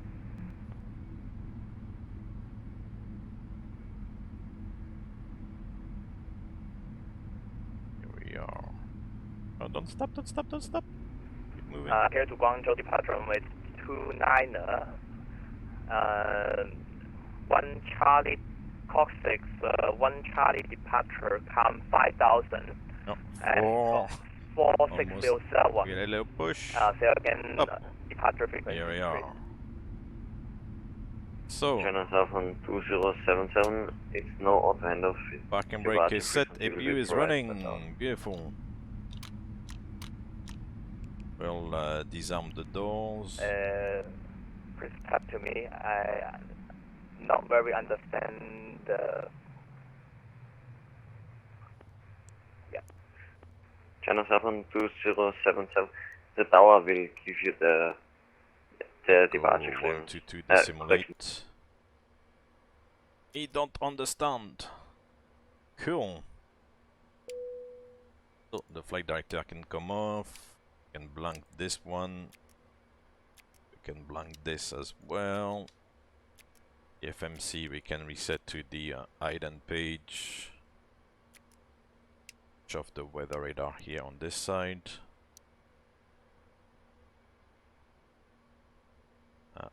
Speaker 1: Oh, don't stop, don't stop, don't stop. Keep moving.
Speaker 5: Here to Guangzhou departure with 29er. 1 Charlie Cox 6, 1 Charlie departure, come 5,000.
Speaker 1: No,
Speaker 5: and 4607.
Speaker 1: Get a little push.
Speaker 5: So again, departure frequency.
Speaker 1: Here we are. So,
Speaker 14: China 7 2077, it's no auto handoff.
Speaker 1: parking brake is set, APU is running. Beautiful. We'll disarm the doors.
Speaker 5: Please talk to me. I not very understand the. Yeah.
Speaker 14: China 7 2077. The tower will give you the departure clearance.
Speaker 1: 122 decimal 8. He don't understand. Cool. So the flight director can come off. Can blank this one. can blank this as well. The FMC we can reset to the ident page. Switch off the weather radar here on this side.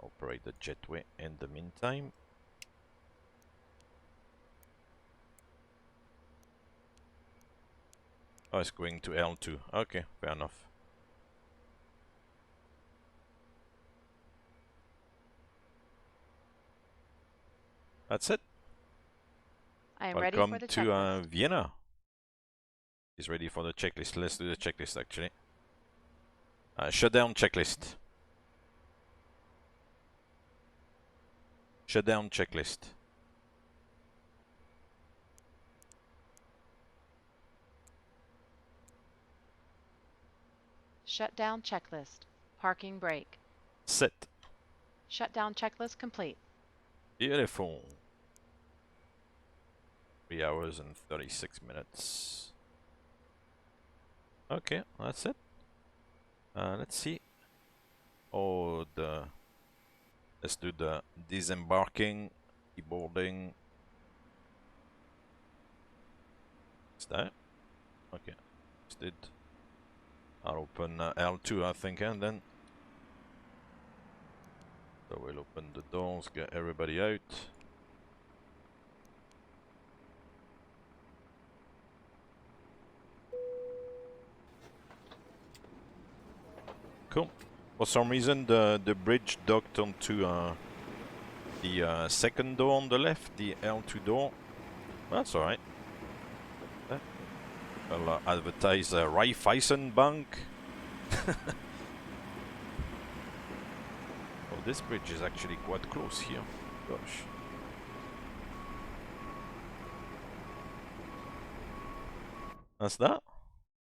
Speaker 1: Operate the jetway in the meantime. Oh, it's going to L2. Okay, fair enough. That's it.
Speaker 2: I am ready for the
Speaker 1: Welcome
Speaker 2: checklist.
Speaker 1: to Vienna. He's ready for the checklist. Let's do the checklist actually. Shutdown checklist. Shutdown checklist.
Speaker 2: Shutdown checklist. Parking brake.
Speaker 1: Set.
Speaker 2: Shutdown checklist complete.
Speaker 1: Beautiful. 3 hours and 36 minutes. Okay, that's it. Let's see. Oh, let's do the disembarking, deboarding. Is that? Okay, just did. I'll open L2, I think, and then. So we'll open the doors, get everybody out. Cool. For some reason, the bridge docked onto the second door on the left, the L2 door. That's alright. I'll advertise Raiffeisen Bank. Oh, this bridge is actually quite close here. Gosh. That's that.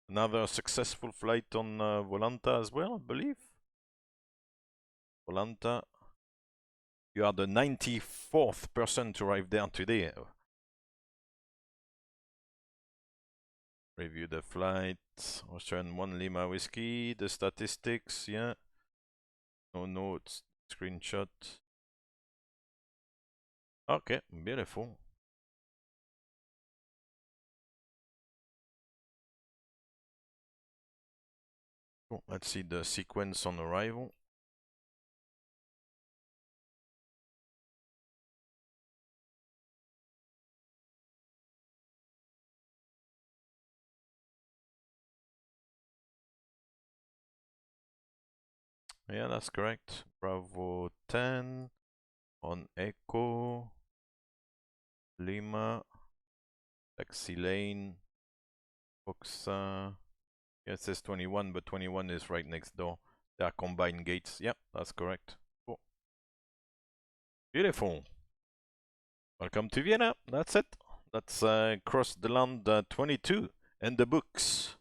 Speaker 1: Another successful flight on Volanta as well, I believe. Volanta. You are the 94th person to arrive there today. Review the flight. Austrian 1 Lima Whiskey. The statistics, yeah. No notes. Screenshot. Okay, beautiful. Cool. Let's see the sequence on arrival. Yeah, that's correct. Bravo 10 on Echo, Lima, taxi lane, Foxa. Yeah, it says 21, but 21 is right next door. They are combined gates. Yep, that's correct. Cool. Beautiful. Welcome to Vienna. That's it. That's Cross the Land 22 in the books.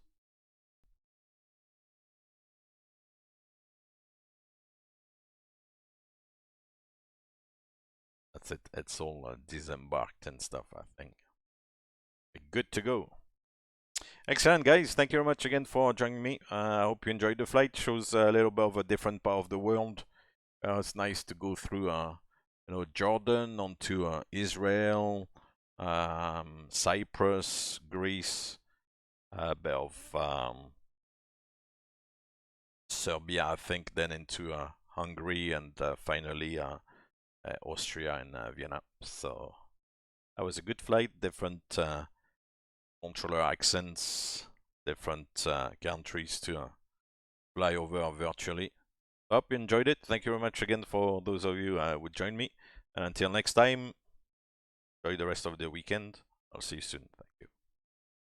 Speaker 1: That's it. It's all disembarked and stuff, I think. Good to go. Excellent, guys. Thank you very much again for joining me. I hope you enjoyed the flight. Shows a little bit of a different part of the world. It's nice to go through, you know, Jordan onto Israel, Cyprus, Greece, a bit of Serbia, I think, then into Hungary, and finally Austria and Vienna. So that was a good flight. Different controller accents, different countries to fly over virtually. Hope you enjoyed it. Thank you very much again for those of you who would join me. And until next time, enjoy the rest of the weekend. I'll see you soon. Thanks.